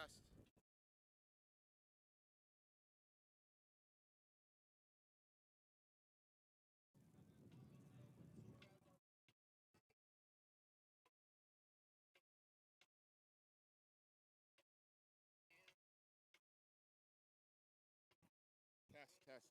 Test. Test, test.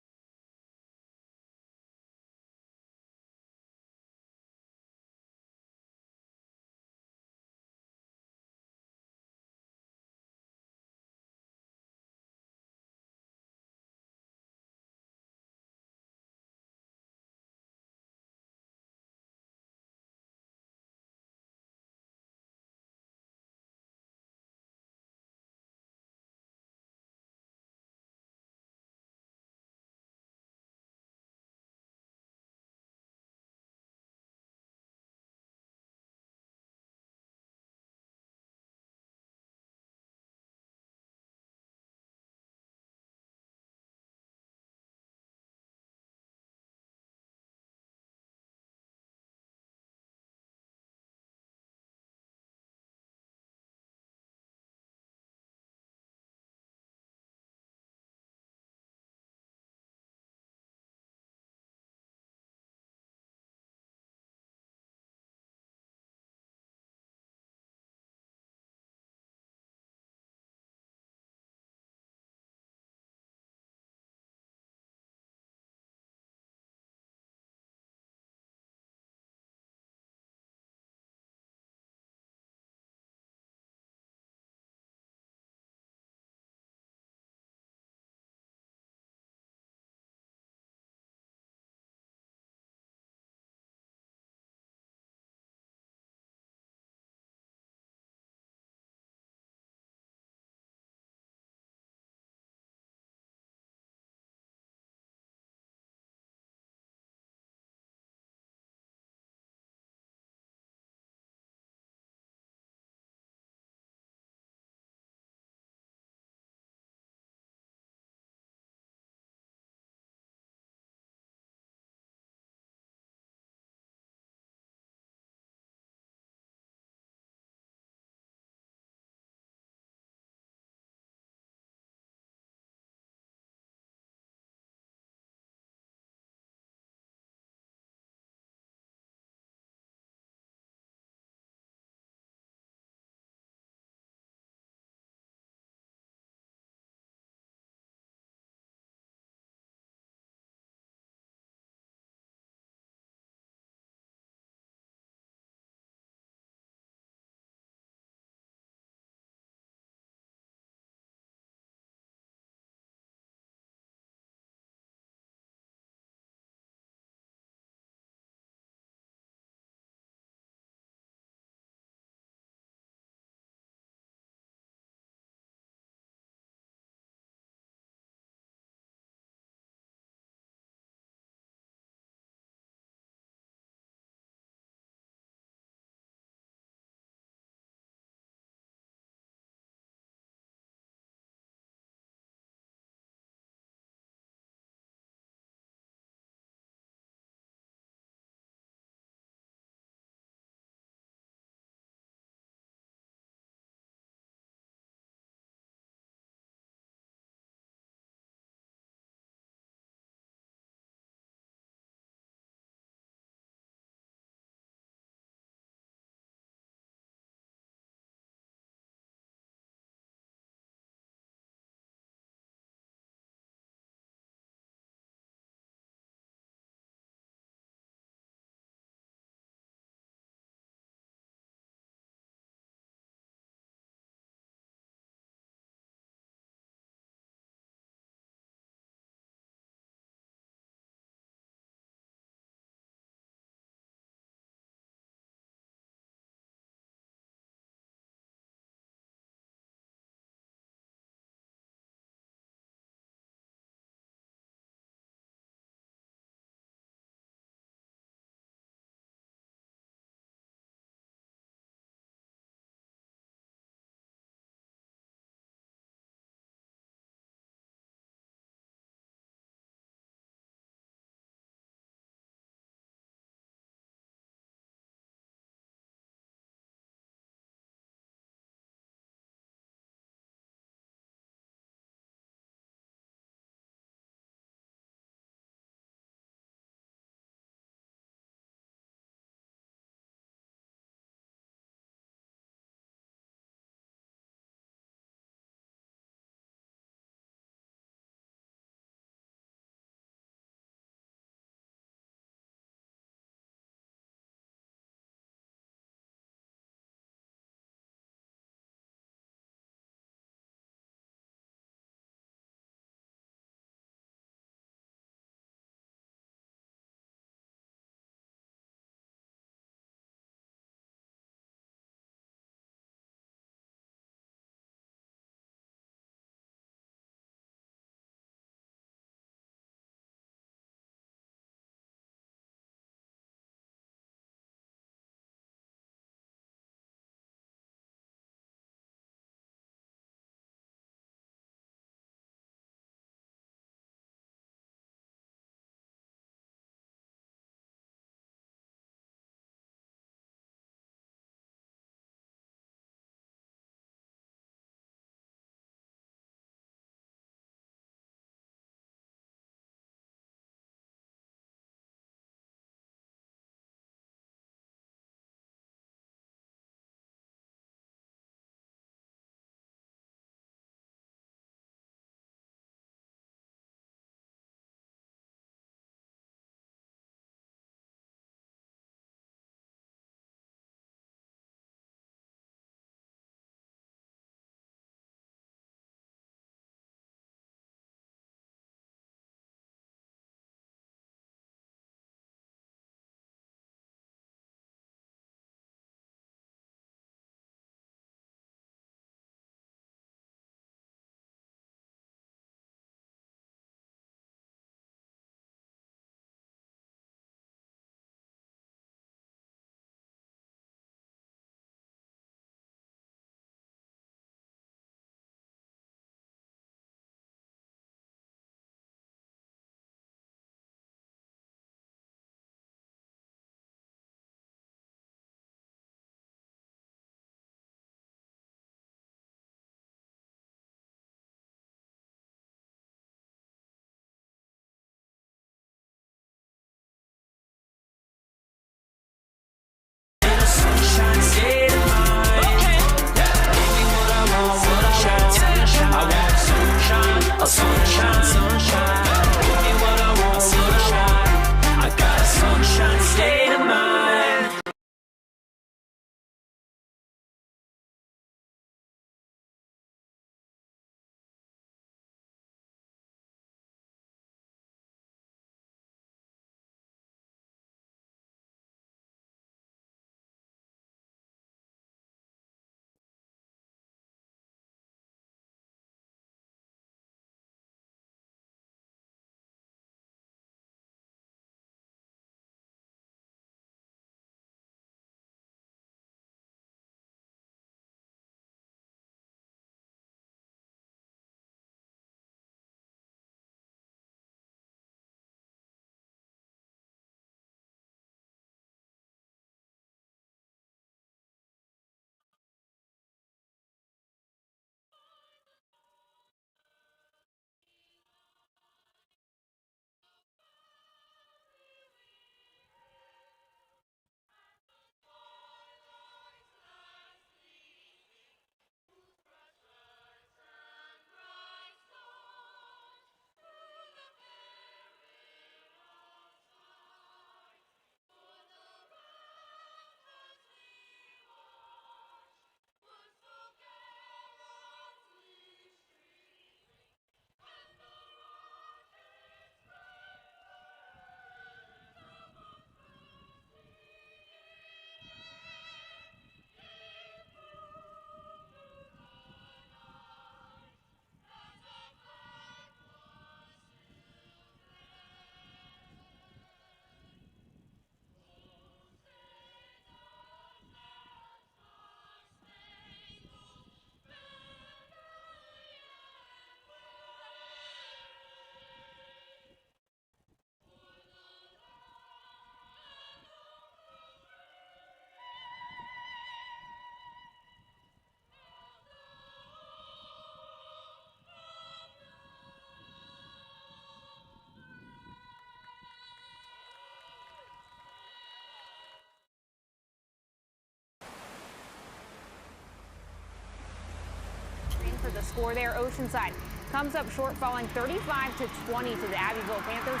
for the score there. Oceanside comes up short, falling 35-20 to the Abbeville Panthers.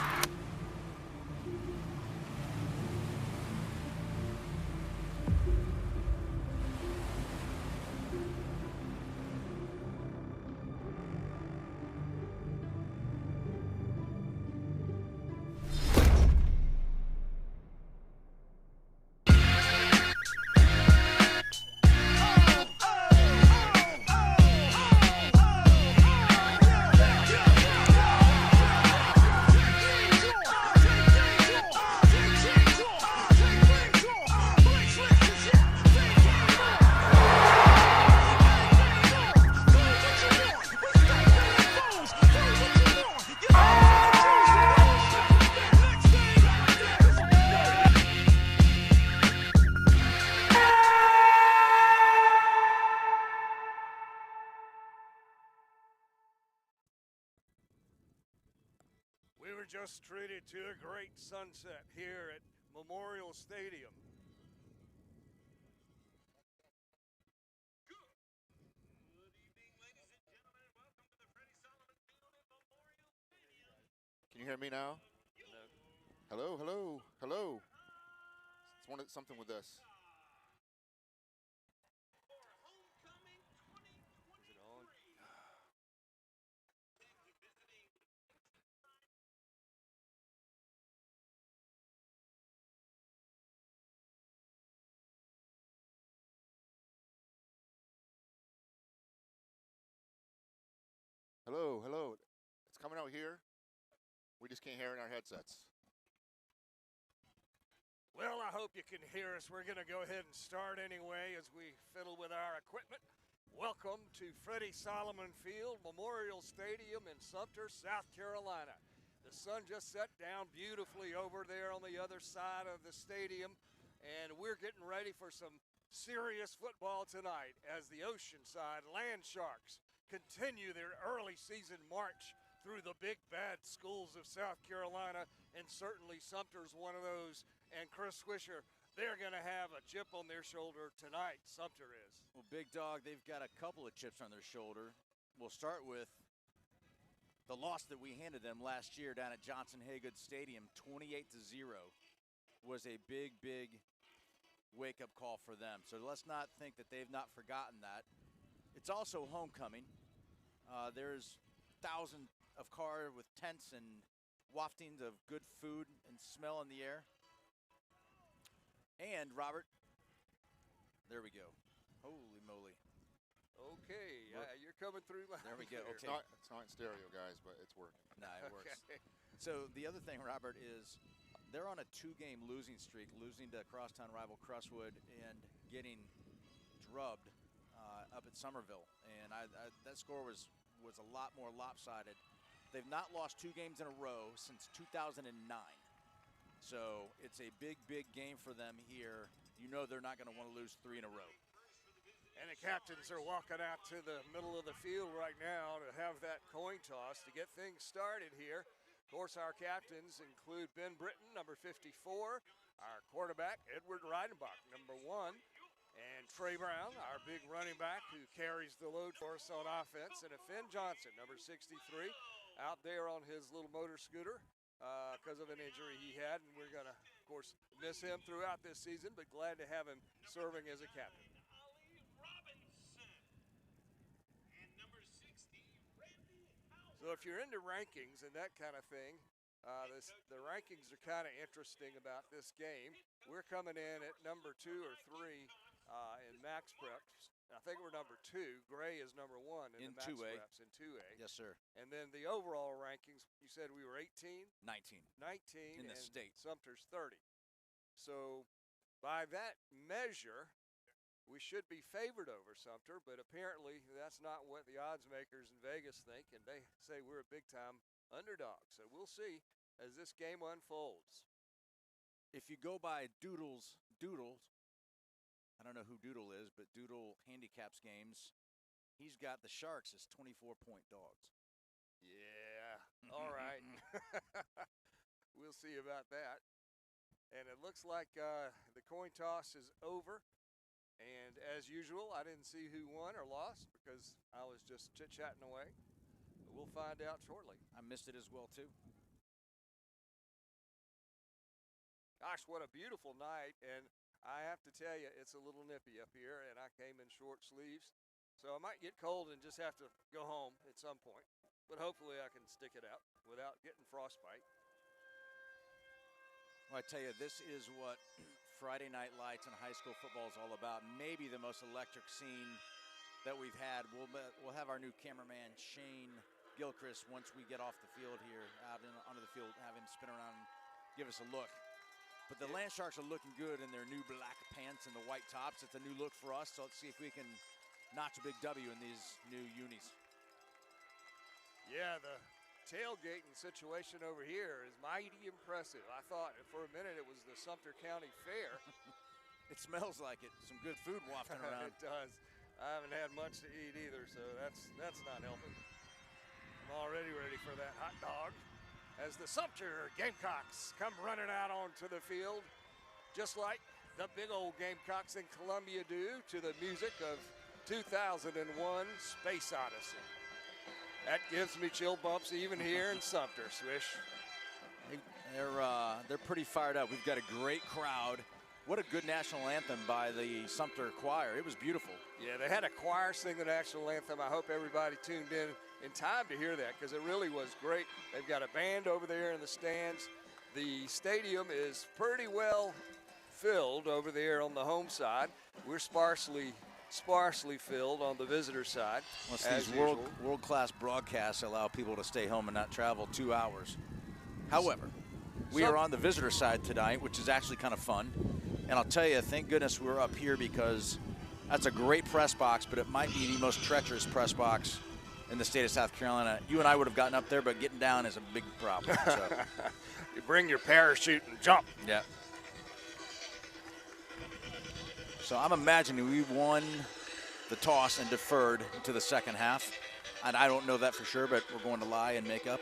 We were just treated to a great sunset here at Memorial Stadium. Good evening, ladies and gentlemen, and welcome to the Freddie Solomon Field at Memorial Stadium. Can you hear me now? No. Hello, hello, hello. It's something with this. For homecoming 2023. Is it on? Thank you visiting. Hello, hello. It's coming out here. We just can't hear it in our headsets. Well, I hope you can hear us. We're going to go ahead and start anyway as we fiddle with our equipment. Welcome to Freddie Solomon Field, Memorial Stadium in Sumter, South Carolina. The sun just set down beautifully over there on the other side of the stadium, and we're getting ready for some serious football tonight as the Oceanside Land Sharks continue their early season march through the big bad schools of South Carolina, and certainly Sumter's one of those. And Chris Swisher, they're going to have a chip on their shoulder tonight. Sumter is. Well, Big Dog, they've got a couple of chips on their shoulder. We'll start with the loss that we handed them last year down at Johnson Haygood Stadium, 28-0, was a big, big wake-up call for them. So let's not think that they've not forgotten that. It's also homecoming. There's thousands of cars with tents and waftings of good food and smell in the air. And, Robert, there we go. Holy moly. Okay, you're coming through. There we go. It's Okay. not in stereo, guys, but it's working. Nah, it works. Okay. So the other thing, Robert, is they're on a two-game losing streak, losing to crosstown rival Crestwood and getting drubbed up at Somerville. And that score was a lot more lopsided. They've not lost 2 games in a row since 2009. So it's a big, big game for them here. You know they're not going to want to lose 3 in a row. And the captains are walking out to the middle of the field right now to have that coin toss to get things started here. Of course, our captains include Ben Britton, number 54, our quarterback, Edward Reidenbach, number 1, and Trey Brown, our big running back who carries the load for us on offense, and Finn Johnson, number 63, out there on his little motor scooter because of an injury he had, and we're going to, of course, miss him throughout this season, but glad to have him serving as a captain. So if you're into rankings and that kind of thing, the rankings are kind of interesting about this game. We're coming in at number 2 or 3 in Max Preps. I think we're number 2. Gray is number 1 in the Max 2A. Preps in 2A. Yes, sir. And then the overall rankings, you said we were 18? 19. 19 In the and state. Sumter's 30. So by that measure, we should be favored over Sumter, but apparently that's not what the odds makers in Vegas think, and they say we're a big-time underdog. So we'll see as this game unfolds. If you go by Doodles, I don't know who Doodle is, but Doodle handicaps games. He's got the Sharks as 24-point dogs. Yeah, all right. We'll see about that. And it looks like the coin toss is over. And as usual, I didn't see who won or lost because I was just chit-chatting away. But we'll find out shortly. I missed it as well, too. Gosh, what a beautiful night. And I have to tell you, it's a little nippy up here, and I came in short sleeves. So I might get cold and just have to go home at some point. But hopefully I can stick it out without getting frostbite. Well, I tell you, this is what Friday Night Lights and high school football is all about. Maybe the most electric scene that we've had. We'll have our new cameraman, Shane Gilchrist, once we get off the field here, onto the field, have him spin around and give us a look. But the Land Sharks are looking good in their new black pants and the white tops. It's a new look for us, so let's see if we can notch a big W in these new unis. Yeah, the tailgating situation over here is mighty impressive. I thought for a minute it was the Sumter County Fair. It smells like it. Some good food wafting around. It does. I haven't had much to eat either, so that's not helping. I'm already ready for that hot dog. As the Sumter Gamecocks come running out onto the field, just like the big old Gamecocks in Columbia do to the music of 2001 Space Odyssey. That gives me chill bumps even here in Sumter, Swish. They're pretty fired up. We've got a great crowd. What a good national anthem by the Sumter choir. It was beautiful. Yeah, they had a choir sing the national anthem. I hope everybody tuned in time to hear that because it really was great. They've got a band over there in the stands. The stadium is pretty well filled over there on the home side. We're sparsely filled on the visitor side. Well, these world-class broadcasts allow people to stay home and not travel 2 hours. However, we are on the visitor side tonight, which is actually kind of fun. And I'll tell you, thank goodness we're up here because that's a great press box, but it might be the most treacherous press box in the state of South Carolina. You and I would have gotten up there, but getting down is a big problem. So. You bring your parachute and jump. Yeah. So I'm imagining we won the toss and deferred to the second half. And I don't know that for sure, but we're going to lie and make up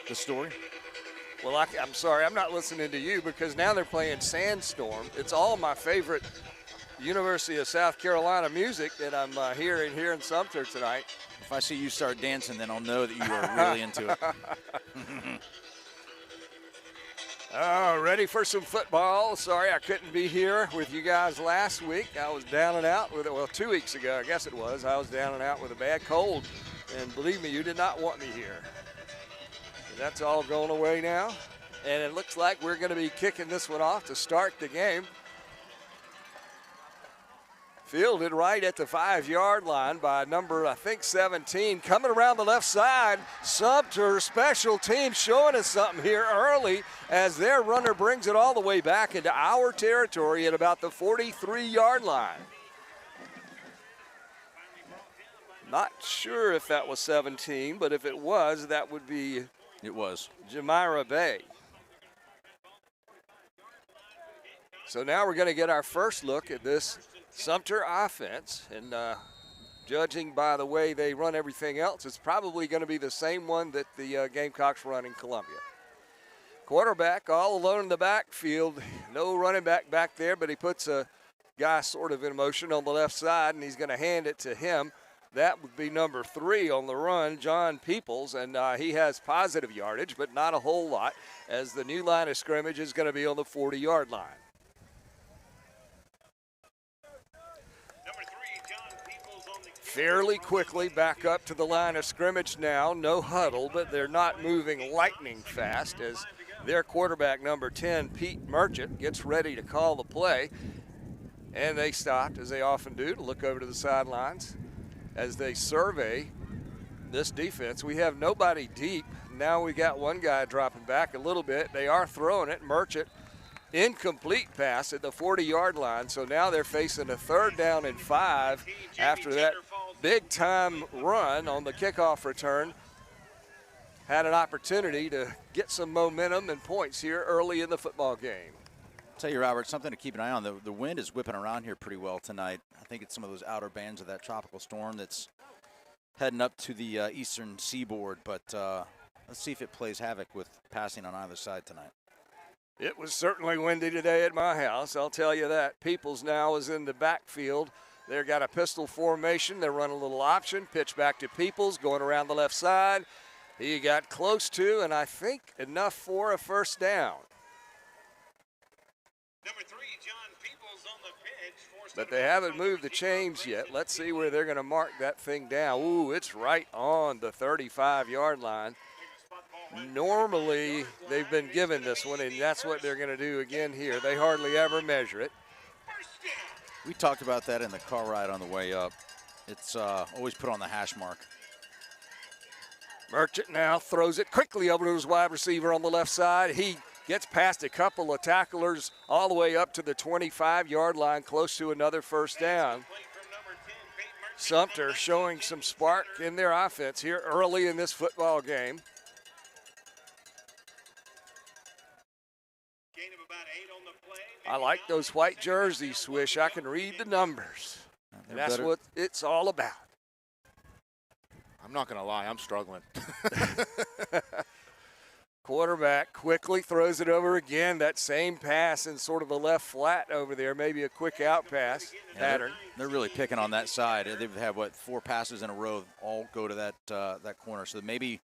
the story. Well, I'm sorry, I'm not listening to you because now they're playing Sandstorm. It's all my favorite University of South Carolina music that I'm hearing here in Sumter tonight. If I see you start dancing, then I'll know that you are really into it. Oh, ready for some football. Sorry I couldn't be here with you guys last week. I was down and out with it. Well, 2 weeks ago, I guess it was. I was down and out with a bad cold. And believe me, you did not want me here. That's all going away now. And it looks like we're going to be kicking this one off to start the game. Fielded right at the 5-yard line by number, I think, 17. Coming around the left side, Sumter special team showing us something here early as their runner brings it all the way back into our territory at about the 43-yard line. Not sure if that was 17, but if it was, that would be Jamira Bay. So now we're going to get our first look at this Sumter offense, and judging by the way they run everything else, it's probably going to be the same one that the Gamecocks run in Columbia. Quarterback all alone in the backfield. No running back there, but he puts a guy sort of in motion on the left side, and he's going to hand it to him. That would be number 3 on the run, John Peoples, and he has positive yardage, but not a whole lot, as the new line of scrimmage is going to be on the 40-yard line. Fairly quickly back up to the line of scrimmage now. No huddle, but they're not moving lightning fast as their quarterback, number 10, Pete Merchant, gets ready to call the play. And they stopped, as they often do, to look over to the sidelines as they survey this defense. We have nobody deep. Now we got one guy dropping back a little bit. They are throwing it. Merchant, incomplete pass at the 40-yard line. So now they're facing a 3rd down and 5 after that big-time run on the kickoff return. Had an opportunity to get some momentum and points here early in the football game. Tell you, Robert, something to keep an eye on. The wind is whipping around here pretty well tonight. I think it's some of those outer bands of that tropical storm that's heading up to the eastern seaboard. But let's see if it plays havoc with passing on either side tonight. It was certainly windy today at my house, I'll tell you that. Peoples now is in the backfield. They've got a pistol formation. They run a little option, pitch back to Peoples, going around the left side. He got close to, and I think enough for a first down. Number 3, John Peoples on the pitch. But they haven't moved the chains yet. Let's see where they're going to mark that thing down. Ooh, it's right on the 35-yard line. Normally, they've been given this one, and that's what they're going to do again here. They hardly ever measure it. We talked about that in the car ride on the way up. It's always put on the hash mark. Merchant now throws it quickly over to his wide receiver on the left side. He gets past a couple of tacklers all the way up to the 25-yard line, close to another first down. Sumter showing some spark in their offense here early in this football game. I like those white jerseys, Swish. I can read the numbers. And that's what it's all about. I'm not going to lie, I'm struggling. Quarterback quickly throws it over again. That same pass in sort of a left flat over there, maybe a quick out pass pattern. They're really picking on that side. They've had, what, 4 passes in a row all go to that corner. So maybe,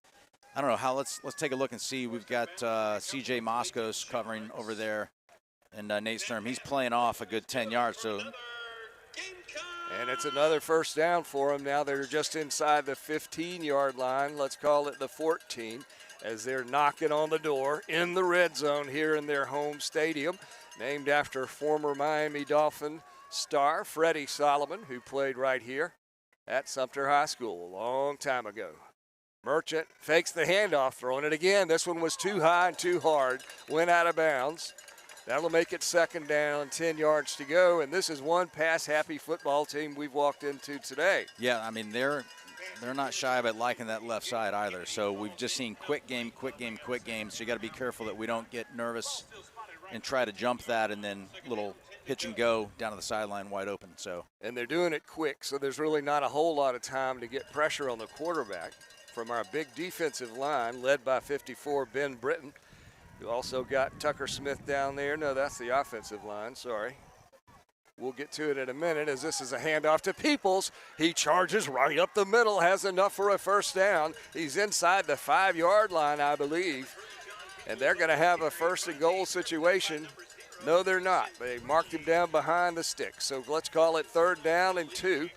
I don't know how. Let's take a look and see. We've got C.J. Moscos covering over there. And Nate Sturm, he's playing off a good 10 yards. So, and it's another first down for them. Now they're just inside the 15-yard line. Let's call it the 14, as they're knocking on the door in the red zone here in their home stadium, named after former Miami Dolphin star Freddie Solomon, who played right here at Sumter High School a long time ago. Merchant fakes the handoff, throwing it again. This one was too high and too hard, went out of bounds. That'll make it second down, 10 yards to go, and this is one pass-happy football team we've walked into today. Yeah, I mean, they're not shy about liking that left side either. So we've just seen quick game. So you got to be careful that we don't get nervous and try to jump that and then little pitch and go down to the sideline wide open. So. And they're doing it quick, so there's really not a whole lot of time to get pressure on the quarterback from our big defensive line, led by 54 Ben Britton. You also got Tucker Smith down there. No, that's the offensive line, sorry. We'll get to it in a minute, as this is a handoff to Peoples. He charges right up the middle, has enough for a first down. He's inside the 5-yard line, I believe. And they're going to have a first and goal situation. No, they're not. They marked him down behind the sticks. So let's call it 3rd down and 2.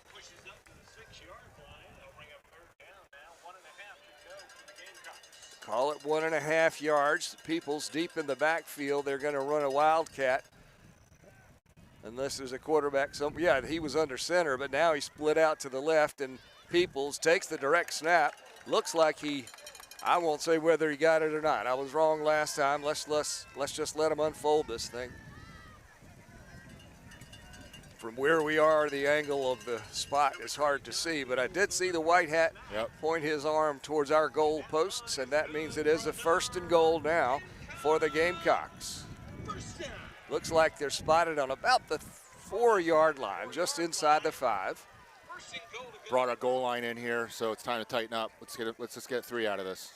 Call it 1.5 yards. Peoples deep in the backfield. They're going to run a wildcat. Unless there's a quarterback. Yeah, he was under center, but now he split out to the left, and Peoples takes the direct snap. Looks like I won't say whether he got it or not. I was wrong last time. Let's just let him unfold this thing. From where we are, the angle of the spot is hard to see, but I did see the white hat point his arm towards our goal posts, and that means it is a 1st and goal now for the Gamecocks. Looks like they're spotted on about the 4-yard line, just inside the 5. Brought a goal line in here, so it's time to tighten up. Let's just get 3 out of this.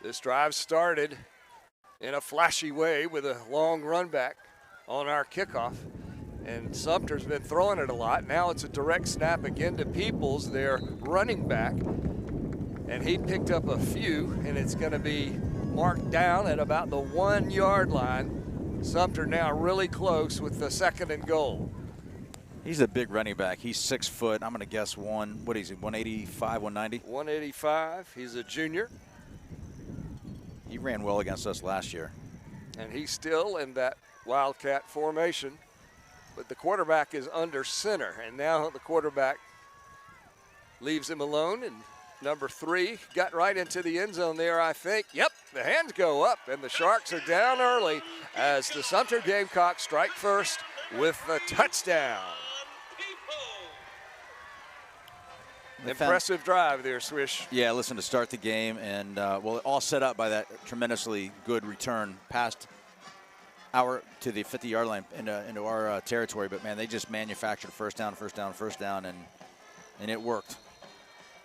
This drive started in a flashy way with a long run back on our kickoff. And Sumter's been throwing it a lot. Now it's a direct snap again to Peoples, their running back. And he picked up a few, and it's going to be marked down at about the 1-yard line. Sumter now really close with the 2nd and goal. He's a big running back. He's 6 foot. I'm going to guess 185, 190? 185. He's a junior. He ran well against us last year. And he's still in that wildcat formation. But the quarterback is under center, and now the quarterback leaves him alone, and number 3 got right into the end zone there, I think. Yep, the hands go up, and the Sharks are down early as the Sumter Gamecocks strike first with a touchdown. Impressive drive there, Swish. Yeah, listen, to start the game, and all set up by that tremendously good return past to the 50-yard line into our territory. But, man, they just manufactured first down, and it worked.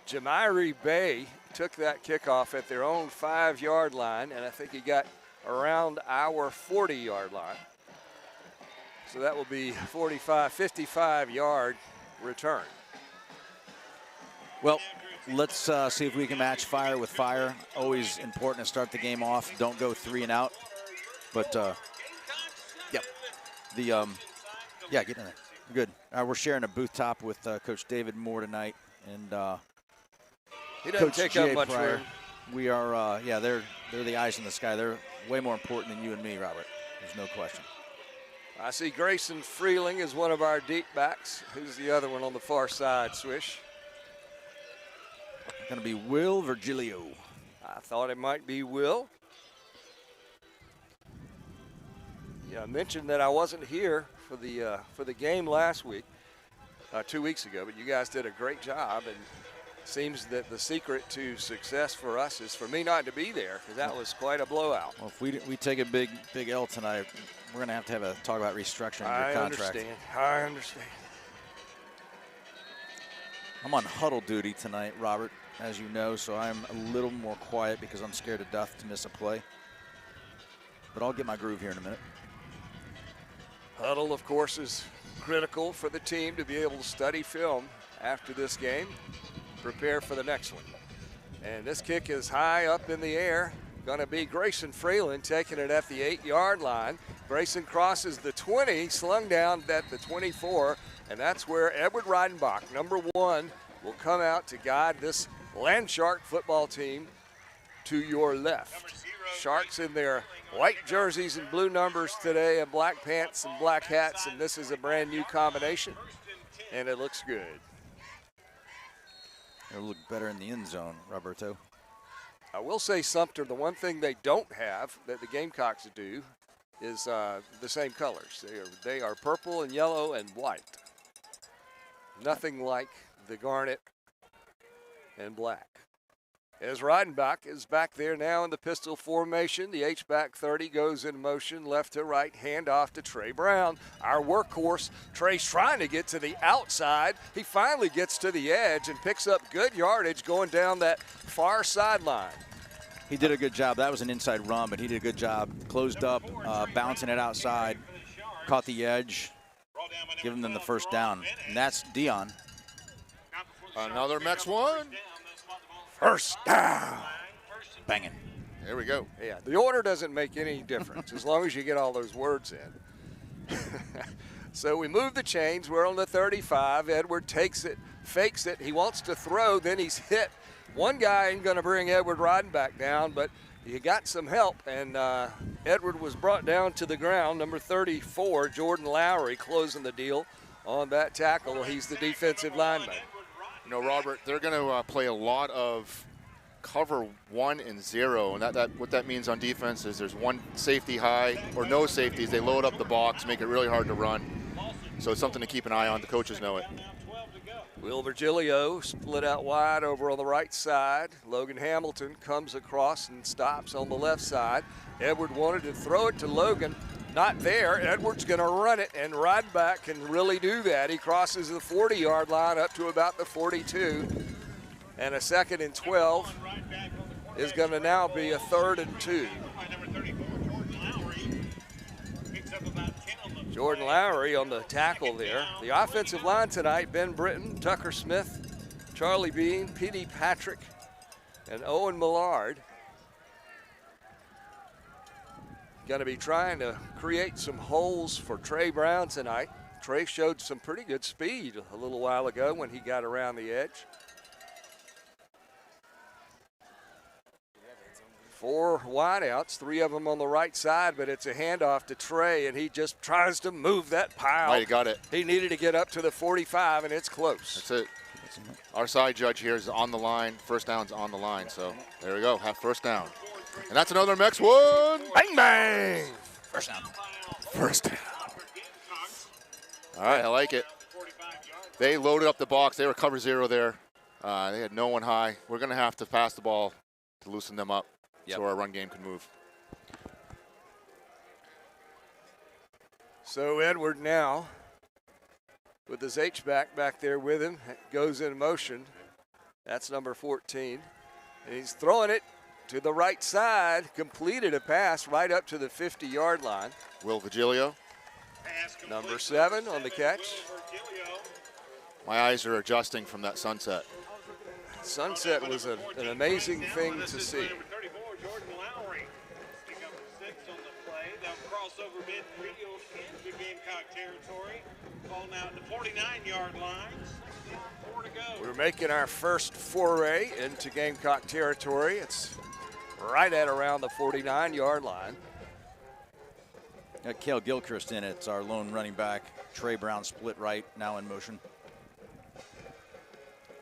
Jamairi Bay took that kickoff at their own 5-yard line, and I think he got around our 40-yard line. So that will be 55-yard return. Well, let's see if we can match fire with fire. Always important to start the game off. Don't go 3 and out. But, yep. Yeah, get in there. Good. We're sharing a booth top with Coach David Moore tonight. And he doesn't Coach take up Jay much Pryor. room. We are, yeah, they're the eyes in the sky. They're way more important than you and me, Robert. There's no question. I see Grayson Freeling is one of our deep backs. Who's the other one on the far side, Swish? Going to be Will Virgilio. I thought it might be Will. Yeah, I mentioned that I wasn't here for the game last week, 2 weeks ago, but you guys did a great job, and it seems that the secret to success for us is for me not to be there, because that was quite a blowout. Well, if we take a big L tonight, we're going to have a talk about restructuring your contract. I understand. I'm on huddle duty tonight, Robert, as you know, so I'm a little more quiet because I'm scared to death to miss a play. But I'll get my groove here in a minute. Huddle, of course, is critical for the team to be able to study film after this game, prepare for the next one. And this kick is high up in the air. Going to be Grayson Freeland taking it at the 8-yard line. Grayson crosses the 20, slung down at the 24, and that's where Edward Reidenbach, number 1, will come out to guide this Landshark football team to your left. Sharks in their white jerseys and blue numbers today, and black pants and black hats, and this is a brand new combination, and it looks good. It'll look better in the end zone, Roberto. I will say, Sumter, the one thing they don't have that the Gamecocks do is the same colors. They are purple and yellow and white. Nothing like the garnet and black. As Reidenbach is back there now in the pistol formation, the H-back 30 goes in motion, left to right, handoff to Trey Brown. Our workhorse, Trey's trying to get to the outside. He finally gets to the edge and picks up good yardage going down that far sideline. He did a good job. That was an inside run, but he did a good job. Closed up, bouncing it outside, caught the edge, giving them the first down. And that's Dion. Another Mex 1. First down. Banging. There we go. Yeah, the order doesn't make any difference as long as you get all those words in. So we move the chains. We're on the 35. Edward takes it, fakes it. He wants to throw, then he's hit. One guy ain't going to bring Edward Reidenbach down, but you got some help, and Edward was brought down to the ground. Number 34, Jordan Lowry, closing the deal on that tackle. He's the defensive lineman. You know, Robert, they're going to play a lot of cover 1 and 0, and what that means on defense is there's one safety high or no safeties. They load up the box, make it really hard to run. So it's something to keep an eye on. The coaches know it. Will Virgilio split out wide over on the right side. Logan Hamilton comes across and stops on the left side. Edward wanted to throw it to Logan. Not there. Edward's going to run it, and Reidenbach can really do that. He crosses the 40-yard line up to about the 42. And a 2nd and 12 is going to now be a 3rd and 2. Jordan Lowry on the tackle there. The offensive line tonight, Ben Britton, Tucker Smith, Charlie Bean, P.D. Patrick, and Owen Millard. Going to be trying to create some holes for Trey Brown tonight. Trey showed some pretty good speed a little while ago when he got around the edge. 4 wideouts, 3 of them on the right side, but it's a handoff to Trey, and he just tries to move that pile. Might have got it. He needed to get up to the 45, and it's close. That's it. Our side judge here is on the line. First down's on the line, so there we go. Have first down. And that's another Mex 1. Bang, bang. First down. First down. All right, I like it. They loaded up the box. They were cover 0 there. They had no one high. We're going to have to pass the ball to loosen them up so our run game can move. So Edward now, with his H-back back there with him, goes in motion. That's number 14. And he's throwing it to the right side, completed a pass right up to the 50-yard line. Will Virgilio. Number 7 on the catch. My eyes are adjusting from that sunset. Sunset was an amazing thing to see. Number 34, Jordan Lowry. Pick up 6 on the play. They'll cross over midfield into Gamecock territory. Ball now at the 49-yard line. 4 to go. We're making our first foray into Gamecock territory. It's right at around the 49-yard line. Got Cale Gilchrist in it. It's our lone running back. Trey Brown split right, now in motion.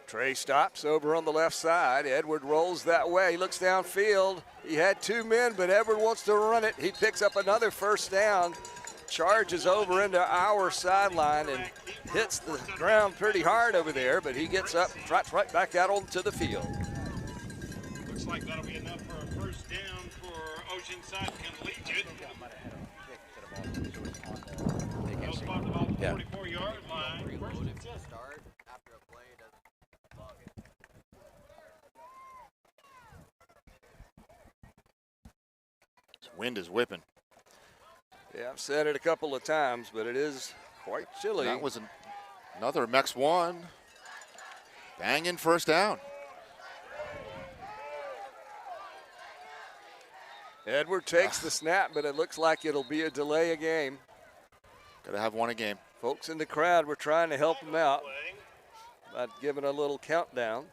Trey stops over on the left side. Edward rolls that way. He looks downfield. He had 2 men, but Edward wants to run it. He picks up another first down, charges over into our sideline, and hits the ground pretty hard over there, but he gets up, trots right back out onto the field. Looks like that'll be enough for a first down for Oceanside Collegiate. They'll spot the ball at the 44-yard line. Wind is whipping. Yeah, I've said it a couple of times, but it is quite chilly. That was another Mex 1. Banging first down. Edward takes the snap, but it looks like it'll be a delay of game. Gotta have one a game. Folks in the crowd were trying to help him out by giving a little countdown.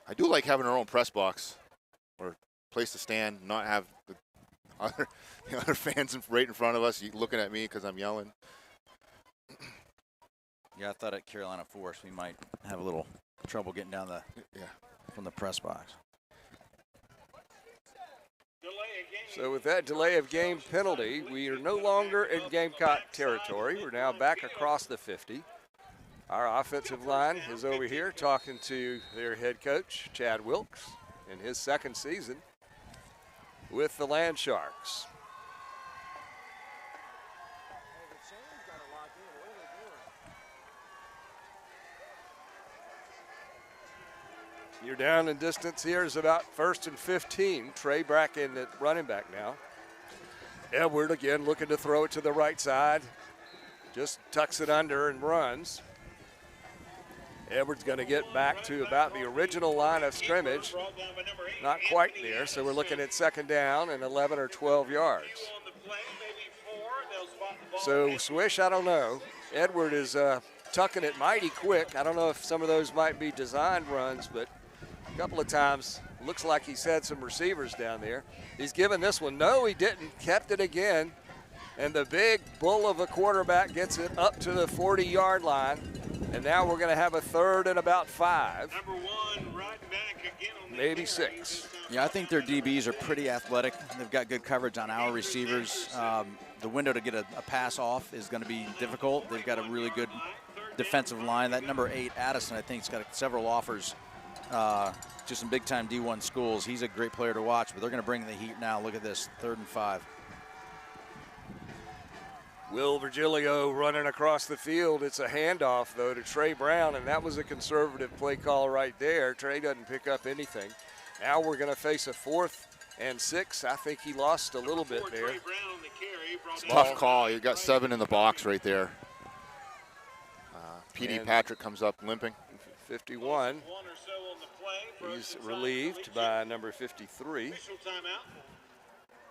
I do like having our own press box or place to stand, not have the other fans right in front of us looking at me because I'm yelling. Yeah, I thought at Carolina Forest we might have a little trouble getting down from the press box. So with that delay of game penalty, we are no longer in Gamecock territory. We're now back across the 50. Our offensive line is over here talking to their head coach, Chad Wilkes, in his second season with the Land Sharks. You're down in distance here is about 1st and 15. Trey Bracken at running back now. Edward again looking to throw it to the right side. Just tucks it under and runs. Edward's going to get back to about the original line of scrimmage. Not quite there, so we're looking at second down and 11 or 12 yards. So Swish, I don't know. Edward is tucking it mighty quick. I don't know if some of those might be designed runs, but a couple of times looks like he's had some receivers down there. He's given this one. No, he didn't. Kept it again. And the big bull of a quarterback gets it up to the 40-yard line. And now we're going to have a 3rd and about 5. Number 1, right back again on maybe 6. Yeah, I think their DBs are pretty athletic. They've got good coverage on our receivers. The window to get a pass off is going to be difficult. They've got a really good defensive line. That number 8, Addison, I think, has got several offers to some big-time D1 schools. He's a great player to watch, but they're going to bring the heat now. Look at this, 3rd and 5. Will Virgilio running across the field. It's a handoff, though, to Trey Brown, and that was a conservative play call right there. Trey doesn't pick up anything. Now we're going to face a 4th and 6. I think he lost a little bit there. Tough call. You got 7 in the box right there. P.D. Patrick comes up limping. 51. He's relieved by number 53.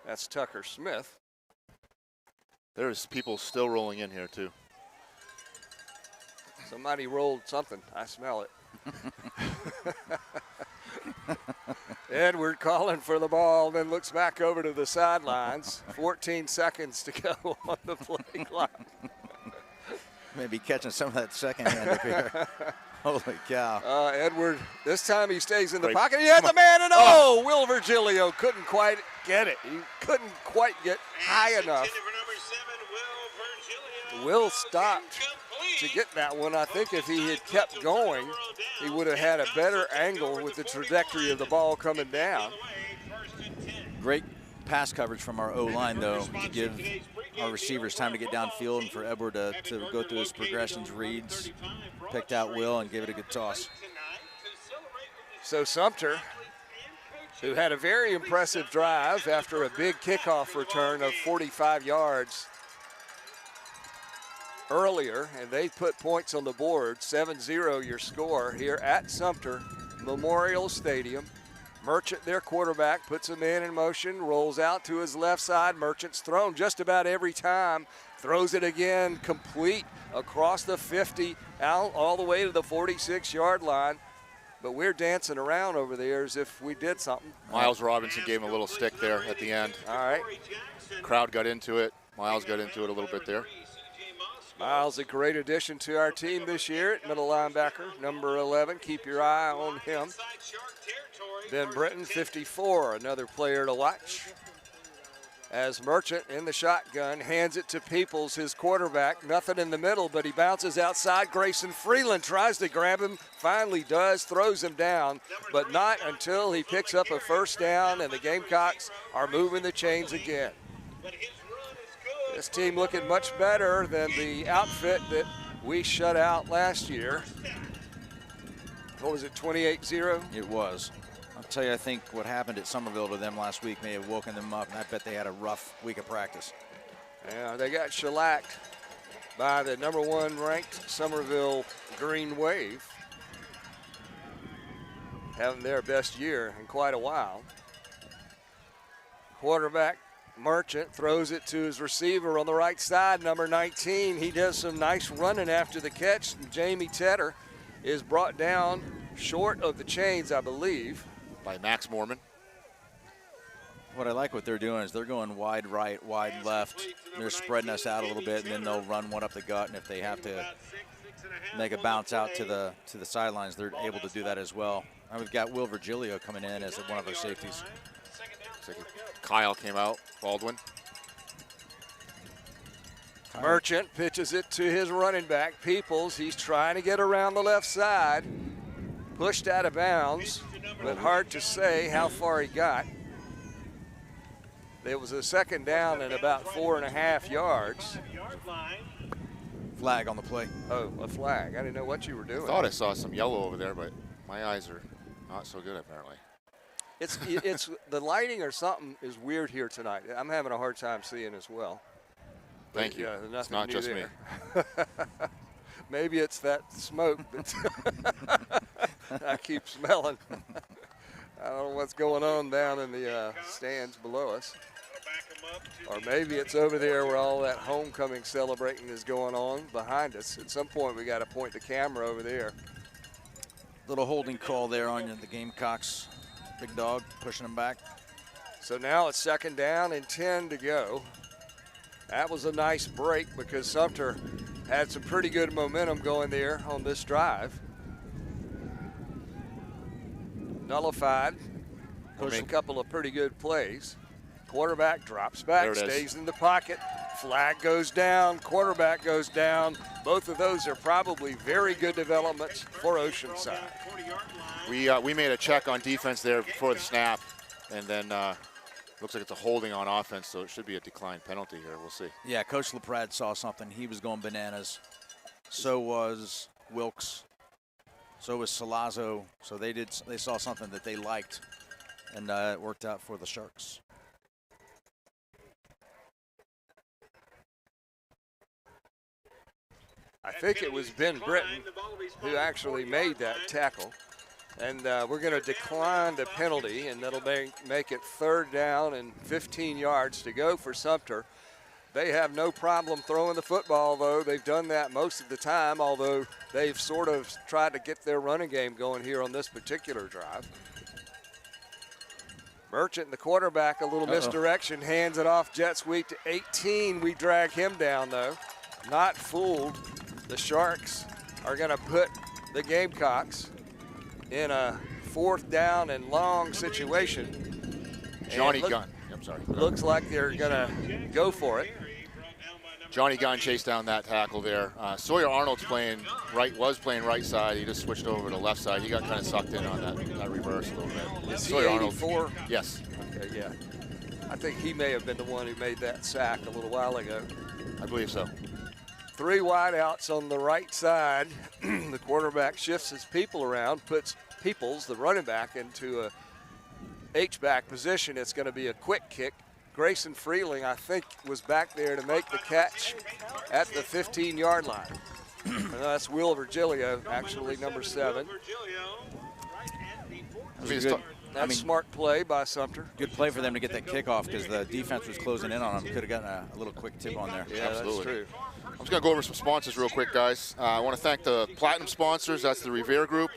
That's Tucker Smith. There's people still rolling in here, too. Somebody rolled something. I smell it. Edward calling for the ball, then looks back over to the sidelines. 14 seconds to go on the play clock. Maybe catching some of that second hand up here. Holy cow. Edward, this time he stays in the pocket. He had the man, and Will Virgilio couldn't quite get it. He couldn't quite get high enough. Will stopped to get that one. I think if he had kept going, he would have had a better angle with the trajectory of the ball coming down. Great pass coverage from our O-line, though, to give our receivers time to get downfield and for Edward to go through his progressions, reads, picked out Will, and gave it a good toss. So Sumter who had a very impressive drive after a big kickoff return of 45 yards earlier, and they put points on the board. 7-0 your score here at Sumter Memorial Stadium. Merchant, their quarterback, puts a man in motion, rolls out to his left side. Merchant's thrown just about every time, throws it again, complete across the 50, out all the way to the 46-yard line. But we're dancing around over there as if we did something. Miles Robinson gave him a little stick there at the end. All right. Crowd got into it. Miles got into it a little bit there. Miles, a great addition to our team this year at middle linebacker, number 11. Keep your eye on him. Ben Britton, 54, another player to watch. As Merchant in the shotgun hands it to Peoples, his quarterback. Nothing in the middle, but he bounces outside. Grayson Freeland tries to grab him, finally does, throws him down, but not until he picks up a first down, and the Gamecocks are moving the chains again. This team looking much better than the outfit that we shut out last year. What was it, 28-0? It was. I'll tell you, I think what happened at Somerville to them last week may have woken them up, and I bet they had a rough week of practice. Yeah, they got shellacked by the number 1 ranked Somerville Green Wave, having their best year in quite a while. Quarterback Merchant throws it to his receiver on the right side, number 19. He does some nice running after the catch. Jamie Tedder is brought down short of the chains, I believe, by Max Mormon. What I like what they're doing is they're going wide right, wide left. They're spreading us out a little bit, and then they'll run one up the gut, and if they have to make a bounce out to the sidelines, they're able to do that as well. And we've got Will Virgilio coming in as one of our safeties. Kyle came out, Baldwin. Merchant pitches it to his running back, Peoples. He's trying to get around the left side. Pushed out of bounds, but hard to say how far he got. There was a second down and about 4.5 yards. Flag on the play. Oh, a flag. I didn't know what you were doing. I thought I saw some yellow over there, but my eyes are not so good apparently. It's the lighting or something is weird here tonight. I'm having a hard time seeing as well. Thank you. It's not just me. Maybe it's that smoke that I keep smelling. I don't know what's going on down in the stands below us. Or maybe it's over there where all that homecoming celebrating is going on behind us. At some point, we got to point the camera over there. Little holding call there on the Gamecocks. Big dog pushing them back. So now it's second down and 10 to go. That was a nice break because Sumter had some pretty good momentum going there on this drive. Nullified. Pushed a couple of pretty good plays. Quarterback drops back, stays in the pocket. Flag goes down, quarterback goes down. Both of those are probably very good developments for Oceanside. We made a check on defense there before the snap, and then looks like it's a holding on offense, so it should be a declined penalty here. We'll see. Yeah, Coach LaPrade saw something. He was going bananas. So was Wilkes. So was Salazzo. So they saw something that they liked, and it worked out for the Sharks. I think it was Ben Britton who actually made that tackle. And we're going to decline the penalty, and that'll make it third down and 15 yards to go for Sumter. They have no problem throwing the football, though. They've done that most of the time, although they've sort of tried to get their running game going here on this particular drive. Merchant, the quarterback, a little misdirection, hands it off jet sweep to 18. We drag him down, though. Not fooled. The Sharks are going to put the Gamecocks in a fourth down and long situation. Johnny Gunn. I'm sorry. Looks like they're going to go for it. Johnny Gunn chased down that tackle there. Sawyer Arnold's was playing right side. He just switched over to left side. He got kind of sucked in on that reverse a little bit. Is Sawyer he 84? Arnold, yes. Okay, yeah. I think he may have been the one who made that sack a little while ago. I believe so. Three wideouts on the right side. The quarterback shifts his people around, puts Peoples, the running back, into a H-back position. It's going to be a quick kick. Grayson Freeling, I think, was back there to make the catch at the 15-yard line. That's Will Virgilio, actually number 7. That's smart play by Sumter. Good play for them to get that kickoff because the defense was closing in on them. Could have gotten a little quick tip on there. Yeah, absolutely. That's true. I'm just going to go over some sponsors real quick, guys. I want to thank the Platinum sponsors. That's the Revere Group,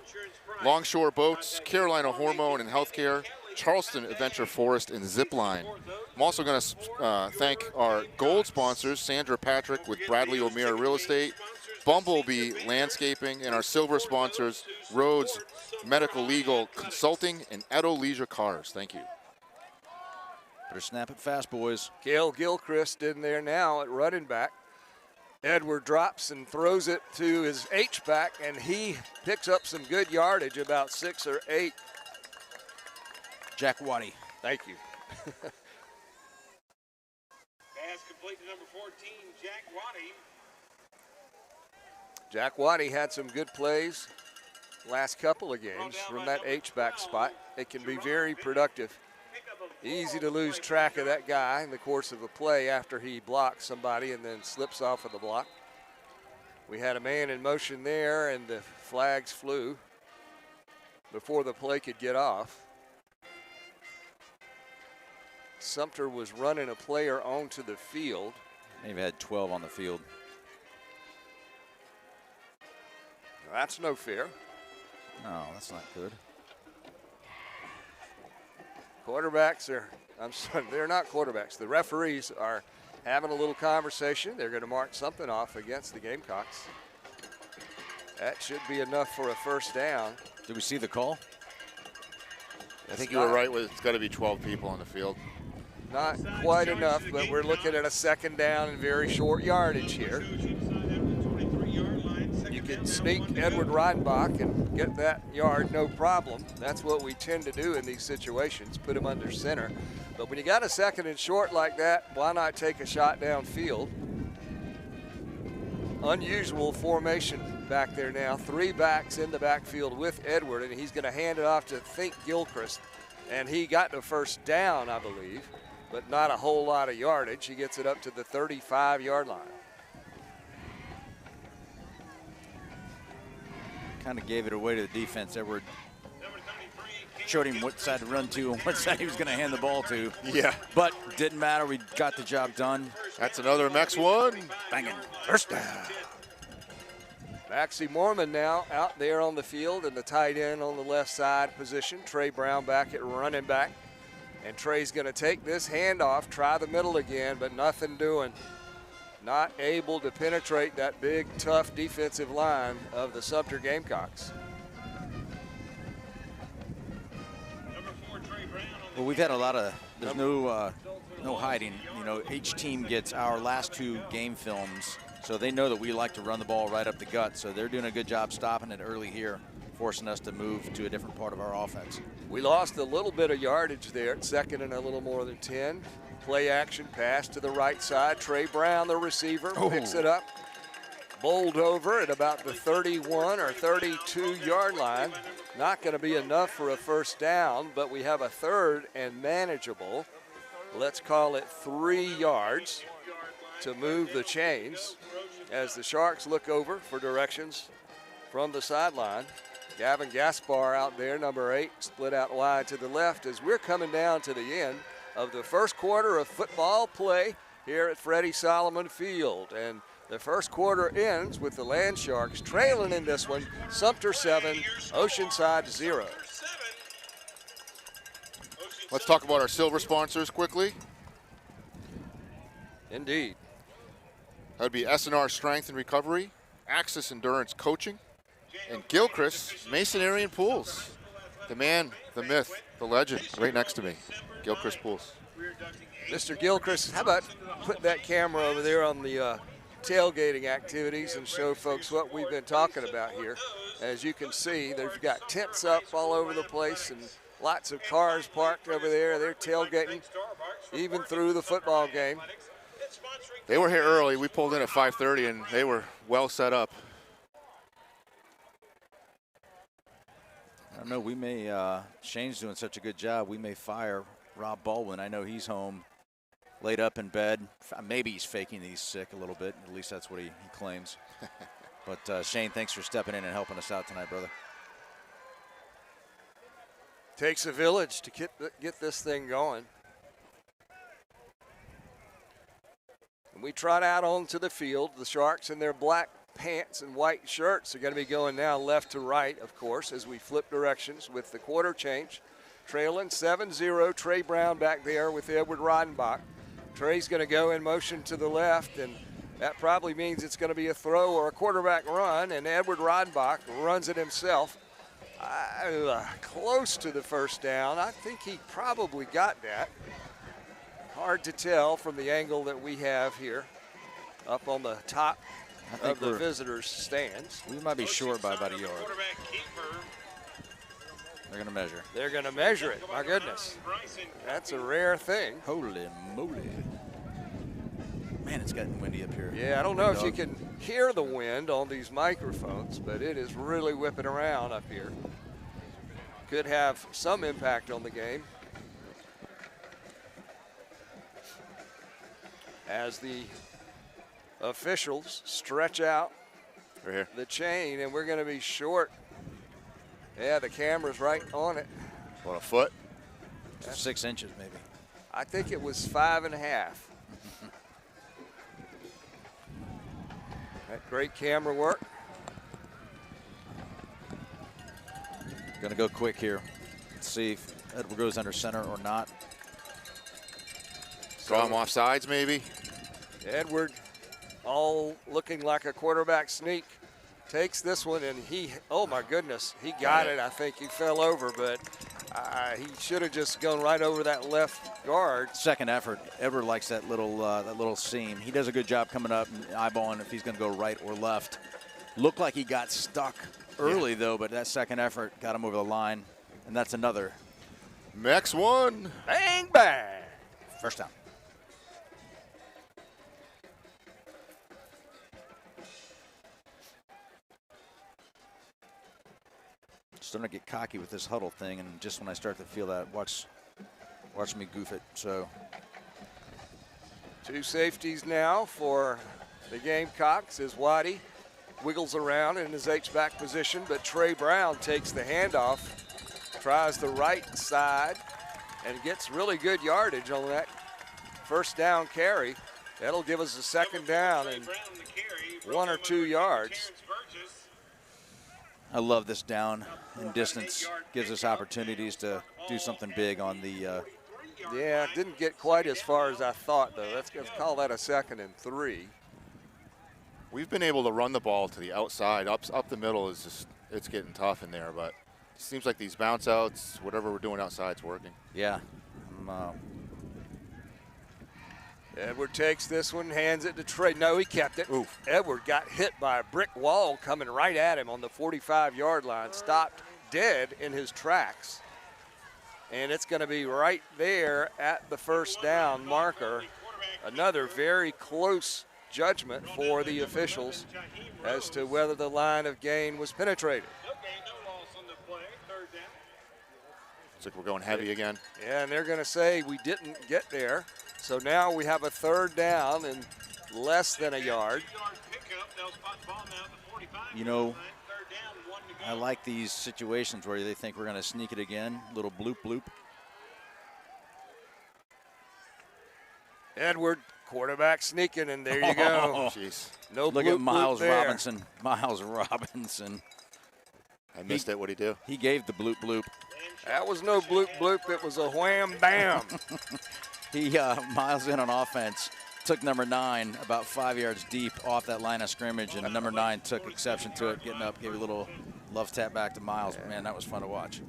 Longshore Boats, Carolina Hormone and Healthcare, Charleston Adventure Forest, and Zipline. I'm also going to thank our gold sponsors, Sandra Patrick with Bradley O'Meara Real Estate, Bumblebee Landscaping, and our silver sponsors, Rhodes Medical Legal Consulting and Edo Leisure Cars. Thank you. Better snap it fast, boys. Gail Gilchrist in there now at running back. Edward drops and throws it to his H-back, and he picks up some good yardage, about 6 or 8. Jack Waddy. Thank you. Pass complete to number 14, Jack Waddy. Jack Waddy had some good plays last couple of games from that H-back spot. It can be very productive. Easy to lose track of that guy in the course of a play after he blocks somebody and then slips off of the block. We had a man in motion there, and the flags flew before the play could get off. Sumter was running a player onto the field. Maybe had 12 on the field. That's no fair. No, that's not good. Quarterbacks are, they're not quarterbacks. The referees are having a little conversation. They're going to mark something off against the Gamecocks. That should be enough for a first down. Did we see the call? I think you were right with it's got to be 12 people on the field. Not quite enough, but we're looking at a second down and very short yardage here. You can sneak Edward Reidenbach and get that yard, no problem. That's what we tend to do in these situations, put him under center. But when you got a second and short like that, why not take a shot downfield? Unusual formation back there now. 3 backs in the backfield with Edward, and he's going to hand it off to Gilchrist. And he got the first down, I believe, but not a whole lot of yardage. He gets it up to the 35-yard line. Kind of gave it away to the defense. Edward showed him what side to run to and what side he was going to hand the ball to. Yeah. But didn't matter. We got the job done. That's another Mex one. Banging. First down. Maxie Mormon now out there on the field in the tight end on the left side position. Trey Brown back at running back. And Trey's going to take this handoff, try the middle again, but nothing doing. Not able to penetrate that big, tough defensive line of the Sumter Gamecocks. Well, we've had a lot of, there's no hiding. You know, each team gets our last 2 game films, so they know that we like to run the ball right up the gut. So they're doing a good job stopping it early here, forcing us to move to a different part of our offense. We lost a little bit of yardage there at second and a little more than 10. Play action pass to the right side. Trey Brown, the receiver, picks it up. Bowled over at about the 31 or 32-yard line. Not going to be enough for a first down, but we have a third and manageable. Let's call it 3 yards to move the chains as the Sharks look over for directions from the sideline. Gavin Gaspar out there, number 8, split out wide to the left as we're coming down to the end of the first quarter of football play here at Freddie Solomon Field. And the first quarter ends with the Land Sharks trailing in this one, Sumter 7, Oceanside 0. Let's talk about our silver sponsors quickly. Indeed. That would be S&R Strength and Recovery, Axis Endurance Coaching, and Gilchrist Masonry and Pools. The man, the myth, the legend, right next to me. Gilchrist Pools. Mr. Gilchrist, how about put that camera over there on the tailgating activities and show folks what we've been talking about here. As you can see, they've got tents up all over the place and lots of cars parked over there. They're tailgating even through the football game. They were here early. We pulled in at 5:30 and they were well set up. I don't know. We may, Shane's doing such a good job, we may fire Rob Baldwin. I know he's home, laid up in bed. Maybe he's faking that he's sick a little bit. At least that's what he claims. But Shane, thanks for stepping in and helping us out tonight, brother. Takes a village to get this thing going. And we trot out onto the field. The Sharks in their black pants and white shirts are going to be going now left to right, of course, as we flip directions with the quarter change. Trailing 7-0, Trey Brown back there with Edward Rodenbach. Trey's going to go in motion to the left, and that probably means it's going to be a throw or a quarterback run, and Edward Rodenbach runs it himself. Close to the first down. I think he probably got that. Hard to tell from the angle that we have here up on the top of the visitors' stands. We might be short by about a yard. They're going to measure. They're going to measure it. My goodness. That's a rare thing. Holy moly. Man, it's getting windy up here. Yeah, I don't know if you can hear the wind on these microphones, but it is really whipping around up here. Could have some impact on the game. As the officials stretch out the chain, and we're going to be short. Yeah, the camera's right on it. What, a foot? 6 inches, maybe. I think it was 5.5. That great camera work. Going to go quick here. Let's see if Edward goes under center or not. Draw him off sides, maybe. Edward, all looking like a quarterback sneak, takes this one, and he, oh my goodness, he got it. I think he fell over, but he should have just gone right over that left guard. Second effort. Edward likes that little seam. He does a good job coming up and eyeballing if he's going to go right or left. Looked like he got stuck early, though, but that second effort got him over the line, and that's another. Max one. Bang, bang. First down. Starting to get cocky with this huddle thing, and just when I start to feel that, watch me goof it. So, two safeties now for the Gamecocks as Waddy wiggles around in his H-back position, but Trey Brown takes the handoff, tries the right side, and gets really good yardage on that first down carry. That'll give us a second down and 1 or 2 yards. I love this down and distance. Gives us opportunities to do something big on the. Yeah, didn't get quite as far as I thought, though. Let's call that a 2nd and 3. We've been able to run the ball to the outside. Up the middle is just, it's getting tough in there, but it seems like these bounce outs, whatever we're doing outside's working. Yeah. Edward takes this one, hands it to Trey. No, he kept it. Oof. Edward got hit by a brick wall coming right at him on the 45-yard line, stopped dead in his tracks. And it's going to be right there at the first down marker. Another very close judgment for the officials as to whether the line of gain was penetrated. Looks like we're going heavy again. Yeah, and they're going to say we didn't get there. So now we have a 3rd down and less than a yard. You know, I like these situations where they think we're going to sneak it again. Little bloop, bloop. Edward, quarterback sneaking, and there you go. Jeez. No Look bloop, at Miles bloop there. Robinson. Miles Robinson. I missed it. What'd he do? He gave the bloop, bloop. That was no bloop, bloop. It was a wham, bam. He, Miles in on offense, took number 9 about 5 yards deep off that line of scrimmage, and number 9 took exception to it, getting up, gave a little love tap back to Miles. Man, that was fun to watch.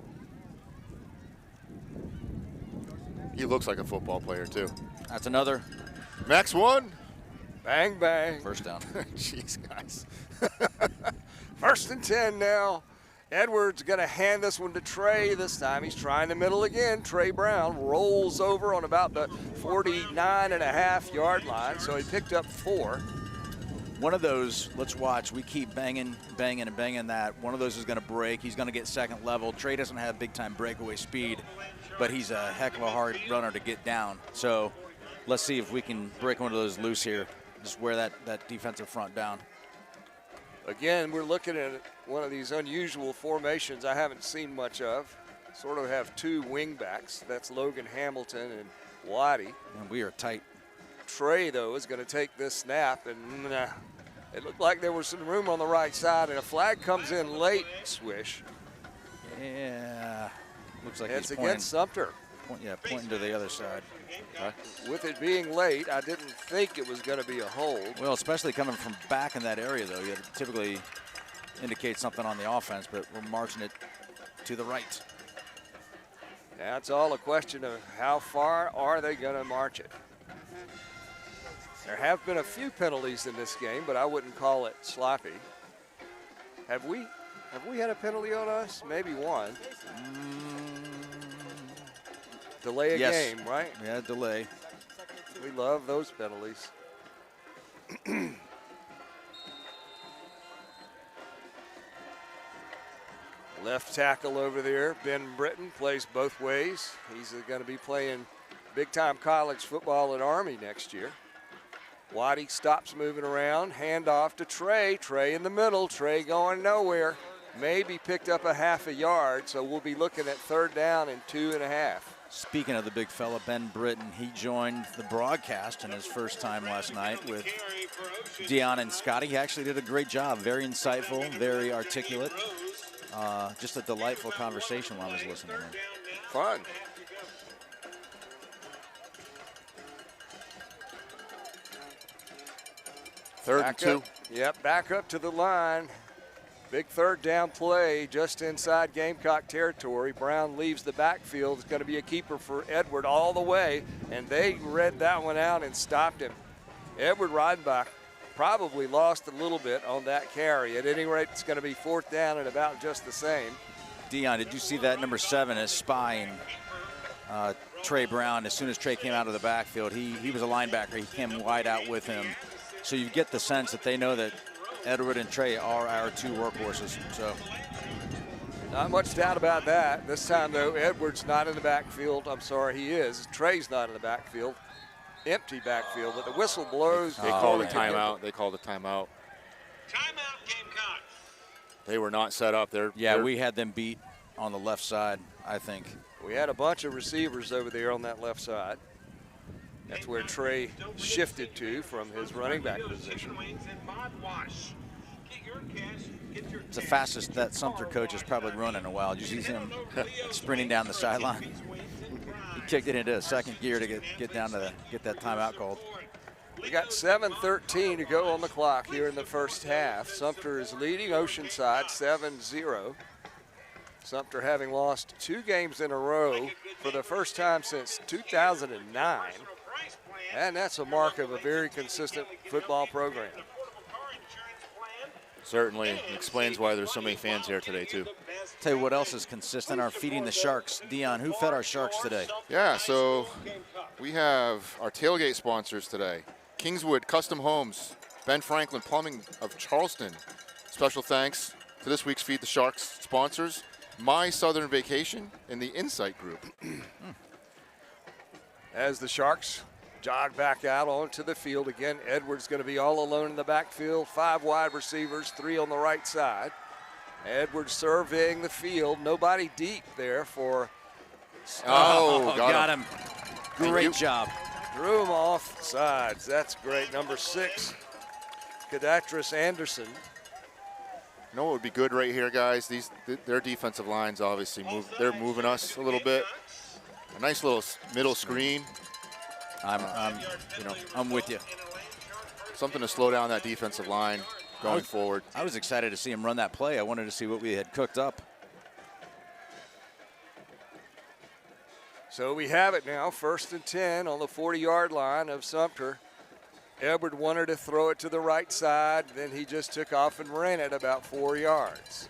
He looks like a football player, too. That's another. Max one. Bang, bang. First down. Jeez, guys. 1st and 10 now. Edwards going to hand this one to Trey. This time he's trying the middle again. Trey Brown rolls over on about the 49.5-yard line, so he picked up 4. One of those, let's watch. We keep banging that. One of those is going to break. He's going to get second level. Trey doesn't have big-time breakaway speed, but he's a heck of a hard runner to get down. So let's see if we can break one of those loose here. Just wear that defensive front down. Again, we're looking at one of these unusual formations I haven't seen much of. Sort of have two wing backs. That's Logan Hamilton and Waddy. And we are tight. Trey, though, is going to take this snap, and it looked like there was some room on the right side, and a flag comes in late, Swish. Yeah. Looks like it's he's against Sumter. Pointing to the other side. With it being late, I didn't think it was going to be a hold. Well, especially coming from back in that area, though. You typically indicate something on the offense, but we're marching it to the right. Now it's all a question of how far are they going to march it. There have been a few penalties in this game, but I wouldn't call it sloppy. Have we had a penalty on us? Maybe one. Delay a game, right? Yeah, delay. We love those penalties. Left tackle over there, Ben Britton, plays both ways. He's going to be playing big-time college football at Army next year. Waddy stops moving around, hand off to Trey. Trey in the middle, Trey going nowhere. Maybe picked up a half a yard, so we'll be looking at 3rd down and 2.5. Speaking of the big fella, Ben Britton, he joined the broadcast in his first time last night with Dion and Scotty. He actually did a great job, very insightful, very articulate. Just a delightful conversation while I was listening. Fun. Third and 2. Yep, back up to the line. Big 3rd down play just inside Gamecock territory. Brown leaves the backfield. It's going to be a keeper for Edward all the way, and they read that one out and stopped him. Edward Reidenbach probably lost a little bit on that carry. At any rate, it's going to be 4th down and about just the same. Dion, did you see that number 7 is spying Trey Brown? As soon as Trey came out of the backfield, he was a linebacker. He came wide out with him. So you get the sense that they know that Edward and Trey are our 2 workhorses. So not much doubt about that. This time, though, Edward's not in the backfield. I'm sorry, he is. Trey's not in the backfield. Empty backfield, but the whistle blows. They called a timeout. They called a timeout. Timeout, Gamecock. They were not set up there. We had them beat on the left side, I think. We had a bunch of receivers over there on that left side. That's where Trey shifted to from his running back position. It's the fastest that Sumter coach has probably run in a while. You see him sprinting down the sideline. He kicked it into a second gear to get down to get that timeout called. We got 7:13 to go on the clock here in the first half. Sumter is leading Oceanside 7-0. Sumter having lost 2 games in a row for the first time since 2009. And that's a mark of a very consistent football program. Certainly explains why there's so many fans here today, too. Tell you what else is consistent, our feeding the Sharks. Dion, who fed our Sharks today? Yeah, so we have our tailgate sponsors today. Kingswood Custom Homes, Ben Franklin Plumbing of Charleston. Special thanks to this week's Feed the Sharks sponsors, My Southern Vacation and the Insight Group. As the Sharks jog back out onto the field again, Edwards going to be all alone in the backfield. 5 wide receivers, 3 on the right side. Edwards surveying the field. Nobody deep there for. Got him. Great job. Drew him off sides. That's great. Number 6, Kadatris Anderson. You know what would be good right here, guys? Their defensive lines obviously they're moving us a little bit. A nice little middle screen. I'm with you. Something to slow down that defensive line going forward. I was excited to see him run that play. I wanted to see what we had cooked up. So we have it now, 1st and 10 on the 40-yard line of Sumter. Edward wanted to throw it to the right side, then he just took off and ran it about 4 yards.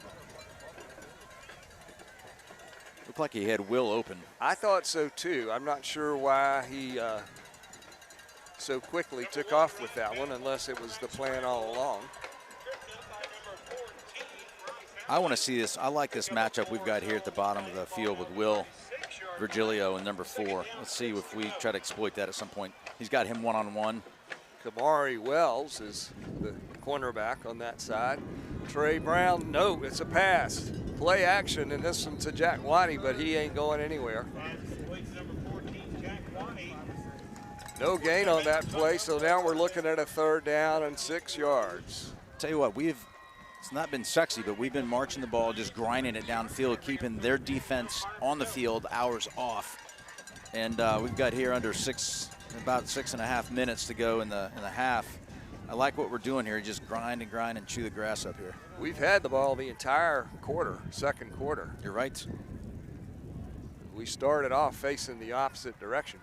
Looked like he had Will open. I thought so too. I'm not sure why he so quickly took off with that one, unless it was the plan all along. I want to see this. I like this matchup we've got here at the bottom of the field with Will Virgilio and number 4. Let's see if we try to exploit that at some point. He's got him one-on-one. Kamari Wells is the cornerback on that side. Trey Brown, no, it's a pass. Play action in this one to Jack Waddy, but he ain't going anywhere. No gain on that play, so now we're looking at a 3rd down and 6 yards. Tell you what, it's not been sexy, but we've been marching the ball, just grinding it downfield, keeping their defense on the field, ours off. And we've got here about 6.5 minutes to go in the half. I like what we're doing here, just grind and grind and chew the grass up here. We've had the ball the entire quarter, 2nd quarter. You're right. We started off facing the opposite direction.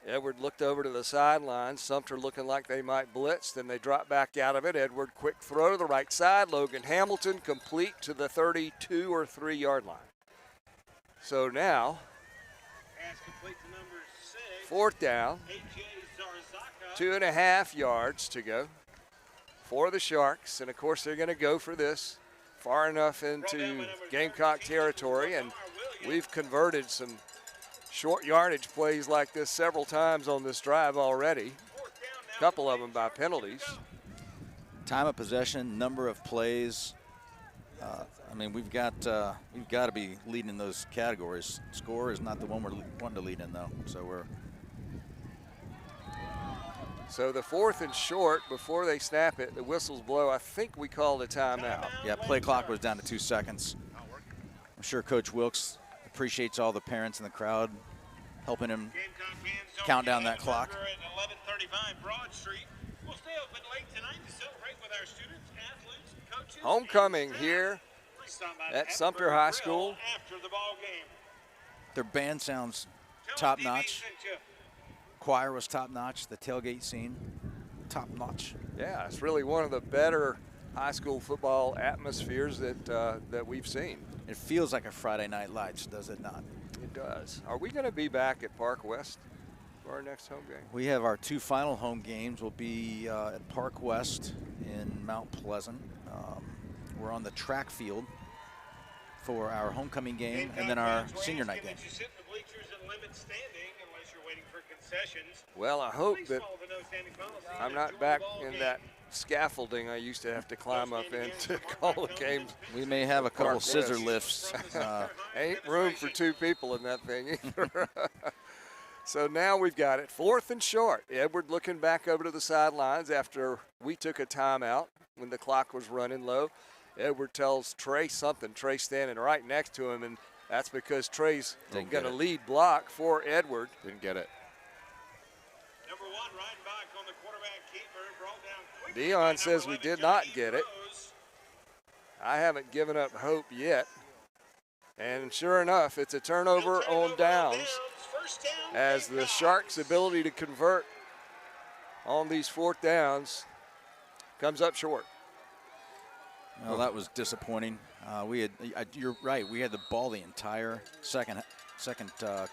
Edward looked over to the sideline. Sumter looking like they might blitz. Then they drop back out of it. Edward, quick throw to the right side. Logan Hamilton complete to the 32 or 3 yard line. So now, 4th down, 2.5 yards to go for the Sharks. And of course, they're going to go for this far enough into Gamecock territory. And we've converted some short yardage plays like this several times on this drive already. A couple of them by penalties. Time of possession, number of plays. I mean, we've got to be leading in those categories. Score is not the one we're wanting to lead in, though. So the 4th and short, before they snap it, the whistles blow. I think we called a timeout. Yeah, play clock was down to 2 seconds. I'm sure Coach Wilkes appreciates all the parents in the crowd helping him count down that clock. At 11:35 Broad Street. We'll stay open late tonight to celebrate with our students, athletes, coaches. Homecoming here at Sumter High School. After the ball game. Their band sounds top notch. Choir was top notch. The tailgate scene, top notch. Yeah, it's really one of the better high school football atmospheres that we've seen. It feels like a Friday Night Lights, does it not? It does. Are we going to be back at Park West for our next home game? We have our 2 final home games. Will be at Park West in Mount Pleasant. We're on the track field for our homecoming game and then our senior night game. Well, I hope that I'm not back in that scaffolding I used to have to climb up in to call the games. We may have a couple scissor lifts. Ain't room for 2 people in that thing either. So now we've got it 4th and short. Edward looking back over to the sidelines after we took a timeout when the clock was running low. Edward tells Trey something. Trey standing right next to him, and that's because Trey's going to lead block for Edward. Didn't get it. Number 1 right back on the quarterback keeper, brought down quickly. Dion says we did not get it. I haven't given up hope yet. And sure enough, it's a turnover on downs as the Sharks' ability to convert on these 4th downs comes up short. Well, that was disappointing. You're right. We had the ball the entire second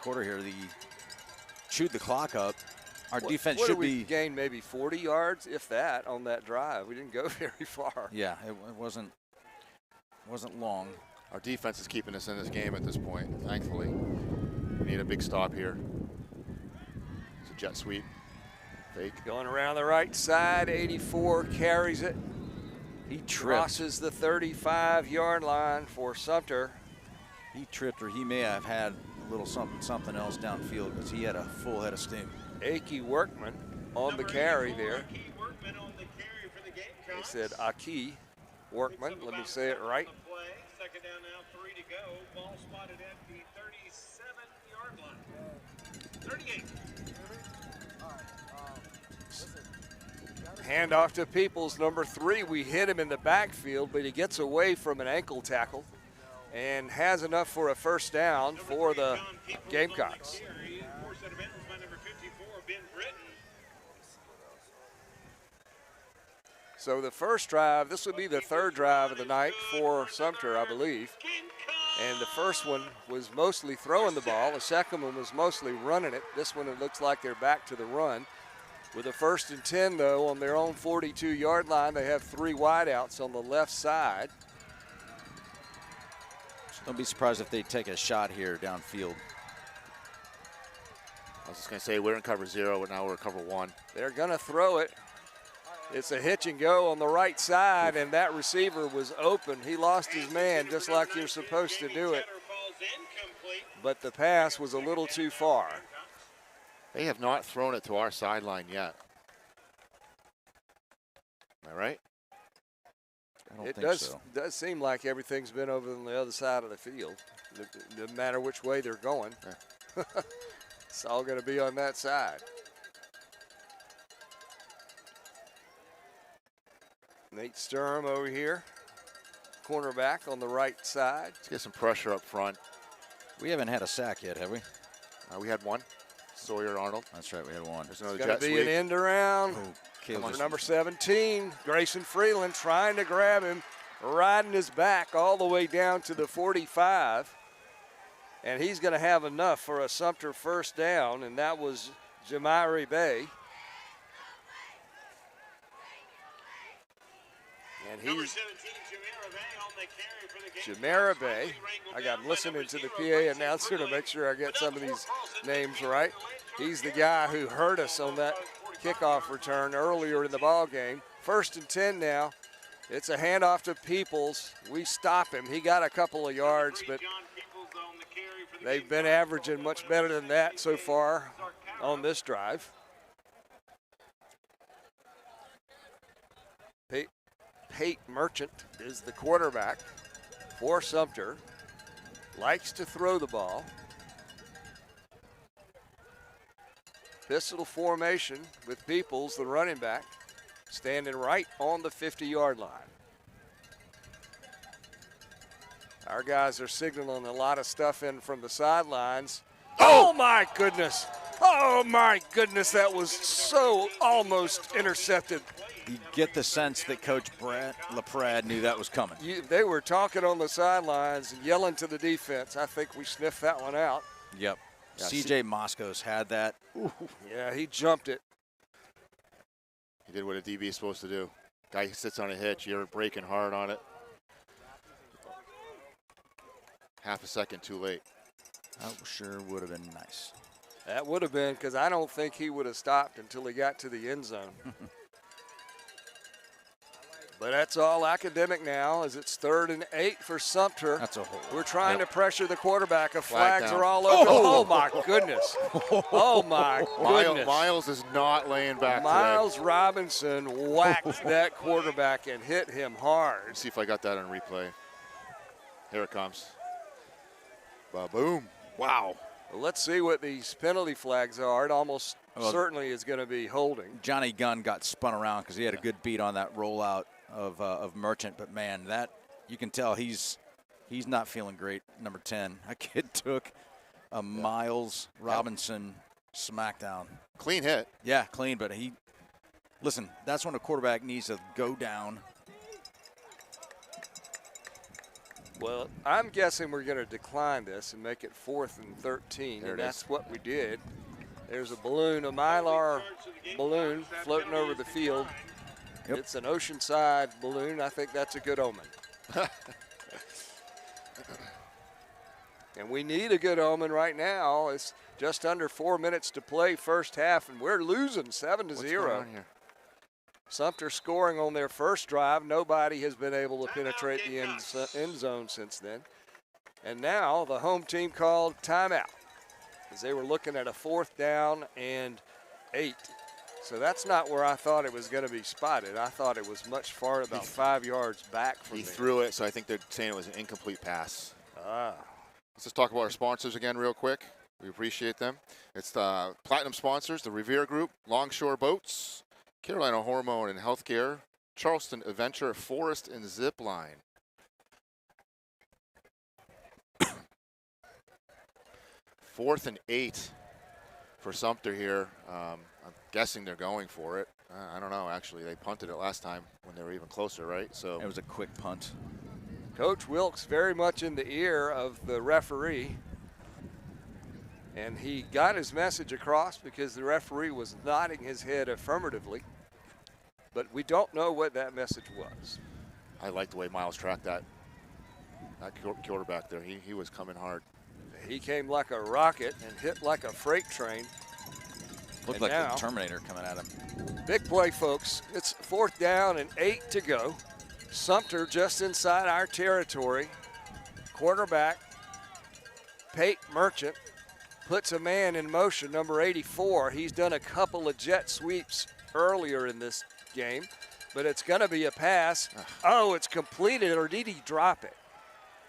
quarter here. Chewed the clock up. Our defense should be gained maybe 40 yards, if that, on that drive. We didn't go very far. Yeah, it wasn't long. Our defense is keeping us in this game at this point, thankfully. We need a big stop here. It's a jet sweep. Fake. Going around the right side, 84 carries it. He crosses the 35-yard line for Sumter. He tripped, or he may have had a little something else downfield because he had a full head of steam. Aki Workman on the carry there. He said Aki Workman. Let me say it right. Second down now, 3 to go. Ball spotted at the 37-yard line. 38. Handoff to Peoples, number 3. We hit him in the backfield, but he gets away from an ankle tackle and has enough for a first down for the Gamecocks. So the first drive, this would be the 3rd drive of the night for Sumter, I believe. And the first one was mostly throwing the ball. The second one was mostly running it. This one, it looks like they're back to the run. With a 1st and 10, though, on their own 42-yard line, they have 3 wideouts on the left side. Don't be surprised if they take a shot here downfield. I was just going to say, we're in cover 0, but now we're in cover 1. They're going to throw it. It's a hitch and go on the right side, and that receiver was open. He lost his man just like you're supposed to do it. But the pass was a little too far. They have not thrown it to our sideline yet. Am I right? I don't It think does, so. does seem like everything's been over on the other side of the field. No matter which way they're going. Yeah. It's all going to be on that side. Nate Sturm over here, cornerback on the right side. Let's get some pressure up front. We haven't had a sack yet, have we? We had one. Sawyer Arnold. That's right, we had one. There's another It's going jet to be sweep. an end around. Caleb just- Number 17, Grayson Freeland trying to grab him, riding his back all the way down to the 45. And he's going to have enough for a Sumter first down, and that was Jamari Bay. And Number he's 17, Jamara Bay on the carry for the game. Jamara Bay. I got listening to the PA announcer to make sure I get some of these names right. He's the guy who hurt us on that kickoff return earlier in the ball game. 1st and 10 now. It's a handoff to Peoples. We stop him. He got a couple of yards, but they've been averaging much better than that so far on this drive. Pate Merchant is the quarterback for Sumter. Likes to throw the ball. Pistol formation with Peoples, the running back, standing right on the 50-yard line. Our guys are signaling a lot of stuff in from the sidelines. Oh my goodness! Oh my goodness, that was so almost intercepted. You get the sense that Coach Brett LaPrade knew that was coming. They were talking on the sidelines and yelling to the defense. I think we sniffed that one out. Yep. Yeah, CJ Moscos had that. Ooh, yeah, he jumped it. He did what a DB is supposed to do. Guy sits on a hitch, you're breaking hard on it. Half a second too late. That sure would have been nice. That would have been, because I don't think he would have stopped until he got to the end zone. But that's all academic now, as it's 3rd and 8 for Sumter. That's a hole. We're trying to pressure the quarterback. Flag Flags down. are all over. Oh my goodness. Oh my goodness. Miles is not laying back Miles Robinson whacked that quarterback and hit him hard. Let's see if I got that on replay. Here it comes. Ba-boom. Wow. Well, let's see what these penalty flags are. It almost certainly is going to be holding. Johnny Gunn got spun around because he had a good beat on that rollout of Merchant, but man, that you can tell he's not feeling great. Number 10, that kid took a Miles Robinson smackdown. Clean hit. Yeah, clean, but listen, that's when a quarterback needs to go down. Well, I'm guessing we're going to decline this and make it 4th and 13, There and it is. that's what we did. There's a balloon, a Mylar balloon floating over the field. Yep. It's an Oceanside balloon. I think that's a good omen. And we need a good omen right now. It's just under 4 minutes to play first half, and we're losing 7-0. What's going on here? Sumter scoring on their first drive. Nobody has been able to penetrate the end zone since then. And now the home team called timeout, as they were looking at a 4th down and 8. So that's not where I thought it was going to be spotted. I thought it was much farther, about 5 yards back from He there. threw it, so I think they're saying it was an incomplete pass. Ah. Let's just talk about our sponsors again real quick. We appreciate them. It's the Platinum sponsors, the Revere Group, Longshore Boats, Carolina Hormone and Healthcare, Charleston Adventure, Forest and Zipline. 4th and 8 for Sumter here. I'm guessing they're going for it. I don't know, actually. They punted it last time when they were even closer, right? So It was a quick punt. Coach Wilkes very much in the ear of the referee. And he got his message across because the referee was nodding his head affirmatively. But we don't know what that message was. I like the way Miles tracked that quarterback there. He was coming hard. He came like a rocket and hit like a freight train. Looked like the Terminator coming at him. Big play, folks. It's 4th down and 8 to go. Sumter just inside our territory. Quarterback Pate Merchant puts a man in motion, number 84. He's done a couple of jet sweeps earlier in this game, but it's going to be a pass. Oh, it's completed, or did he drop it?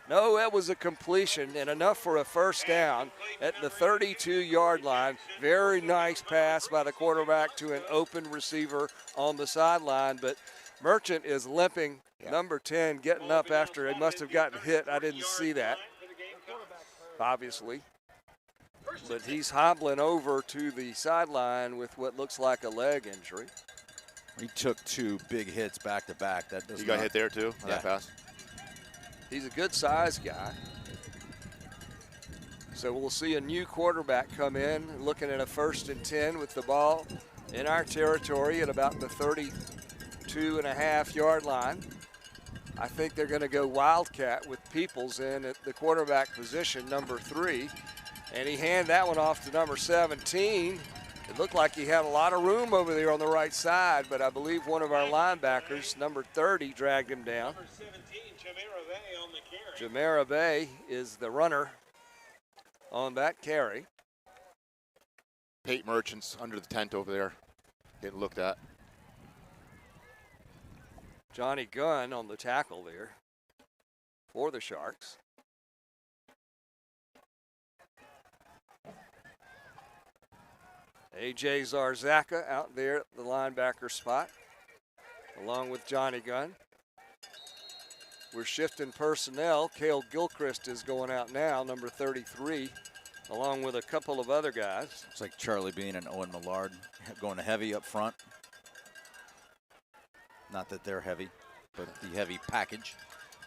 No, that was a completion and enough for a first down at the 32-yard line. Very nice pass by the quarterback to an open receiver on the sideline, but Merchant is limping. Number 10 getting up after he must have gotten hit. I didn't see that, obviously. But he's hobbling over to the sideline with what looks like a leg injury. He took 2 big hits back to back. That does. You got hit there too on that pass? He's a good size guy. So we'll see a new quarterback come in, looking at a 1st and 10 with the ball in our territory at about the 32.5-yard line. I think they're going to go Wildcat with Peoples in at the quarterback position, number 3. And he handed that one off to number 17. It looked like he had a lot of room over there on the right side, but I believe one of our linebackers, number 30, dragged him down. Number 17, Jamira Bay on the carry. Jamira Bay is the runner on that carry. Pate Merchant's under the tent over there, getting looked at. Johnny Gunn on the tackle there for the Sharks. A.J. Zarzaka out there at the linebacker spot, along with Johnny Gunn. We're shifting personnel. Cale Gilchrist is going out now, number 33, along with a couple of other guys. It's like Charlie Bean and Owen Millard going heavy up front. Not that they're heavy, but the heavy package.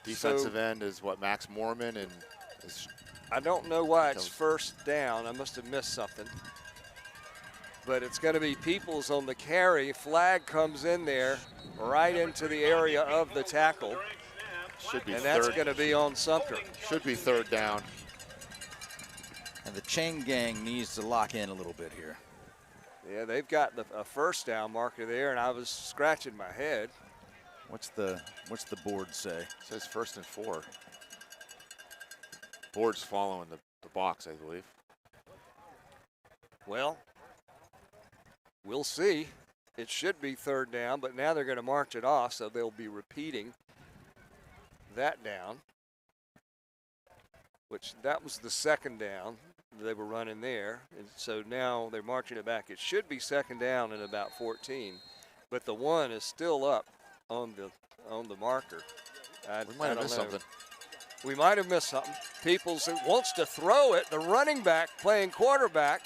Defensive end is what, Max Mormon, and I don't know why it's 1st down. I must have missed something. But it's going to be Peoples on the carry. Flag comes in there right into the area of the tackle. Should be and that's going to be on Sumter. Should be 3rd down. And the chain gang needs to lock in a little bit here. Yeah, they've got a 1st down marker there, and I was scratching my head. What's the board say? It says 1st and 4. Board's following the box, I believe. Well, we'll see. It should be 3rd down, but now they're going to march it off, so they'll be repeating that down, which that was the 2nd down they were running there. And so now they're marching it back. It should be 2nd down in about 14, but the 1 is still up on the marker. We might have missed something. We might have missed something. Peoples wants to throw it. The running back playing quarterback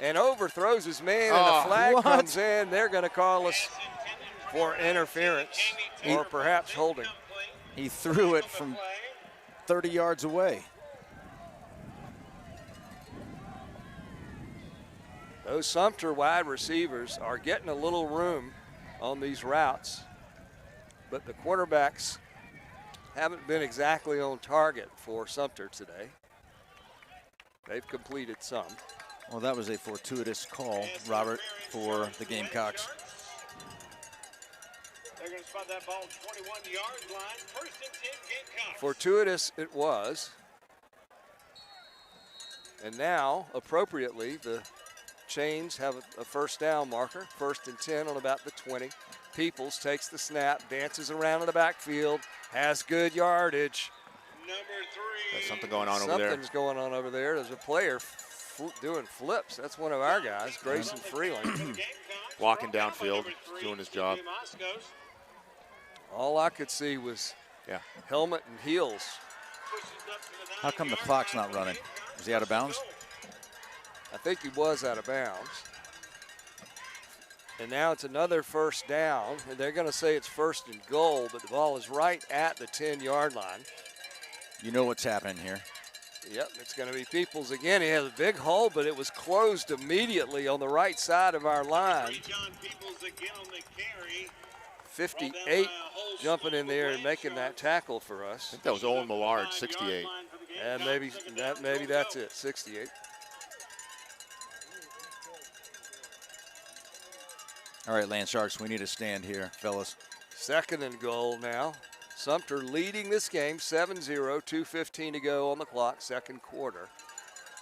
and overthrows his man, and a flag comes in. They're going to call us for interference or perhaps holding. He threw it from 30 yards away. Those Sumter wide receivers are getting a little room on these routes, but the quarterbacks haven't been exactly on target for Sumter today. They've completed some. Well, that was a fortuitous call, Robert, for the Gamecocks. They're going to spot that ball 21-yard line. 1st and 10 Gamecocks. Fortuitous it was. And now, appropriately, the Chains have a 1st down marker. 1st and 10 on about the 20. Peoples takes the snap, dances around in the backfield, has good yardage. Number 3. There's something going on over there. Something's going on over there. There's a player doing flips. That's one of our guys, Grayson Freeland. Walking downfield, doing his job. All I could see was helmet and heels. How come the clock's not running? Is he out of bounds? I think he was out of bounds. And now it's another first down, and they're going to say it's 1st and goal, but the ball is right at the 10-yard line. You know what's happening here. Yep, it's going to be Peoples again. He has a big hole, but it was closed immediately on the right side of our line. John Peoples again on the carry. 58 jumping in there and making that tackle for us. I think that was Owen Millard, 68. And maybe that's it, 68. All right, Land Sharks, we need a stand here, fellas. 2nd and goal now. Sumter leading this game 7-0, 2:15 to go on the clock, 2nd quarter.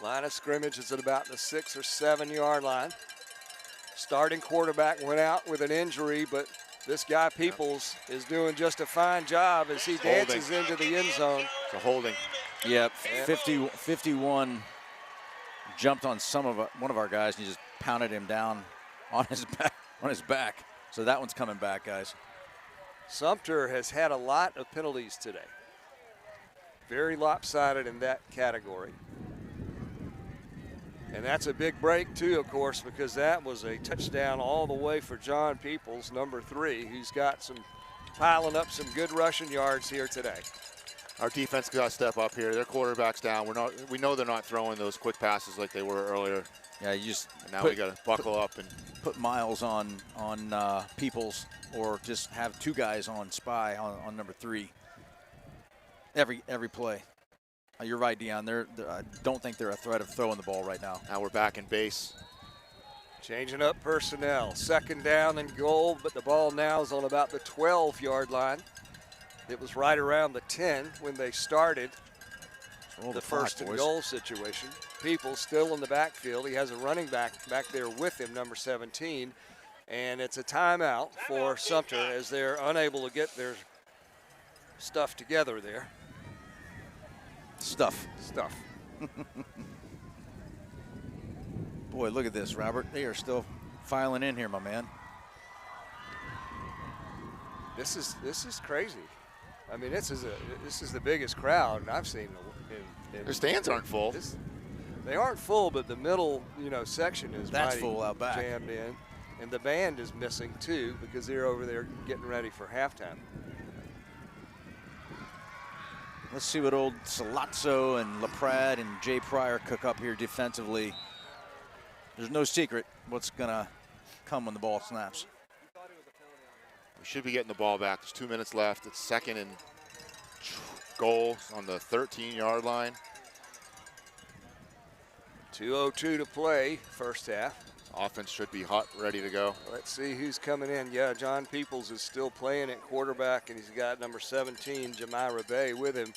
Line of scrimmage is at about the 6 or 7 yard line. Starting quarterback went out with an injury, but this guy Peoples is doing just a fine job as he dances into the end zone. It's a holding. Yep, 51 jumped on one of our guys and he just pounded him down on his back. So that one's coming back, guys. Sumter has had a lot of penalties today. Very lopsided in that category. And that's a big break too, of course, because that was a touchdown all the way for John Peoples, number 3, who's got piling up some good rushing yards here today. Our defense got to step up here. Their quarterback's down. We know they're not throwing those quick passes like they were earlier. Yeah, you just we got to buckle up and put miles on Peoples, or just have 2 guys on Spy on number 3. Every play. You're right, Dion. I don't think they're a threat of throwing the ball right now. Now we're back in base. Changing up personnel. 2nd down and goal, but the ball now is on about the 12-yard line. It was right around the 10 when they started the 1st and goal situation. People still in the backfield. He has a running back there with him, number 17. And it's a timeout for Sumter as they're unable to get their stuff together there. Stuff. Boy, look at this, Robert. They are still filing in here, my man. This is crazy. I mean, this is the biggest crowd I've seen. Their stands aren't full. They aren't full, but the middle, section is that's full out back, jammed in, and the band is missing too because they're over there getting ready for halftime. Let's see what old Salazzo and LaPrade and Jay Pryor cook up here defensively. There's no secret what's gonna come when the ball snaps. We should be getting the ball back. There's 2 minutes left. It's 2nd and goal on the 13-yard line. 2:02 to play, first half. Offense should be hot, ready to go. Let's see who's coming in. Yeah, John Peoples is still playing at quarterback, and he's got number 17, Jamira Bay, with him.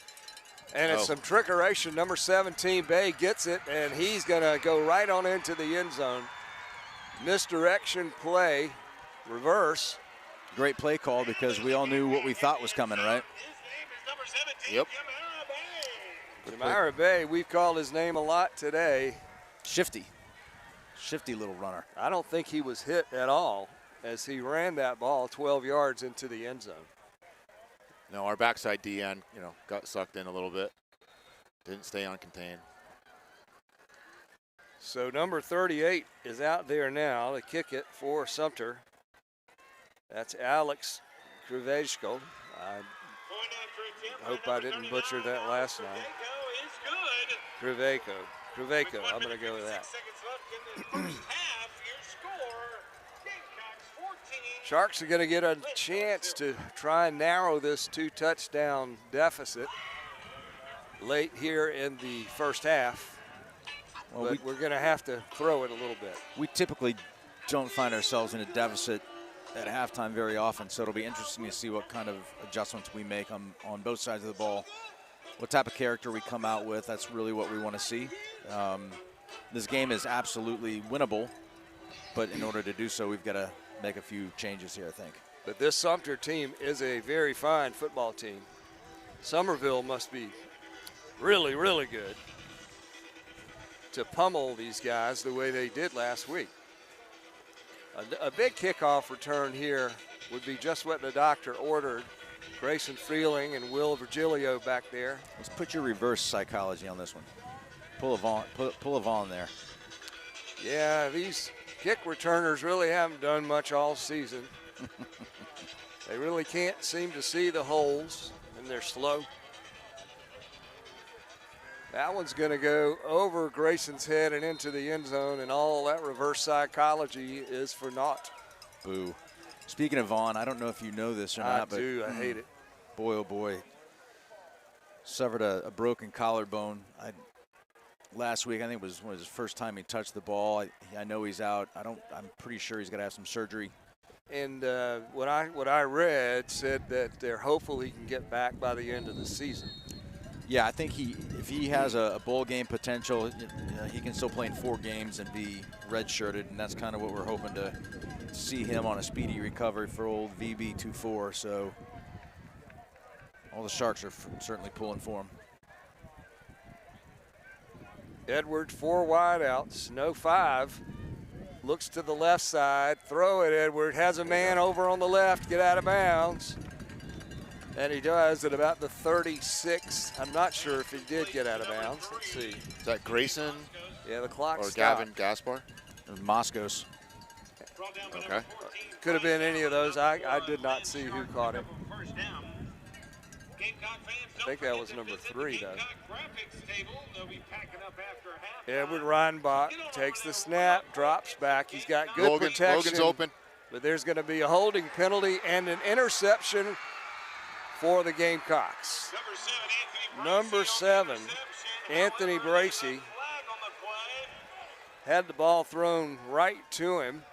And it's some trickeration. Number 17, Bay, gets it, and he's going to go right on into the end zone. Misdirection play, reverse. Great play call because we all knew what we thought was coming, right? Yep. Jamira Bay, we've called his name a lot today. Shifty little runner. I don't think he was hit at all as he ran that ball 12 yards into the end zone. No, our backside DN, got sucked in a little bit. Didn't stay uncontained. So number 38 is out there now to kick it for Sumter. That's Alex Kruvejko. I hope I didn't butcher that last name. Kruvejko. I'm going to go with that. Sharks are going to get a chance to try and narrow this 2-touchdown deficit late here in the first half. Well, but we're going to have to throw it a little bit. We typically don't find ourselves in a deficit at halftime very often, so it'll be interesting to see what kind of adjustments we make on both sides of the ball. What type of character we come out with, that's really what we want to see. This game is absolutely winnable, but in order to do so, we've got to make a few changes here, I think. But this Sumter team is a very fine football team. Somerville must be really, really good to pummel these guys the way they did last week. A big kickoff return here would be just what the doctor ordered. Grayson Freeling and Will Virgilio back there. Let's put your reverse psychology on this one. Pull a Vaughn there. Yeah, these Kick returners really haven't done much all season. They really can't seem to see the holes, and they're slow. That one's going to go over Grayson's head and into the end zone, and all that reverse psychology is for naught. Boo. Speaking of Vaughn, I don't know if you know this or I not, do. but I hate it. boy, oh boy. Suffered a broken collarbone last week. I think it was his first time he touched the ball. I know he's out. I'm pretty sure he's going to have some surgery. And what I read said that they're hopeful he can get back by the end of the season. Yeah, I think if he has a bowl game potential, he can still play in 4 games and be redshirted, and that's kind of what we're hoping to see him on a speedy recovery for old VB24. So all the Sharks are certainly pulling for him. Edwards 4 wide outs, no 5. Looks to the left side, throw it, Edward. Has a man over on the left, get out of bounds. And he does at about the 36. I'm not sure if he did get out of bounds. Let's see. Is that Grayson? Yeah, the clock or stopped. Gavin Gaspar? Or Moscos. Okay. Could have been any of those. I did not see who caught it. I think that was number 3, though. Edward Reinbach takes the snap, drops back. He's got good protection. Logan's open. But there's going to be a holding penalty and an interception for the Gamecocks. Number 7, Anthony Bracey, had the ball thrown right to him.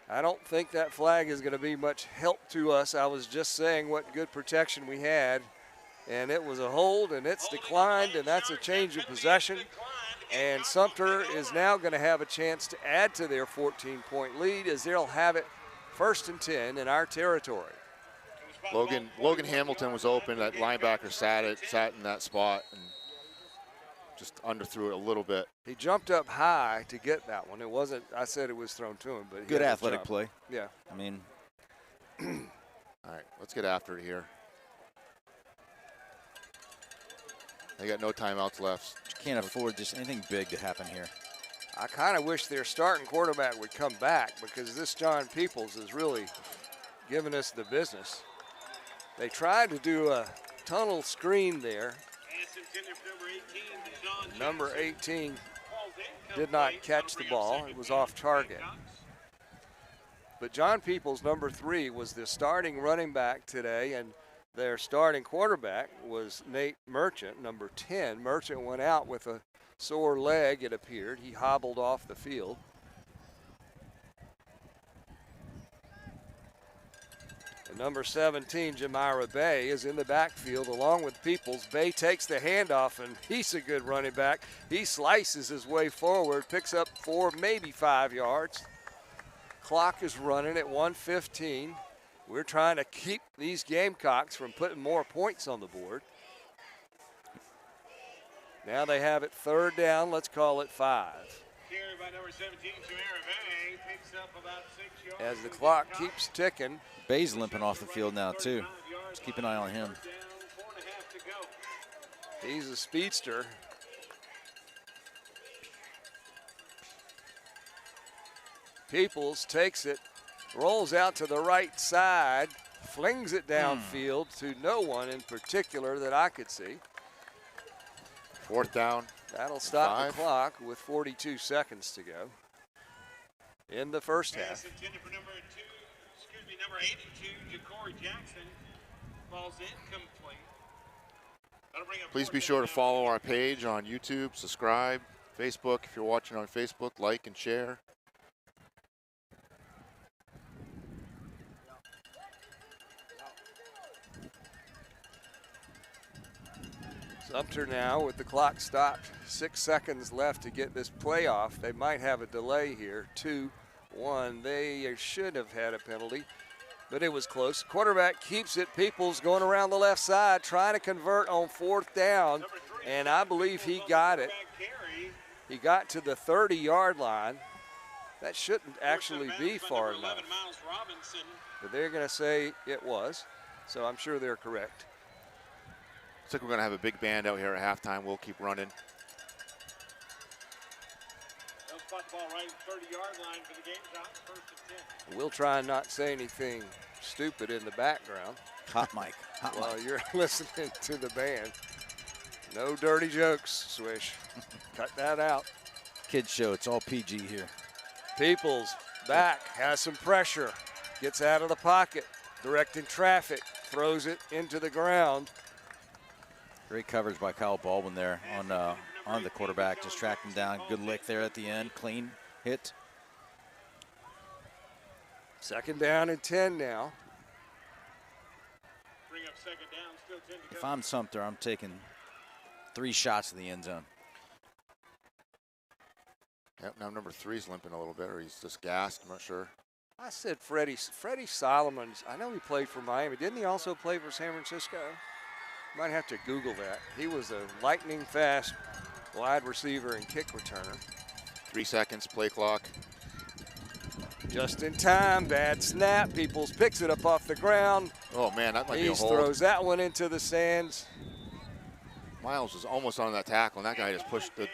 I don't think that flag is going to be much help to us. I was just saying what good protection we had, and it was a hold, and it's declined, and that's a change of possession. And Sumter is now going to have a chance to add to their 14-point lead as they'll have it 1st and 10 in our territory. Logan Hamilton was open. That linebacker sat in that spot and just underthrew it a little bit. He jumped up high to get that one. It wasn't, I said it was thrown to him, but good athletic play. Yeah. I mean. All right, let's get after it here. They got no timeouts left. You can't afford just anything big to happen here. I kind of wish their starting quarterback would come back, because this John Peoples is really giving us the business. They tried to do a tunnel screen there. Number 18 did not catch the ball. It was off target. But John Peoples, number 3, was the starting running back today, and their starting quarterback was Nate Merchant, number 10. Merchant went out with a sore leg, it appeared. He hobbled off the field. And number 17, Jamira Bay, is in the backfield along with Peoples. Bay takes the handoff, and he's a good running back. He slices his way forward, picks up 4, maybe 5 yards. Clock is running at 1:15. We're trying to keep these Gamecocks from putting more points on the board. Now they have it 3rd down. Let's call it 5. Carry by number 17, Jamira Bay, picks up about 6 yards. As the clock keeps ticking. Bay's limping off the field now, too. Just keep an eye on him. He's a speedster. Peoples takes it, rolls out to the right side, flings it downfield to no one in particular that I could see. 4th down. That'll stop 5. the clock with 42 seconds to go in the first half. Number 82, Ja'Cory Jackson, falls incomplete. Please be sure to follow our page on YouTube, subscribe, Facebook. If you're watching on Facebook, like and share. Sumter now with the clock stopped. 6 seconds left to get this playoff. They might have a delay here. 2-1. They should have had a penalty, but it was close. Quarterback keeps it. Peoples going around the left side, trying to convert on 4th down, and I believe he got it. He got to the 30-yard line. That shouldn't actually be far enough, but they're going to say it was, so I'm sure they're correct. Looks like we're going to have a big band out here at halftime. We'll keep running. spot the ball right at the 30-yard line for the Gamecocks. First and 10. We'll try and not say anything stupid in the background Hot mic. Hot while mic. you're listening to the band. No dirty jokes, Swish. Cut that out. Kids show. It's all PG here. Peoples back, has some pressure, gets out of the pocket, directing traffic, throws it into the ground. Great coverage by Kyle Baldwin there on the quarterback. Just tracked him down. Good lick there at the end. Clean hit. Second down and 10 now. Bring up second down, still 10 to go. If I'm Sumter, I'm taking 3 shots to the end zone. Yep, now number 3's limping a little bit, or he's just gassed. I'm not sure. I said Freddie Solomons. I know he played for Miami. Didn't he also play for San Francisco? Might have to Google that. He was a lightning fast wide receiver and kick returner. 3 seconds, play clock. Just in time, bad snap. Peoples picks it up off the ground. Oh man, that might be He a hold. throws that one into the stands. Miles was almost on that tackle, and that guy just pushed his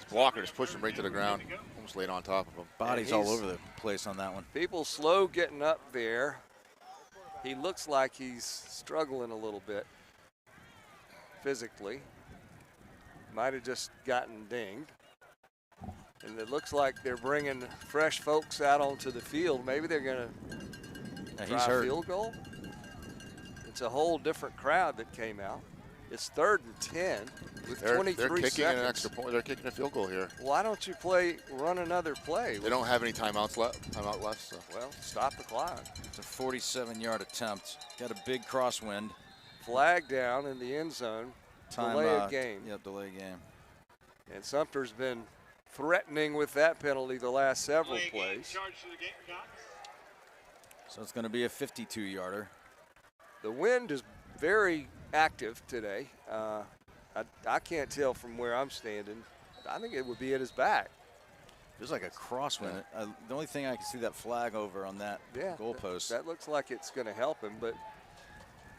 blocker, just pushed him right to the ground. Almost laid on top of him. Bodies all over the place on that one. Peoples slow getting up there. He looks like he's struggling a little bit physically. Might have just gotten dinged. And it looks like they're bringing fresh folks out onto the field. Maybe they're going to try a field goal. It's a whole different crowd that came out. It's 3rd and 10 with 23 they're kicking seconds. an extra point. They're kicking a field goal here. Why don't you run another play? They don't have any timeout left. So. Well, stop the clock. It's a 47-yard attempt. Got a big crosswind. Flag down in the end zone. Delay of game. Yep, delay game. And Sumter's been threatening with that penalty the last several plays. So it's going to be a 52-yarder. The wind is very active today. I can't tell from where I'm standing. I think it would be at his back. Feels like a crosswind. The only thing I can see that flag over on that goalpost. That looks like it's going to help him, but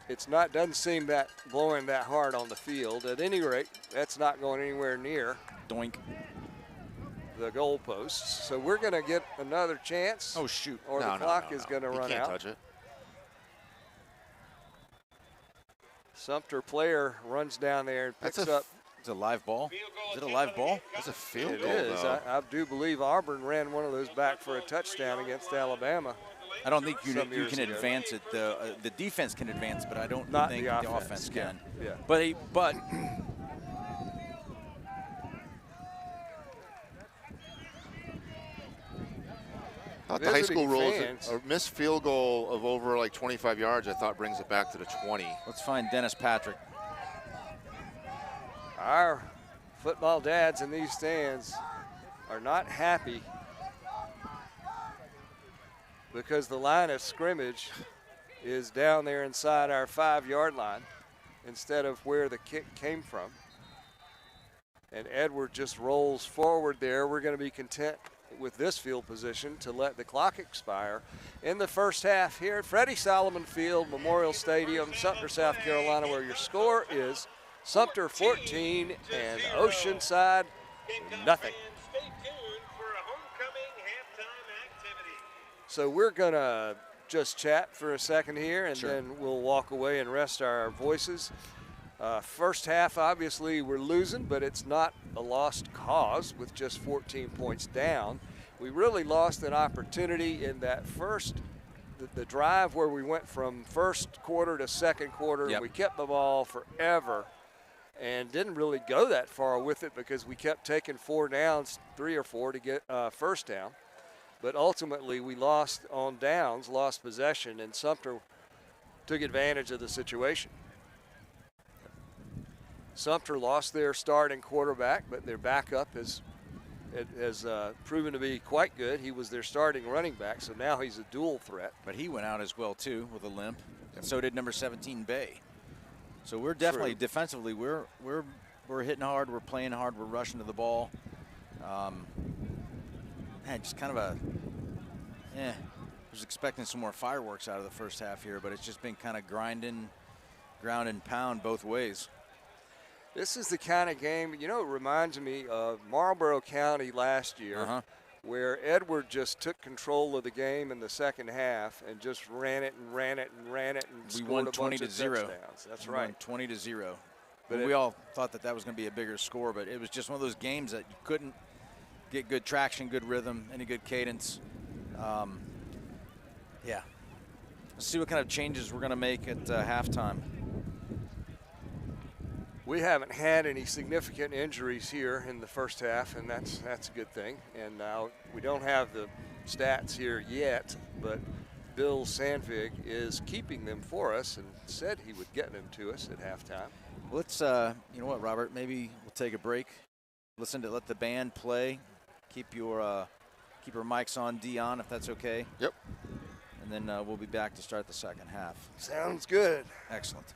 it's not. Doesn't seem that blowing that hard on the field. At any rate, that's not going anywhere near Doink. the goalposts. So we're going to get another chance. Oh shoot! Or the clock is going to run out. You can't touch it. Sumter player runs down there and picks up. It's a live ball. Is it a live ball? That's a field goal. It is. I do believe Auburn ran one of those back for a touchdown against Alabama. I don't think you can ago. advance it. The defense can advance, but I don't think the offense can. Yeah. But The high school rules, a missed field goal of over like 25 yards, I thought brings it back to the 20. Let's find Dennis Patrick. Our football dads in these stands are not happy because the line of scrimmage is down there inside our 5-yard line instead of where the kick came from. And Edward just rolls forward there. We're going to be content with this field position to let the clock expire in the first half here at Freddie Solomon Field, Memorial Stadium, Sumter, South Carolina, where your score is Sumter 14 and Oceanside nothing. Stay tuned for a homecoming halftime activity. So we're going to just chat for a second here, and then we'll walk away and rest our voices. First half, obviously, we're losing, but it's not a lost cause with just 14 points down. We really lost an opportunity in that the drive where we went from first quarter to second quarter. Yep. We kept the ball forever and didn't really go that far with it because we kept taking 4 downs, 3 or 4 to get first down. But ultimately, we lost on downs, lost possession, and Sumter took advantage of the situation. Sumter lost their starting quarterback, but their backup has proven to be quite good. He was their starting running back, so now he's a dual threat. But he went out as well, too, with a limp. And so did number 17, Bay. So we're definitely defensively, we're hitting hard, we're playing hard, we're rushing to the ball. Just kind of I was expecting some more fireworks out of the first half here, but it's just been kind of ground and pound both ways. This is the kind of game, you know, it reminds me of Marlboro County last year, where Edward just took control of the game in the second half and just ran it and ran it and ran it and We scored won a 20 bunch to of 0. touchdowns. That's We right. won 20 to 0. But we all thought that was going to be a bigger score, but it was just one of those games that you couldn't get good traction, good rhythm, any good cadence. Yeah. Let's see what kind of changes we're going to make at halftime. We haven't had any significant injuries here in the first half, and that's a good thing. And now we don't have the stats here yet, but Bill Sandvig is keeping them for us and said he would get them to us at halftime. Let's, you know what, Robert? Maybe we'll take a break. Let the band play. Keep your mics on, Dion, if that's okay. Yep. And then we'll be back to start the second half. Sounds good. Excellent.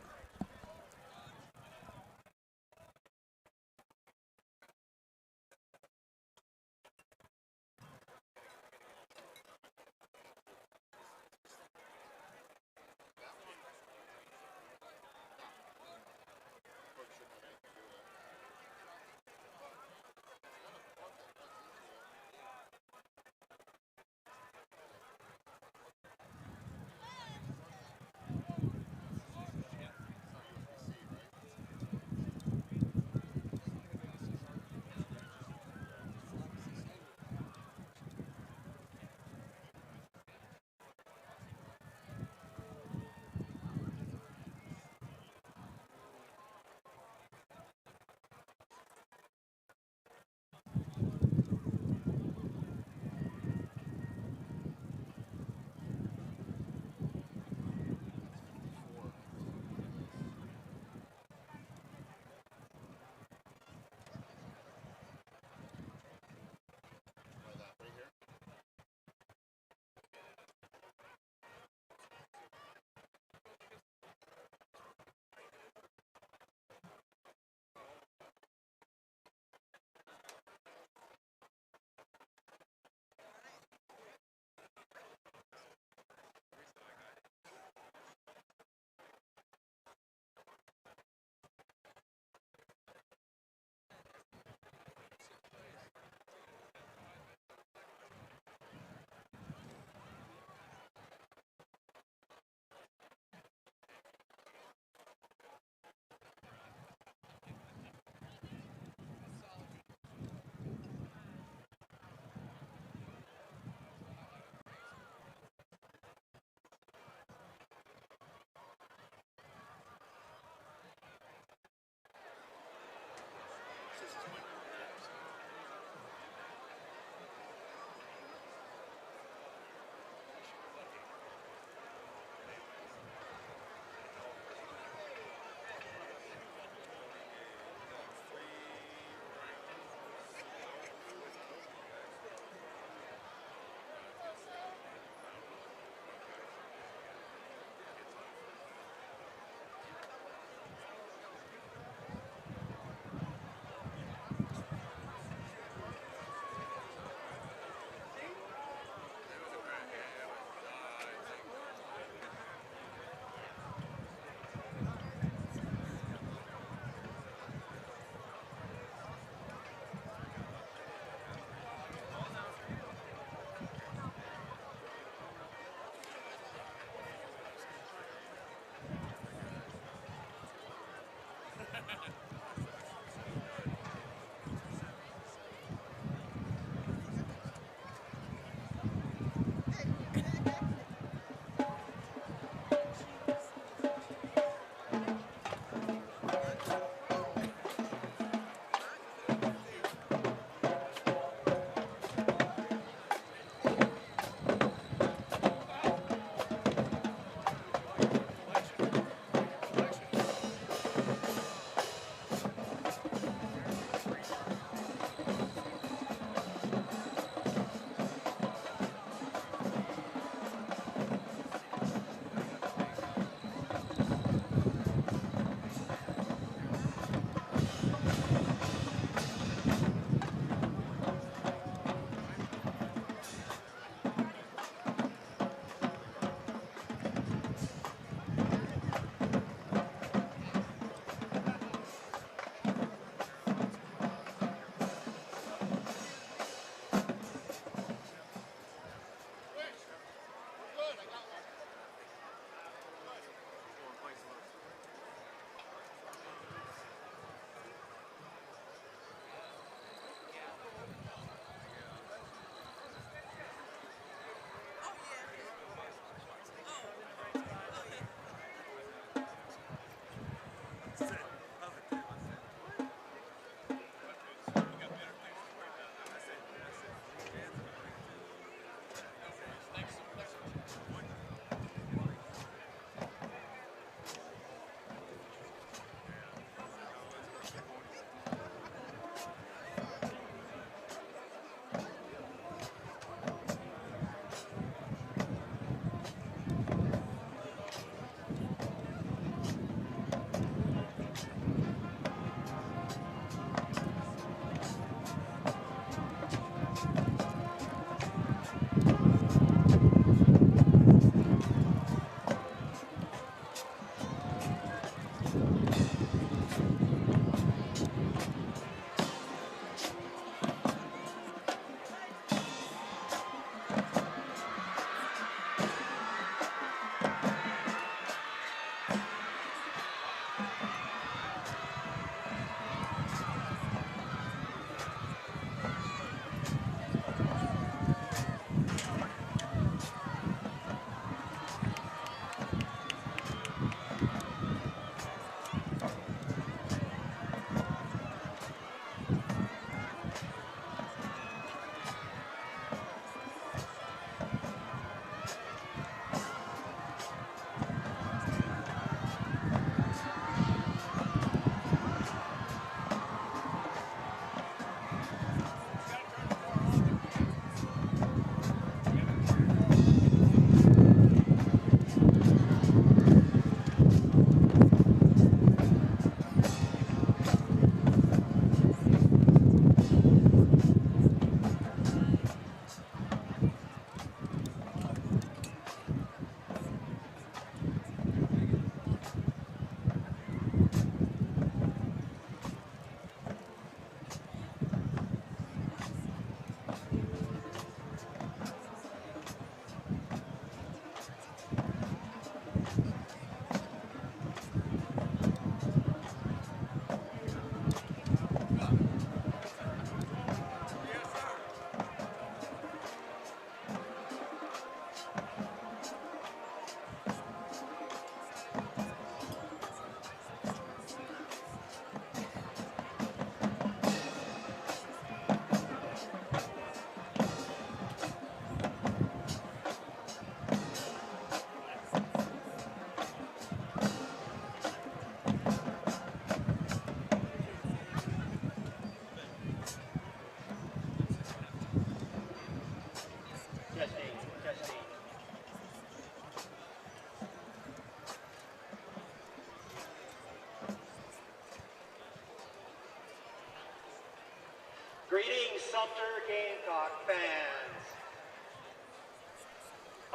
Greetings, Sumter Gamecock fans.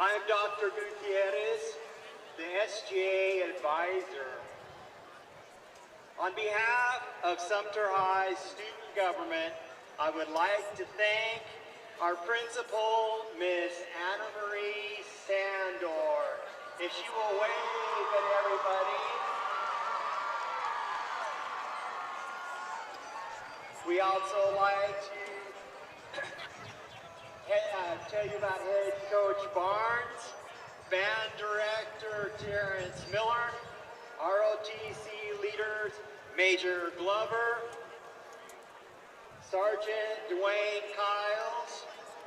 I'm Dr. Gutierrez, the SGA advisor. On behalf of Sumter High's student government, I would like to thank our principal, Miss Anna Marie Sandor. If she will wave at everybody. We also like to tell you about head coach Barnes, band director Terrence Miller, ROTC leaders Major Glover, Sergeant Dwayne Kiles,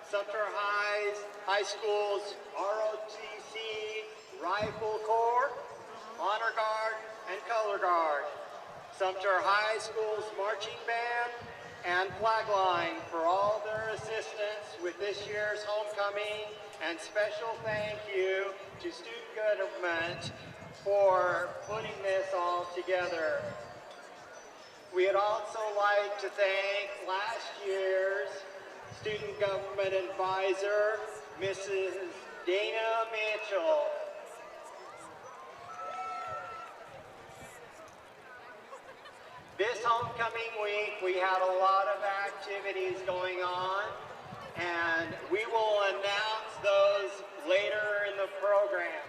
Sumter High School's ROTC Rifle Corps, Honor Guard, and Color Guard, Sumter High School's marching band, and flag line for all their assistance with this year's homecoming, and special thank you to student government for putting this all together. We'd also like to thank last year's student government advisor, Mrs. Dana Mitchell. This homecoming week, we had a lot of activities going on, and we will announce those later in the program.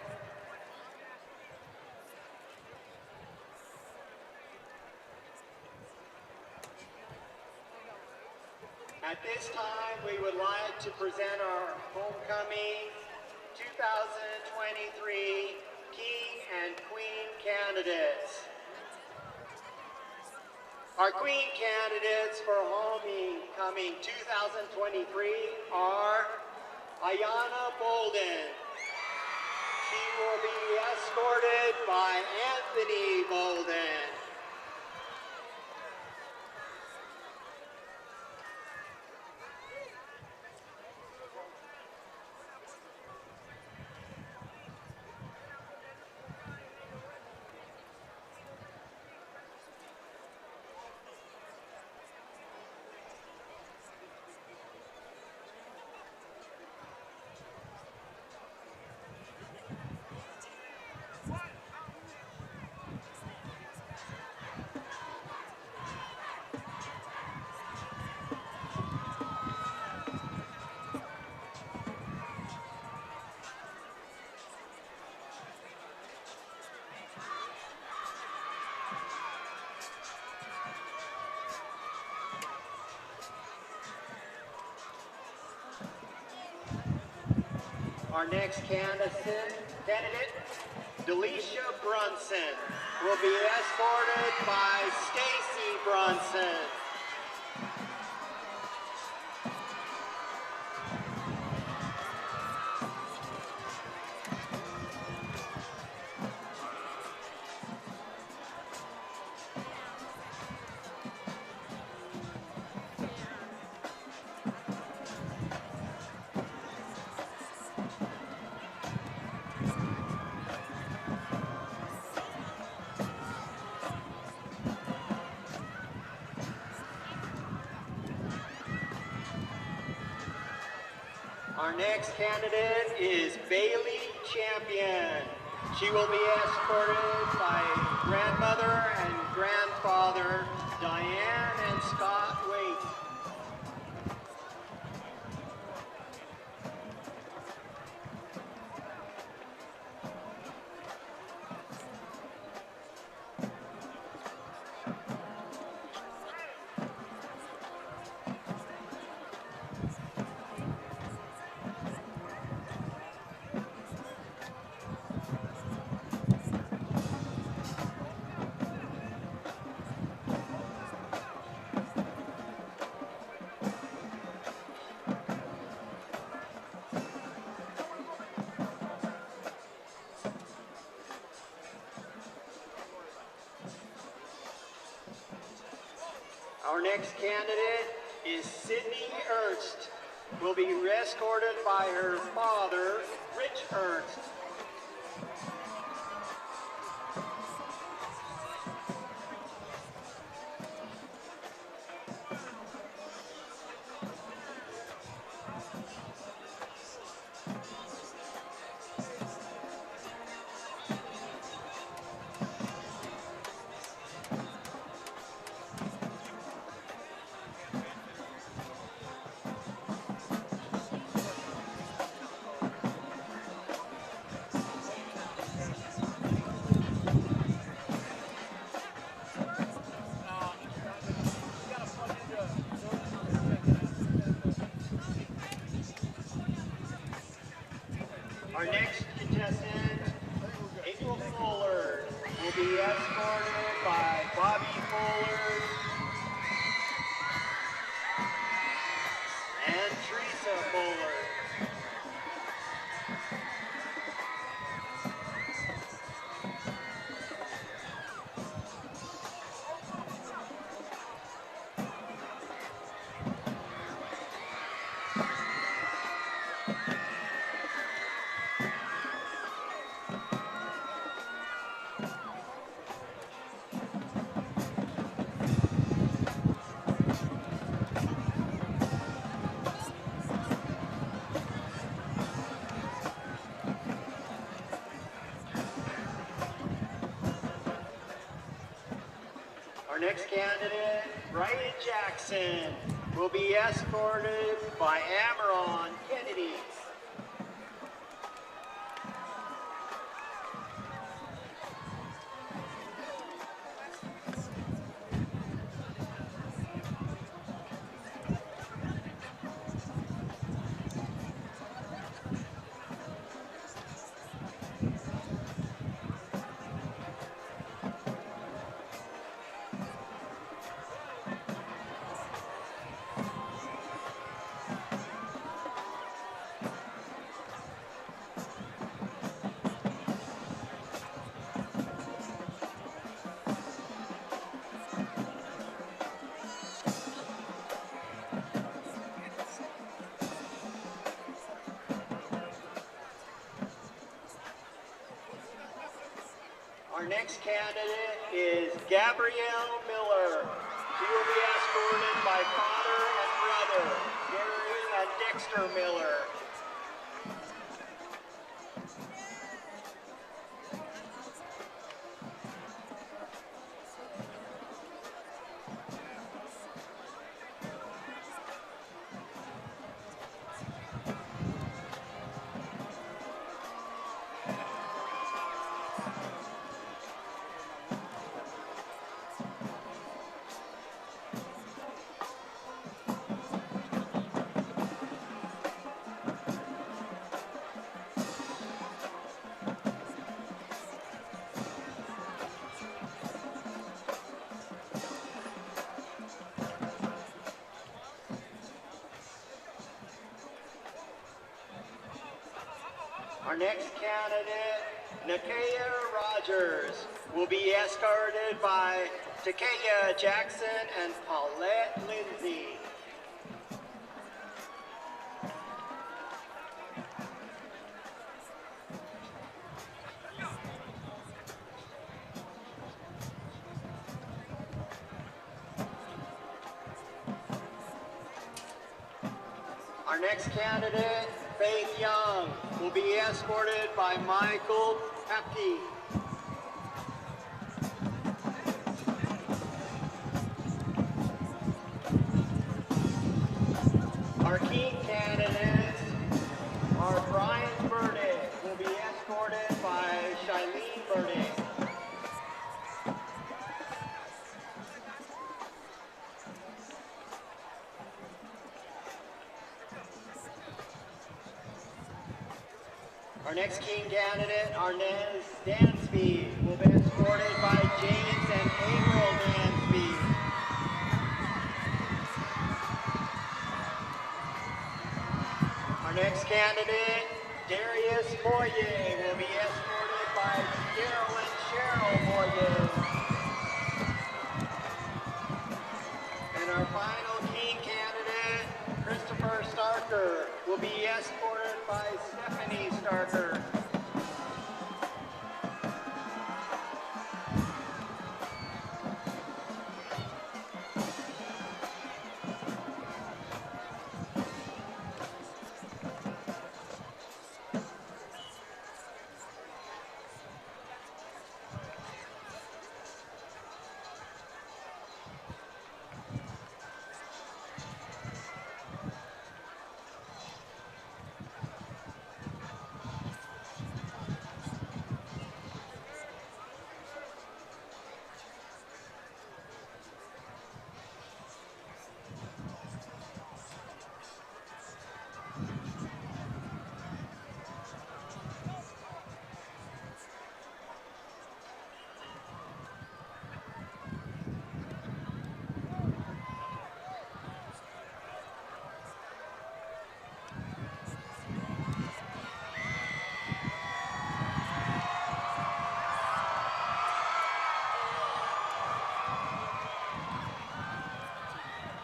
At this time, we would like to present our homecoming 2023 King and Queen candidates. Our Queen candidates for homecoming 2023 are Ayana Bolden. She will be escorted by Anthony Bolden. Our next candidate, Delisha Brunson, will be escorted by Stacy Brunson. Our next candidate is Bailey Champion. She will be escorted by grandmother and grandfather Diane and Scott Waite. Our next candidate is Sydney Ernst. Will be escorted by her father, Rich Ernst. Our next contestant, April Fuller, will be escorted by Bobby Fuller and Teresa Fuller. Our next candidate, Ryan Jackson, will be escorted by Amaron Kennedy. Our next candidate is Gabrielle Miller. She will be escorted by father and brother, Gary and Dexter Miller. Our next candidate, Nakia Rogers, will be escorted by Takaya Jackson and Paulette Lindsay. Our next candidate, Faith Young, will be escorted by Michael Hapke. Our key candidates are Brian Burdick, will be escorted by Shailene Burdick. Our next king candidate, Arnez Dansby, will be escorted by James and April Dansby. Our next candidate, Darius Moye, will be escorted by Daryl and Cheryl Moye. And our final king candidate, Christopher Starker, will be escorted by Stephanie Starker.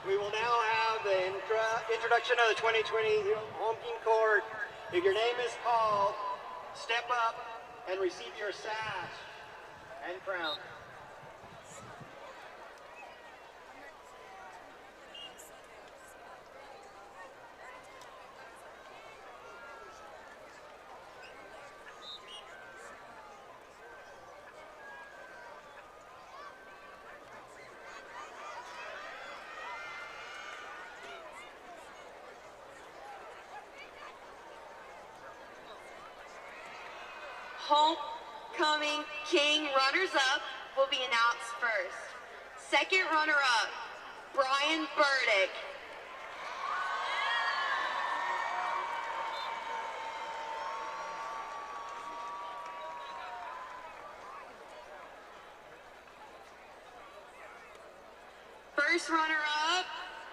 We will now have the introduction of the 2020 Home Team Court. If your name is called, step up and receive your sash and crown. Homecoming King runners-up will be announced first. Second runner-up, Brian Burdick. First runner-up,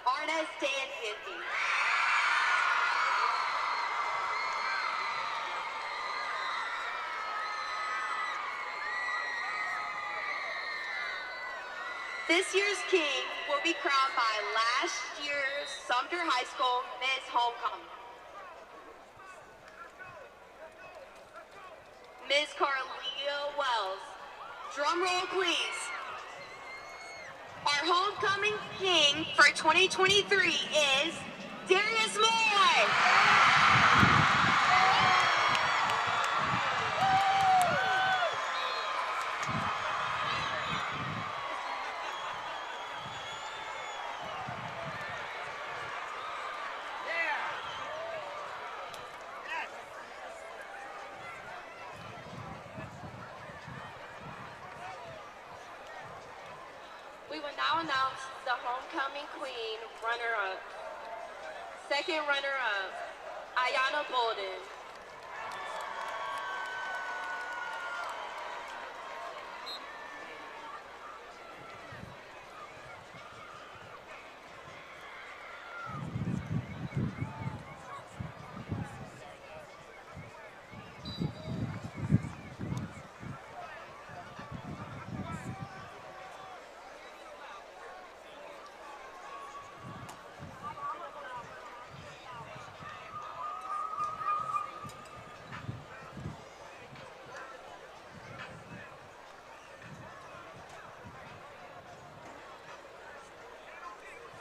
Arnez Dansby. This year's king will be crowned by last year's Sumter High School Miss Homecoming, Ms. Carlia Wells. Drum roll, please. Our homecoming king for 2023 is Darius Moy. We will now announce the homecoming queen runner-up. Second runner-up, Ayana Bolden.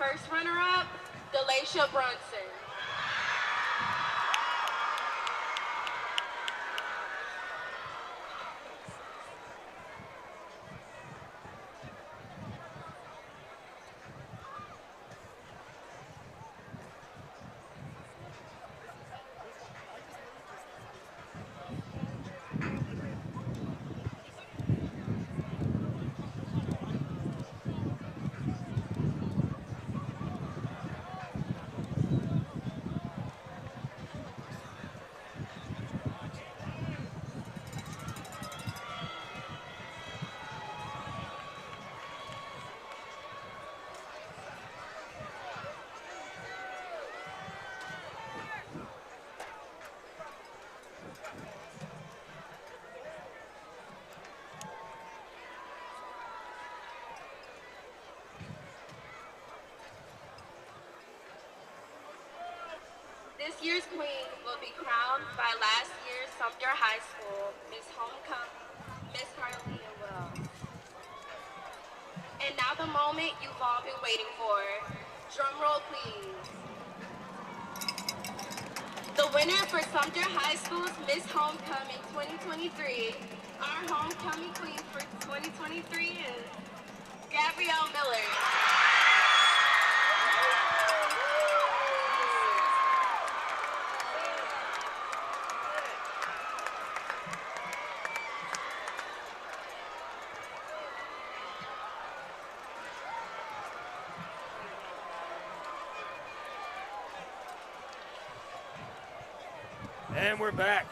First runner-up, Delisha Brunson. This year's queen will be crowned by last year's Sumter High School Miss Homecoming, Miss Carolina Wells. And now the moment you've all been waiting for. Drum roll, please. The winner for Sumter High School's Miss Homecoming 2023, our homecoming queen for 2023 is Gabrielle Miller. And we're back.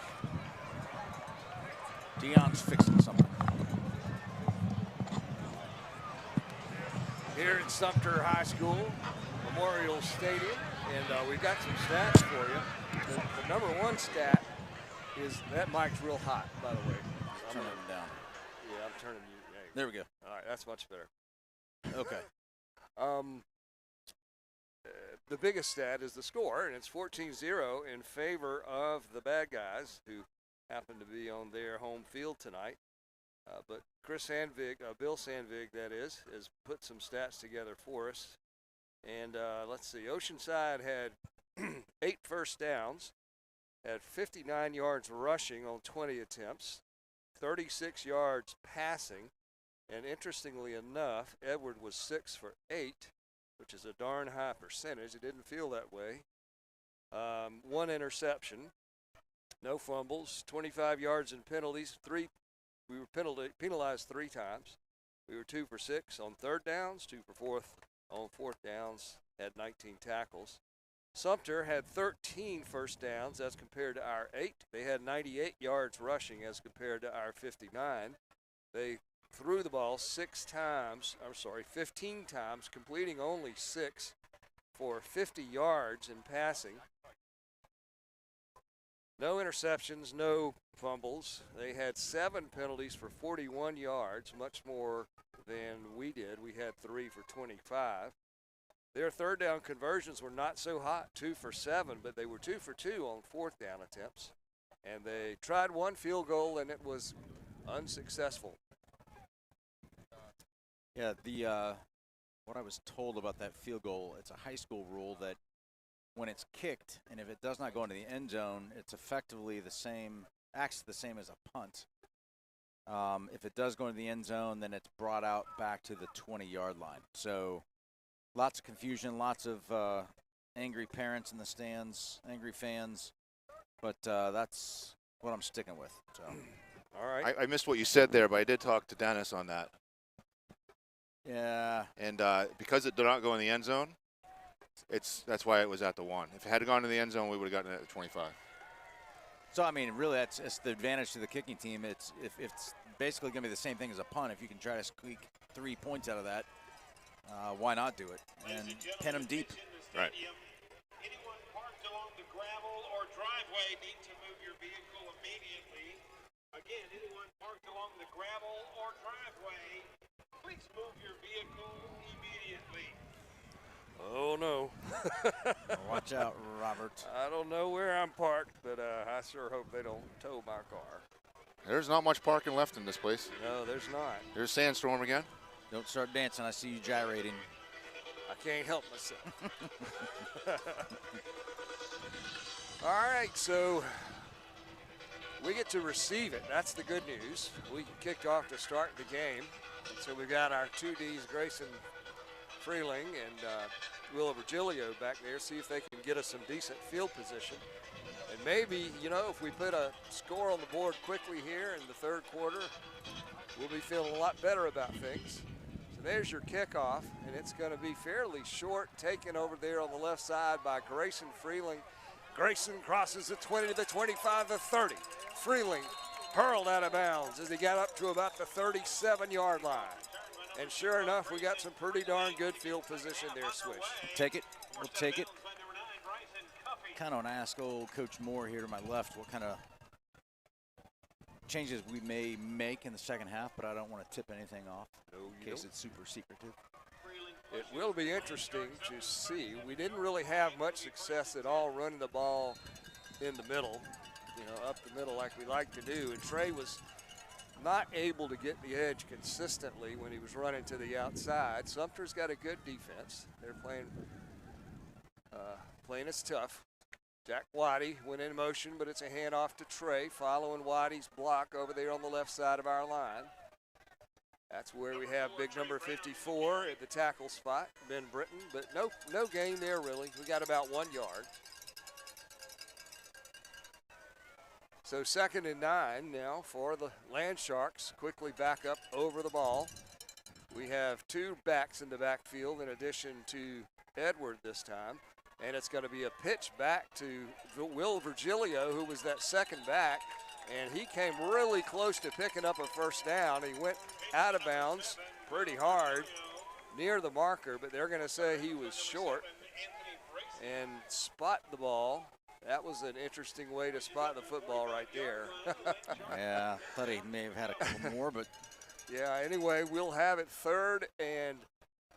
Dion's fixing something. Here at Sumter High School, Memorial Stadium, and we've got some stats for you. The number one stat is that mic's real hot, by the way. Turn it down. Yeah, I'm turning you. Hey. There we go. All right, that's much better. Okay. The biggest stat is the score, and it's 14-0 in favor of the bad guys who happen to be on their home field tonight. But Chris Sandvig, Bill Sandvig, that is, has put some stats together for us. And let's see, Oceanside had 8 first downs, had 59 yards rushing on 20 attempts, 36 yards passing, and interestingly enough, Edward was 6 for 8, which is a darn high percentage. It didn't feel that way. 1 interception, no fumbles, 25 yards in penalties. We were penalized 3 times. We were 2 for 6 on 3rd downs, 2 for 4 on 4th downs, had 19 tackles. Sumter had 13 first downs as compared to our 8. They had 98 yards rushing as compared to our 59. They threw the ball 15 times, completing only 6 for 50 yards in passing. No interceptions, no fumbles. They had 7 penalties for 41 yards, much more than we did. We had 3 for 25. Their 3rd down conversions were not so hot, 2 for 7, but they were 2 for 2 on 4th down attempts. And they tried 1 field goal, and it was unsuccessful. Yeah, what I was told about that field goal, it's a high school rule that when it's kicked and if it does not go into the end zone, it's effectively acts the same as a punt. If it does go into the end zone, then it's brought out back to the 20-yard line. So lots of confusion, lots of angry parents in the stands, angry fans, but that's what I'm sticking with. So. All right. I missed what you said there, but I did talk to Dennis on that. Yeah. And because it did not go in the end zone, that's why it was at the 1. If it had gone in the end zone, we would have gotten it at the 25. So, I mean, really, it's the advantage to the kicking team. It's basically going to be the same thing as a punt. If you can try to squeak 3 points out of that, why not do it? And pin them deep. Right. Anyone parked along the gravel or driveway need to move your vehicle immediately. Again, anyone parked along the gravel or driveway, please move your vehicle immediately. Oh, no. Watch out, Robert. I don't know where I'm parked, but I sure hope they don't tow my car. There's not much parking left in this place. No, there's not. There's Sandstorm again. Don't start dancing. I see you gyrating. I can't help myself. All right, so we get to receive it. That's the good news. We kicked off to start the game. So we've got our 2Ds, Grayson Freeling and Will Virgilio back there, see if they can get us some decent field position. And maybe, you know, if we put a score on the board quickly here in the third quarter, we'll be feeling a lot better about things. So there's your kickoff, and it's going to be fairly short, taken over there on the left side by Grayson Freeling. Grayson crosses the 20 to the 25 to 30. Freeling hurled out of bounds as he got up to about the 37-yard line. And sure enough, we got some pretty darn good field position there, Swish. Take it. We'll take it. Kind of want to ask old Coach Moore here to my left what kind of changes we may make in the second half, but I don't want to tip anything off in case it's super secretive. It will be interesting to see. We didn't really have much success at all running the ball in the middle, you know, up the middle like we like to do. And Trey was not able to get the edge consistently when he was running to the outside. Sumter's got a good defense. They're playing us tough. Jack Waddy went in motion, but it's a handoff to Trey, following Waddy's block over there on the left side of our line. That's where we have big number 54 at the tackle spot, Ben Britton, but no gain there really. We got about 1 yard. So 2nd and 9 now for the Land Sharks. Quickly back up over the ball. We have 2 backs in the backfield in addition to Edward this time. And it's going to be a pitch back to Will Virgilio, who was that second back. And he came really close to picking up a first down. He went out of bounds pretty hard near the marker, but they're going to say he was short and spot the ball. That was an interesting way to spot the football right there. Yeah, thought he may have had a couple more, but. Yeah, anyway, we'll have it 3rd and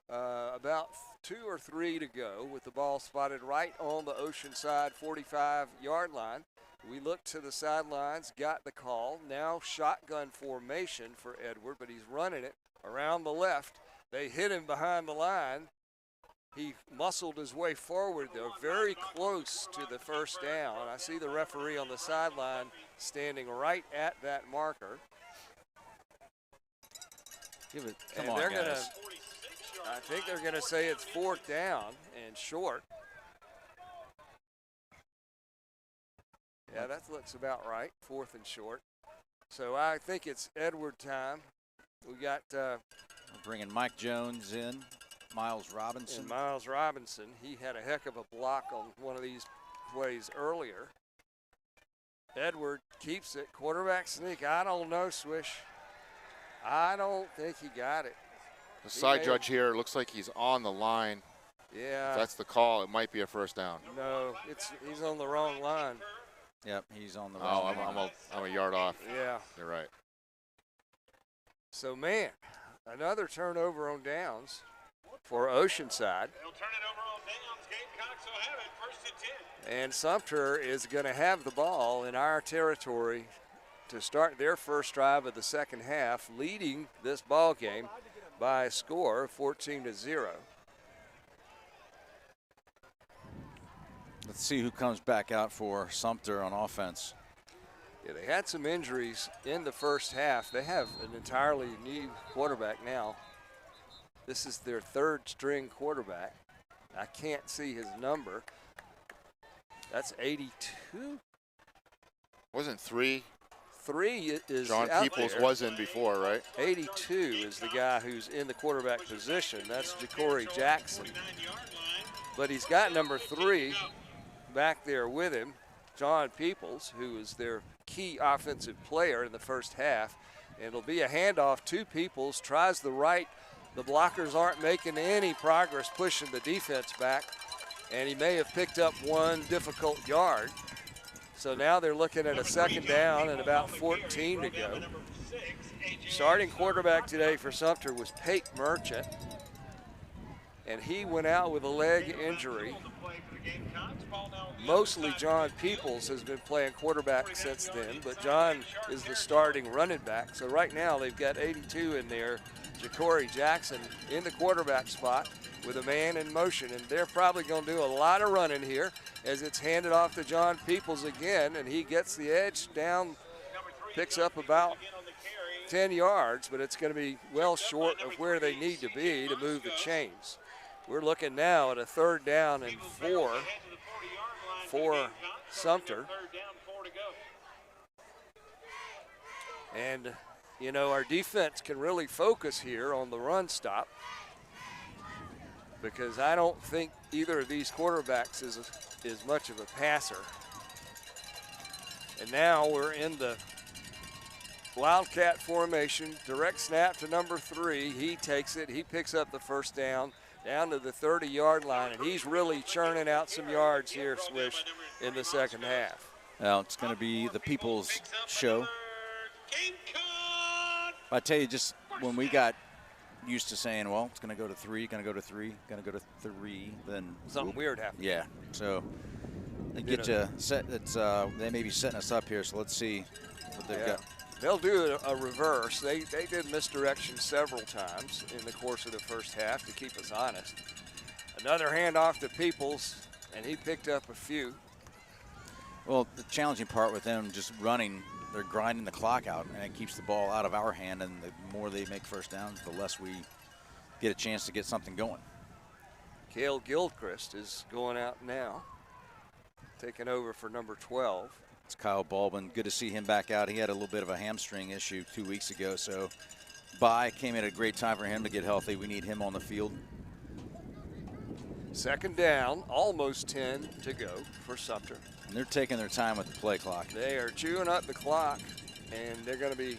about 2 or 3 to go with the ball spotted right on the Oceanside 45-yard line. We looked to the sidelines, got the call. Now shotgun formation for Edward, but he's running it around the left. They hit him behind the line. He muscled his way forward, though, very close to the first down. I see the referee on the sideline standing right at that marker. Give it, come on, guys. I think they're going to say it's 4th down and short. Yeah, that looks about right, 4th and short. So I think it's Edward time. We got we're bringing Mike Jones in, Miles Robinson. And Miles Robinson, he had a heck of a block on one of these plays earlier. Edward keeps it, quarterback sneak. I don't know, Swish. I don't think he got it. The side judge here looks like he's on the line. Yeah. If that's the call, it might be a first down. No, he's on the wrong line. Yep, he's on the wrong line. I'm a yard off. Yeah. You're right. So, man, another turnover on downs for Oceanside. They'll turn it over on downs. Gamecocks will have it 1st and 10. And Sumter is going to have the ball in our territory to start their first drive of the second half, leading this ball game by a score of 14-0. Let's see who comes back out for Sumter on offense. Yeah, they had some injuries in the first half. They have an entirely new quarterback now. This is their 3rd string quarterback. I can't see his number. That's 82. Wasn't 3? 3 is John out Peoples there. was in before, right? 82 is the guy who's in the quarterback position. That's Ja'Cory Jackson. But he's got number 3 back there with him, John Peoples, who is their key offensive player in the first half. And it'll be a handoff to Peoples, tries the right. The blockers aren't making any progress pushing the defense back, and he may have picked up 1 difficult yard. So now they're looking at a 2nd down and about 14 to go. Starting quarterback today for Sumter was Pate Merchant, and he went out with a leg injury. Mostly John Peoples has been playing quarterback since then, but John is the starting running back. So right now they've got 82 in there. Ja'Cory Jackson in the quarterback spot. with a man in motion, and they're probably going to do a lot of running here as it's handed off to John Peoples again, and he gets the edge down, picks up about 10 yards, but it's going to be well short of where they need to be to move the chains. We're looking now at a 3rd down and 4 for Sumter. And, you know, our defense can really focus here on the run stop, because I don't think either of these quarterbacks is much of a passer. And now we're in the Wildcat formation, direct snap to number 3. He takes it, he picks up the 1st down to the 30-yard line, and he's really churning out some yards here, Swish, in the 2nd half. Well, it's going to be the people's show. I tell you, just when we got used to saying, well, it's going to go to 3, going to go to 3, going to go to 3, then something weird happened. Yeah, so they get you set. It's they may be setting us up here, so let's see what they've got. They'll do a reverse. They did misdirection several times in the course of the 1st half to keep us honest. Another handoff to Peoples, and he picked up a few. Well, the challenging part with them just running, they're grinding the clock out, and it keeps the ball out of our hand, and the more they make 1st downs, the less we get a chance to get something going. Cale Gilchrist is going out now, taking over for number 12. It's Kyle Baldwin. Good to see him back out. He had a little bit of a hamstring issue 2 weeks ago, so came at a great time for him to get healthy. We need him on the field. 2nd down, almost 10 to go for Sumter. And they're taking their time with the play clock. They are chewing up the clock, and they're going to be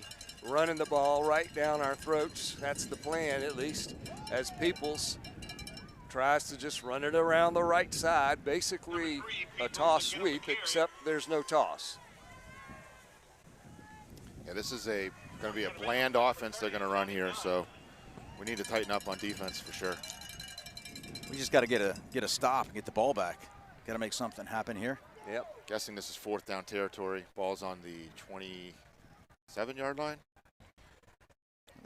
running the ball right down our throats. That's the plan, at least, as Peoples tries to just run it around the right side, basically a toss sweep, except there's no toss. Yeah, this is going to be a bland offense they're going to run here, so we need to tighten up on defense for sure. We just got to get a stop and get the ball back. Got to make something happen here. Yep. Guessing this is 4th down territory. Ball's on the 27-yard line.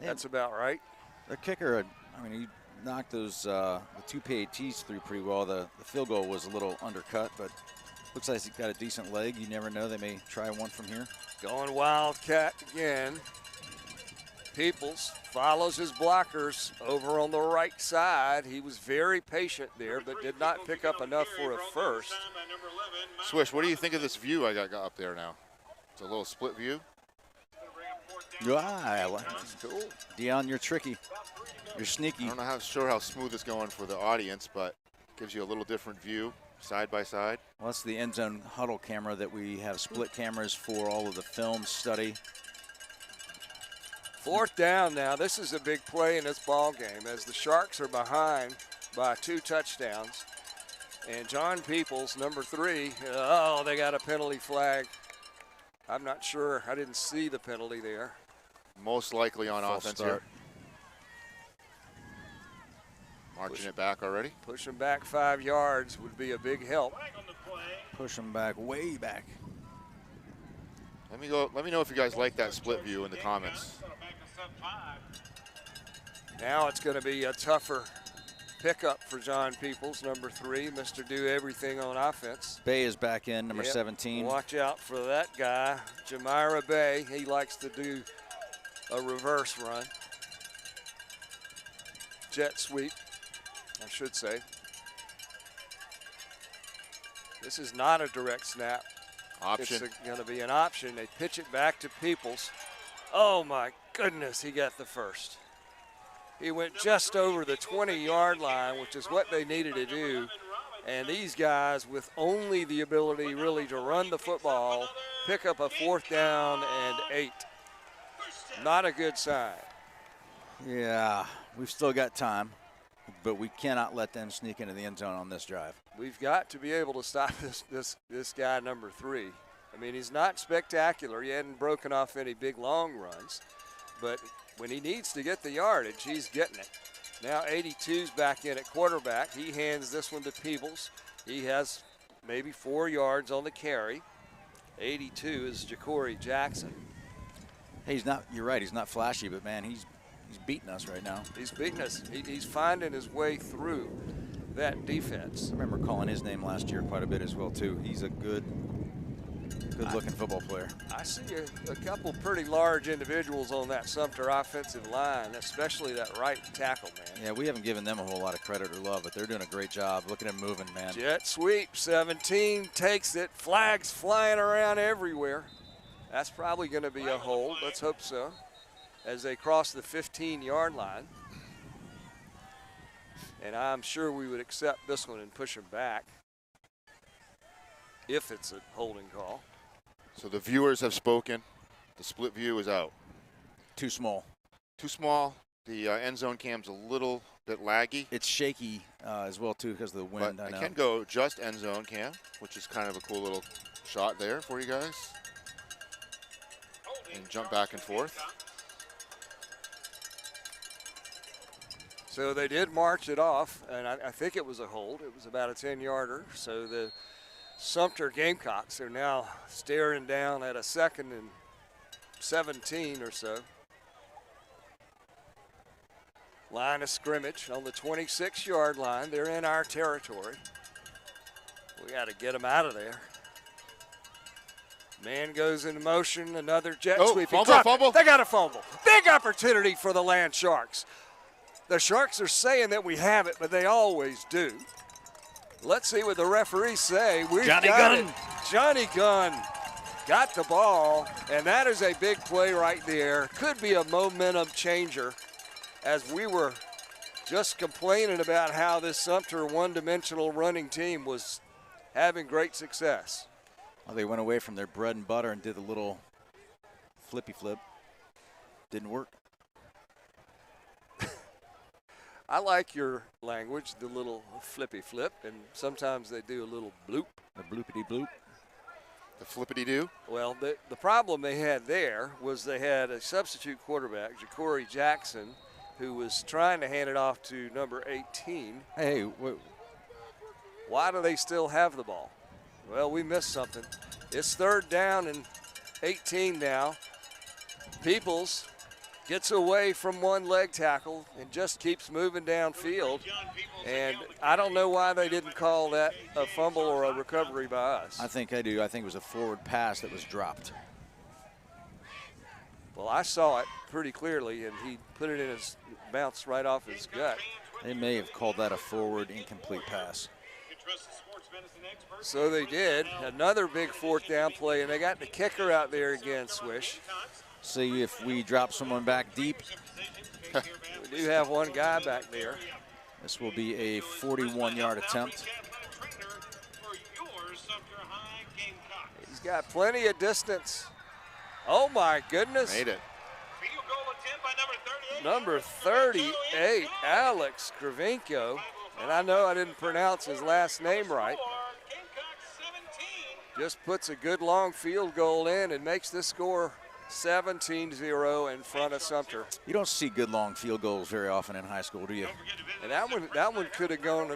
That's about right. The kicker, I mean, he knocked those the 2 PATs through pretty well. The field goal was a little undercut, but looks like he's got a decent leg. You never know. They may try one from here. Going Wildcat again. Peoples follows his blockers over on the right side. He was very patient there, but did not pick up enough for a 1st. Swish, what do you think of this view I got up there now? It's a little split view. Yeah, that's cool. Dion, you're tricky. You're sneaky. I don't know sure how smooth it's going for the audience, but gives you a little different view, side by side. Well, that's the end zone huddle camera that we have split cameras for all of the film study. 4th down now. This is a big play in this ball game as the Sharks are behind by 2 touchdowns. And John Peoples, number 3, they got a penalty flag. I'm not sure. I didn't see the penalty there. Most likely on offense here. Marching it back already. Pushing back 5 yards would be a big help. Push them back, way back. Let me know if you guys like that split view in the comments. Now it's going to be a tougher pickup for John Peoples, number 3, Mr. Do Everything on offense. Bay is back in, number 17. Watch out for that guy, Jamira Bay. He likes to do a reverse run. Jet sweep, I should say. This is not a direct snap. Option. It's going to be an option. They pitch it back to Peoples. Oh my goodness, he got the 1st. He went just over the 20-yard line, which is what they needed to do. And these guys, with only the ability really to run the football, pick up a 4th down and 8. Not a good sign. Yeah, we've still got time, but we cannot let them sneak into the end zone on this drive. We've got to be able to stop this guy, number 3. I mean, he's not spectacular. He hadn't broken off any big long runs, but when he needs to get the yardage, he's getting it. Now 82's back in at quarterback. He hands this one to Peebles. He has maybe 4 yards on the carry. 82 is Ja'Cory Jackson. Hey, you're right, he's not flashy, but man, he's He's beating us right now. He's beating us. He's finding his way through that defense. I remember calling his name last year quite a bit as well, too. He's a good-looking football player. I see a couple pretty large individuals on that Sumter offensive line, especially that right tackle, man. Yeah, we haven't given them a whole lot of credit or love, but they're doing a great job. Look at him moving, man. Jet sweep, 17 takes it. Flags flying around everywhere. That's probably going to be a hold. Let's hope so. As they cross the 15-yard line. And I'm sure we would accept this one and push him back if it's a holding call. So the viewers have spoken. The split view is out. Too small. Too small. The end zone cam's a little bit laggy. It's shaky as well, too, because of the wind. But I can go just end zone cam, which is kind of a cool little shot there for you guys. And jump back and forth. So they did march it off, and I think it was a hold. It was about a 10-yarder. So the Sumter Gamecocks are now staring down at a 2nd and 17 or so. Line of scrimmage on the 26-yard line. They're in our territory. We got to get them out of there. Man goes into motion, another jet sweep. Fumble. They got a fumble. Big opportunity for the Land Sharks. The Sharks are saying that we have it, but they always do. Let's see what the referees say. Johnny Gunn. Johnny Gunn got the ball, and that is a big play right there. Could be a momentum changer, as we were just complaining about how this Sumter one-dimensional running team was having great success. Well, they went away from their bread and butter and did a little flippy flip. Didn't work. I like your language, the little flippy flip, and sometimes they do a little bloop. The bloopity bloop. The flippity doo. Well, the problem they had there was they had a substitute quarterback, Ja'Cory Jackson, who was trying to hand it off to number 18. Hey, why do they still have the ball? Well, we missed something. It's 3rd down and 18 now. Peoples gets away from one leg tackle and just keeps moving downfield. And I don't know why they didn't call that a fumble or a recovery by us. I think I do. I think it was a forward pass that was dropped. Well, I saw it pretty clearly, and he put it in his bounce right off his gut. They may have called that a forward incomplete pass. So they did. Another big 4th down play, and they got the kicker out there again, Swish. See if we drop someone back deep. We do have one guy back there. This will be a 41-yard attempt. He's got plenty of distance. Oh, my goodness. Made it. Number 38, Alex Kravenko. And I know I didn't pronounce his last name right. Just puts a good long field goal in and makes this score 17-0 in front of Sumter. You don't see good long field goals very often in high school, do you? And that one could have gone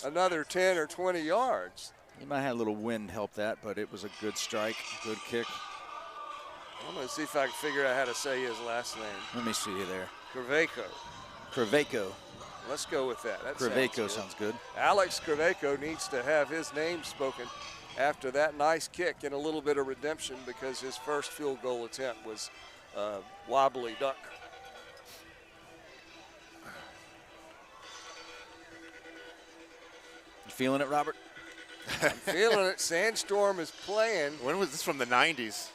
another 10 or 20 yards. You might have a little wind help that, but it was a good strike, good kick. I'm going to see if I can figure out how to say his last name. Let me see you there. Kravenko. Let's go with that. Kravenko sounds good. Alex Kravenko needs to have his name spoken after that nice kick and a little bit of redemption, because his first field goal attempt was wobbly duck. You feeling it, Robert? I'm feeling it. Sandstorm is playing. When was this, from the 90s?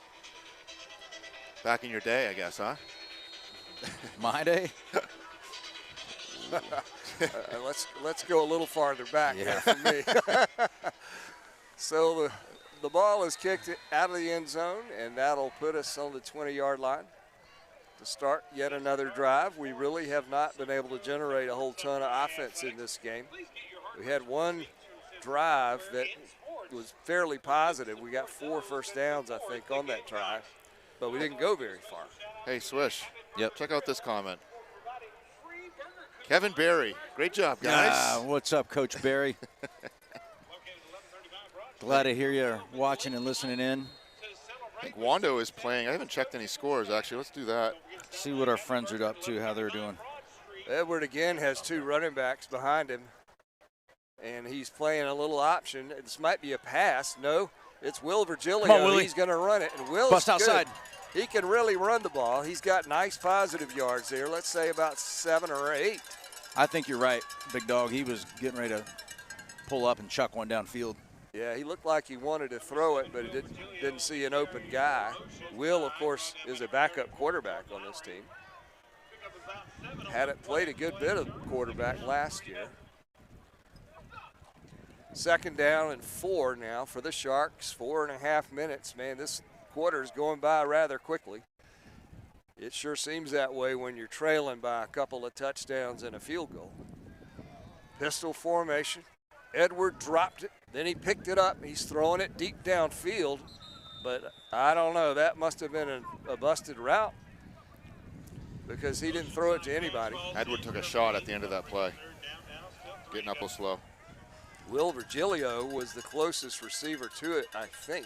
Back in your day, I guess, huh? My day? Let's go a little farther back there for me. So the ball is kicked out of the end zone, and that'll put us on the 20-yard line to start yet another drive. We really have not been able to generate a whole ton of offense in this game. We had one drive that was fairly positive. We got 4 first downs, I think, on that drive, but we didn't go very far. Hey, Swish. Yep. Check out this comment. Kevin Berry. Great job, guys. What's up, Coach Berry? Glad to hear you watching and listening in. I think Wando is playing. I haven't checked any scores, actually. Let's do that. See what our friends are up to, how they're doing. Edward again has 2 running backs behind him, and he's playing a little option. This might be a pass. No, it's Will Virgilio. Come on, Willie. He's going to run it, and Will's Bust outside. Good. He can really run the ball. He's got nice positive yards there. Let's say about 7 or 8. I think you're right, big dog. He was getting ready to pull up and chuck one downfield. Yeah, he looked like he wanted to throw it, but he didn't see an open guy. Will, of course, is a backup quarterback on this team. Played a good bit of quarterback last year. 2nd down and 4 now for the Sharks. 4.5 minutes. Man, this quarter is going by rather quickly. It sure seems that way when you're trailing by a couple of touchdowns and a field goal. Pistol formation. Edward dropped it, then he picked it up. He's throwing it deep downfield, but I don't know. That must have been a busted route because he didn't throw it to anybody. Edward took a shot at the end of that play, getting up a little slow. Will Virgilio was the closest receiver to it, I think,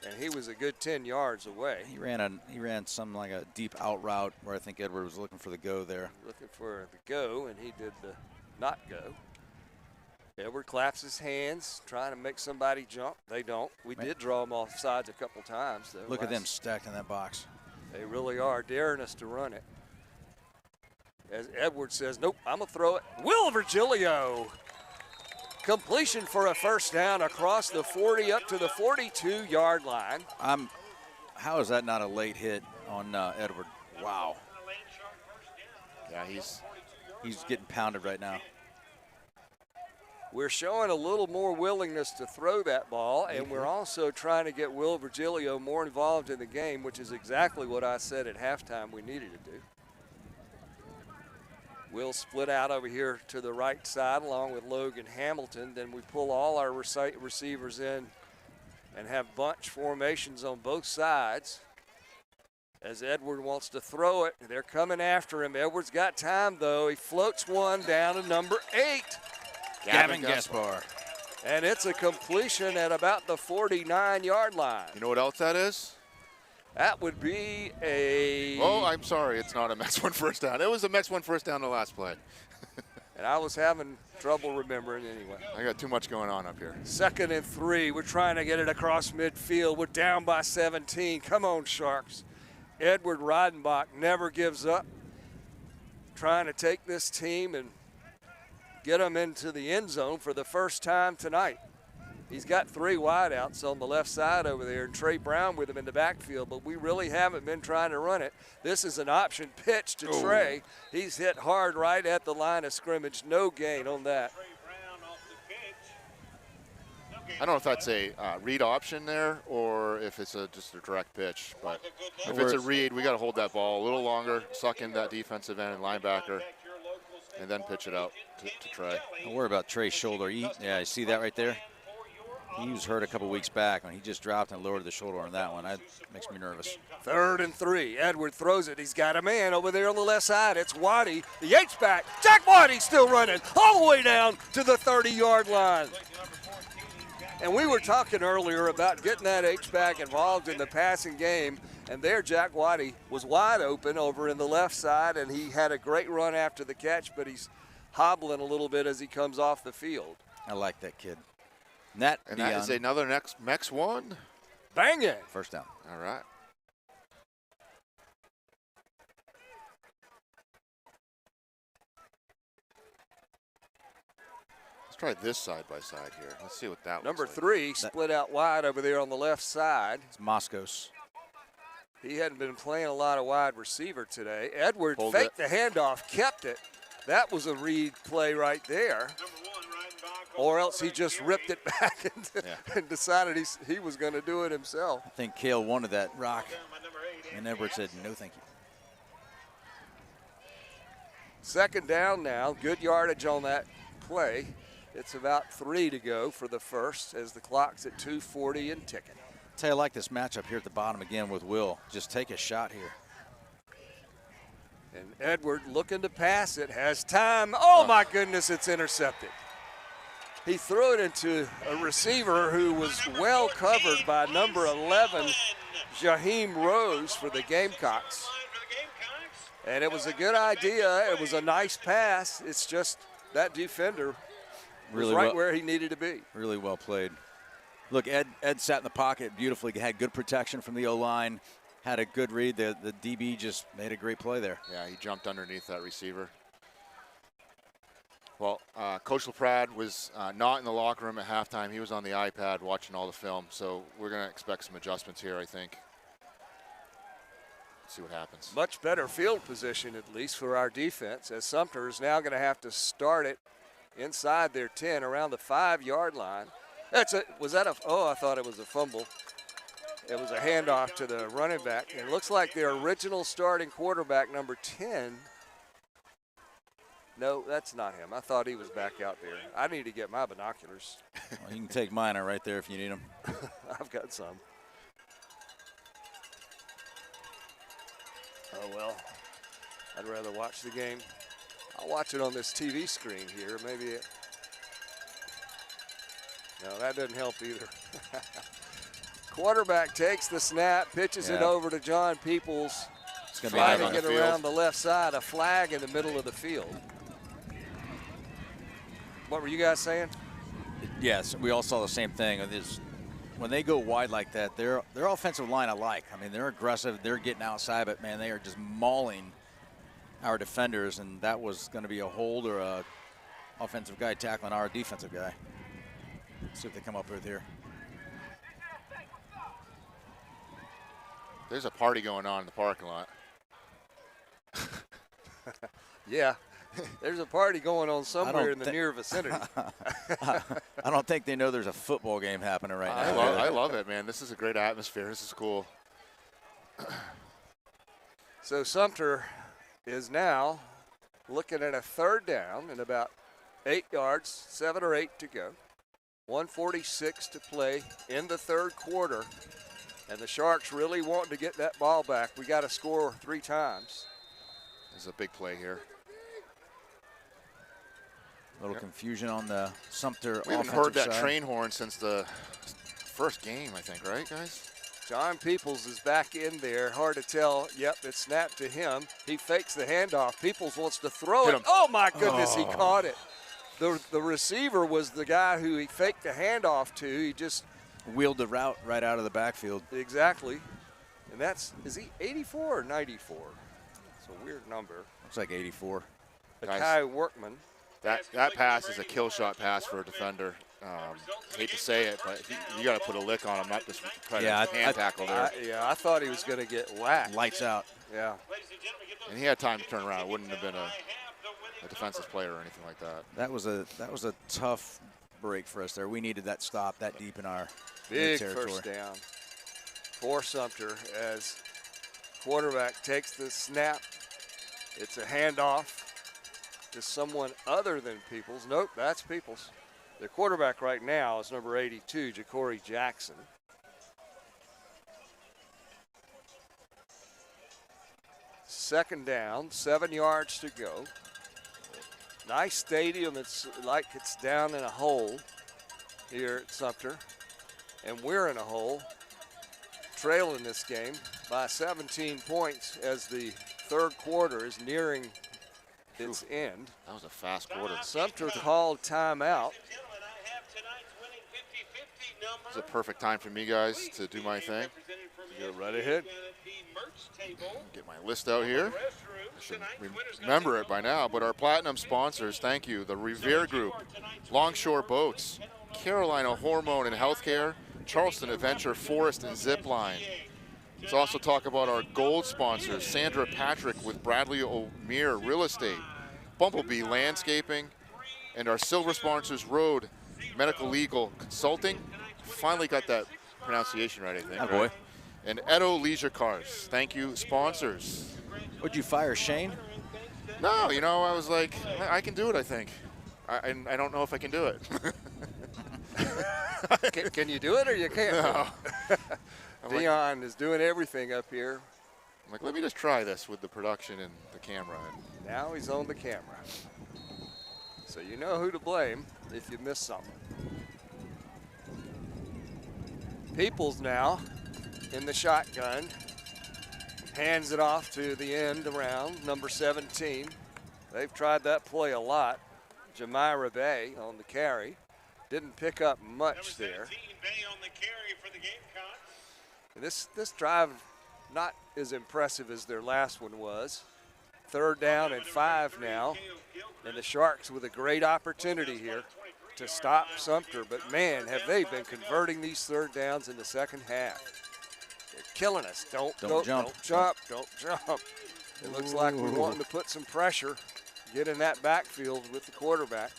and he was a good 10 yards away. He ran some like a deep out route where I think Edward was looking for the go there. Looking for the go, and he did the not go. Edward claps his hands, trying to make somebody jump. They don't. We did draw them off sides a couple times, though. Look at them stacked in that box. They really are daring us to run it. As Edward says, nope, I'm going to throw it. Will Virgilio. Completion for a 1st down across the 40 up to the 42-yard line. How is that not a late hit on Edward? Wow. Yeah, he's getting pounded right now. We're showing a little more willingness to throw that ball, and we're also trying to get Will Virgilio more involved in the game, which is exactly what I said at halftime we needed to do. Will split out over here to the right side along with Logan Hamilton. Then we pull all our receivers in and have bunch formations on both sides. As Edward wants to throw it, they're coming after him. Edward's got time, though. He floats one down to number 8. Gavin Gaspar. And it's a completion at about the 49-yard line. You know what else that is? That would be a... Oh, I'm sorry. It's not a Mex 1 1st down. It was a Mex 1 1st down the last play. And I was having trouble remembering anyway. I got too much going on up here. 2nd and 3. We're trying to get it across midfield. We're down by 17. Come on, Sharks. Edward Reidenbach never gives up. Trying to take this team and get them into the end zone for the first time tonight. He's got 3 wideouts on the left side over there, and Trey Brown with him in the backfield, but we really haven't been trying to run it. This is an option pitch to Trey. He's hit hard right at the line of scrimmage. No gain on that. I don't know if that's a read option there or if it's just a direct pitch, but if it's a read, we got to hold that ball a little longer, suck in that defensive end and linebacker, and then pitch it out to Trey. Don't worry about Trey's shoulder. Yeah, you see that right there? He was hurt a couple weeks back when he just dropped and lowered the shoulder on that one. That makes me nervous. 3rd and 3. Edward throws it. He's got a man over there on the left side. It's Waddy, the H-back. Jack Waddy still running all the way down to the 30-yard line. And we were talking earlier about getting that H-back involved in the passing game, and there Jack Waddy was wide open over in the left side, and he had a great run after the catch, but he's hobbling a little bit as he comes off the field. I like that kid. That is another Mex 1. Bang it. 1st down. All right. Let's try this side by side here. Let's see what that Number looks 3 split out wide over there on the left side. It's Moscos. He hadn't been playing a lot of wide receiver today. Edward faked the handoff, kept it. That was a read play right there. Or else he just ripped it back and decided he was going to do it himself. I think Cale wanted that rock, and Edward said, no, thank you. 2nd down now. Good yardage on that play. It's about 3 to go for the first as the clock's at 2:40 and ticking. I like this matchup here at the bottom again with Will. Just take a shot here. And Edward looking to pass it, has time. Oh, my goodness, it's intercepted. He threw it into a receiver who was well covered by number 11, Jaheim Rose for the Gamecocks. And it was a good idea. It was a nice pass. It's just that defender was right where he needed to be. Really well played. Look, Ed sat in the pocket beautifully, had good protection from the O-line, had a good read. The DB just made a great play there. Yeah, he jumped underneath that receiver. Well, Coach LaPrade was not in the locker room at halftime. He was on the iPad watching all the film, so we're going to expect some adjustments here, I think. Let's see what happens. Much better field position, at least, for our defense, as Sumter is now going to have to start it inside their 10, around the 5-yard line. I thought it was a fumble. It was a handoff to the running back. It looks like their original starting quarterback, number 10. No, that's not him. I thought he was back out there. I need to get my binoculars. Well, you can take mine right there if you need them. I've got some. Oh, well, I'd rather watch the game. I'll watch it on this TV screen here. Maybe it. No, that doesn't help either. Quarterback takes the snap, pitches it over to John Peoples. It's going trying to get around the left side, a flag in the middle of the field. What were you guys saying? Yes, we all saw the same thing. When they go wide like that, their offensive line I like. I mean, they're aggressive. They're getting outside, but, man, they are just mauling our defenders, and that was going to be a hold or a offensive guy tackling our defensive guy. Let's see if they come up with here. There's a party going on in the parking lot. Yeah, there's a party going on somewhere in the near vicinity. I don't think they know there's a football game happening right now. I love it, man. This is a great atmosphere. This is cool. So Sumter is now looking at a 3rd down and about 8 yards, 7 or 8 to go. 1:46 to play in the 3rd quarter. And the Sharks really want to get that ball back. We got to score 3 times. There's a big play here. A little confusion on the Sumter We haven't heard that train horn since the first game, I think, right, guys? John Peoples is back in there. Hard to tell. Yep, it snapped to him. He fakes the handoff. Peoples wants to throw it. Oh, my goodness, he caught it. The receiver was the guy who he faked the handoff to. He just wheeled the route right out of the backfield. Exactly. And is he 84 or 94? It's a weird number. Looks like 84. Kai Workman. That pass is a kill shot pass for a defender. Hate to say it, but you got to put a lick on him, not just try to hand tackle there. I thought he was going to get whacked. Lights out. Yeah. And he had time to turn around. It wouldn't have been a defensive player or anything like that. That was a tough break for us there. We needed that stop that deep in our big territory. First down for Sumter as quarterback takes the snap. It's a handoff to someone other than Peoples. Nope, that's Peoples. The quarterback right now is number 82, Ja'Cory Jackson. Second down, 7 yards to go. Nice stadium. It's like it's down in a hole here at Sumter. And we're in a hole, trailing this game by 17 points as the 3rd quarter is nearing its end. That was a fast quarter. Sumter called timeout. It's a perfect time for me, guys, to do my thing. Go right ahead. Get my list out here. I should remember it by now, but our platinum sponsors, thank you. The Revere Group, Longshore Boats, Carolina Hormone and Healthcare, Charleston Adventure Forest and Zipline. Let's also talk about our gold sponsors, Sandra Patrick with Bradley O'Meara Real Estate, Bumblebee Landscaping, and our silver sponsors, Road Medical Legal Consulting. Finally got that pronunciation right, I think. Hi, boy. And Edo Leisure Cars. Thank you, sponsors. Would you fire Shane? No, you know, I was like, I can do it, I think. I don't know if I can do it. Can you do it or you can't? No. Dion is doing everything up here. I'm like, let me just try this with the production and the camera. Now he's on the camera. So you know who to blame if you miss something. Peoples now in the shotgun. hands it off to the end around, number 17. They've tried that play a lot. Jamira Bay on the carry. Didn't pick up much there. Bay on the carry for the Gamecocks. And this drive not as impressive as their last one was. 3rd down and 5 now. And the Sharks with a great opportunity here to stop Sumter. But man, have they been converting these 3rd downs in the second half. They're killing us. Don't jump. Don't jump. It looks like we're wanting to put some pressure, get in that backfield with the quarterback.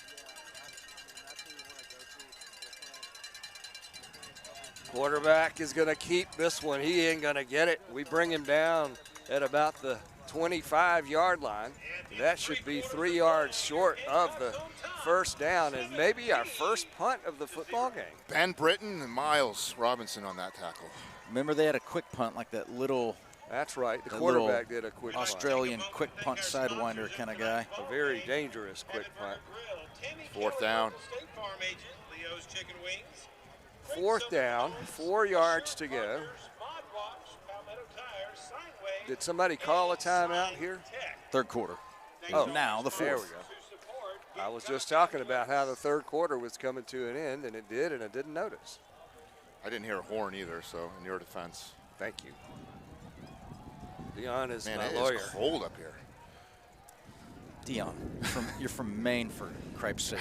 Quarterback is going to keep this one. He ain't going to get it. We bring him down at about the 25-yard line. That should be 3 yards short of the first down and maybe our first punt of the football game. Ben Britton and Miles Robinson on that tackle. Remember they had a quick punt like that little. That's right. The quarterback did a quick Australian quick punt sidewinder kind of guy. A very dangerous quick punt. 4th down. 4th down, 4 yards to go. Did somebody call a timeout here? 3rd quarter. Oh, now the 4th. There we go. I was just talking about how the 3rd quarter was coming to an end, and it did, and I didn't notice. I didn't hear a horn either, so in your defense. Thank you. Dion is Man, my it lawyer. is cold up here. Dion, you're from Maine for cripe's sake.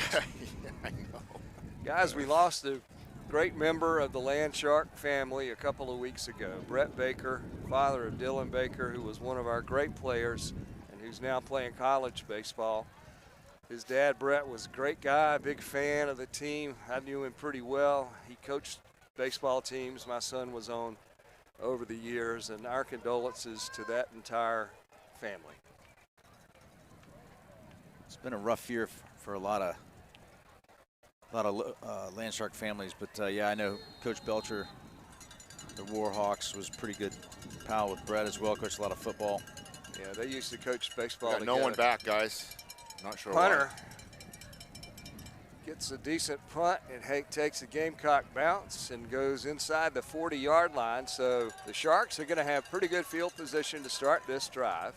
I know. Guys, we lost a great member of the Land Shark family a couple of weeks ago. Brett Baker, father of Dylan Baker, who was one of our great players and who's now playing college baseball. His dad, Brett, was a great guy, big fan of the team. I knew him pretty well. He coached baseball teams my son was on over the years, and our condolences to that entire family. It's been a rough year for a lot of Land Shark families, but yeah, I know Coach Belcher, the Warhawks, was pretty good pal with Brett as well. Coached a lot of football. Yeah, they used to coach baseball Got together. no one back, guys. Not sure Punter why. gets a decent punt and takes a Gamecock bounce and goes inside the 40-yard line. So the Sharks are going to have pretty good field position to start this drive.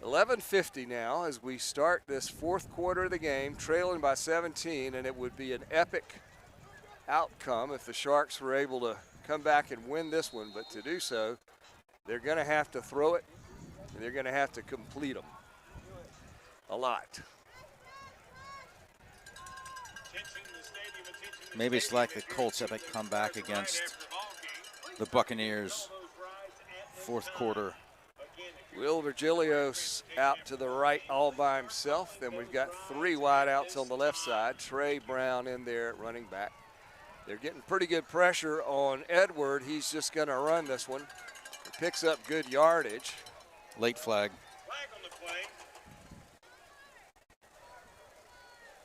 $11:50 now as we start this 4th quarter of the game, trailing by 17, and it would be an epic outcome if the Sharks were able to come back and win this one. But to do so, they're going to have to throw it, and they're going to have to complete them a lot. Maybe it's like the Colts epic comeback against the Buccaneers, 4th quarter. Will Virgilio's out to the right all by himself. Then we've got 3 wideouts on the left side. Trey Brown in there at running back. They're getting pretty good pressure on Edward. He's just going to run this one. He picks up good yardage. Late flag.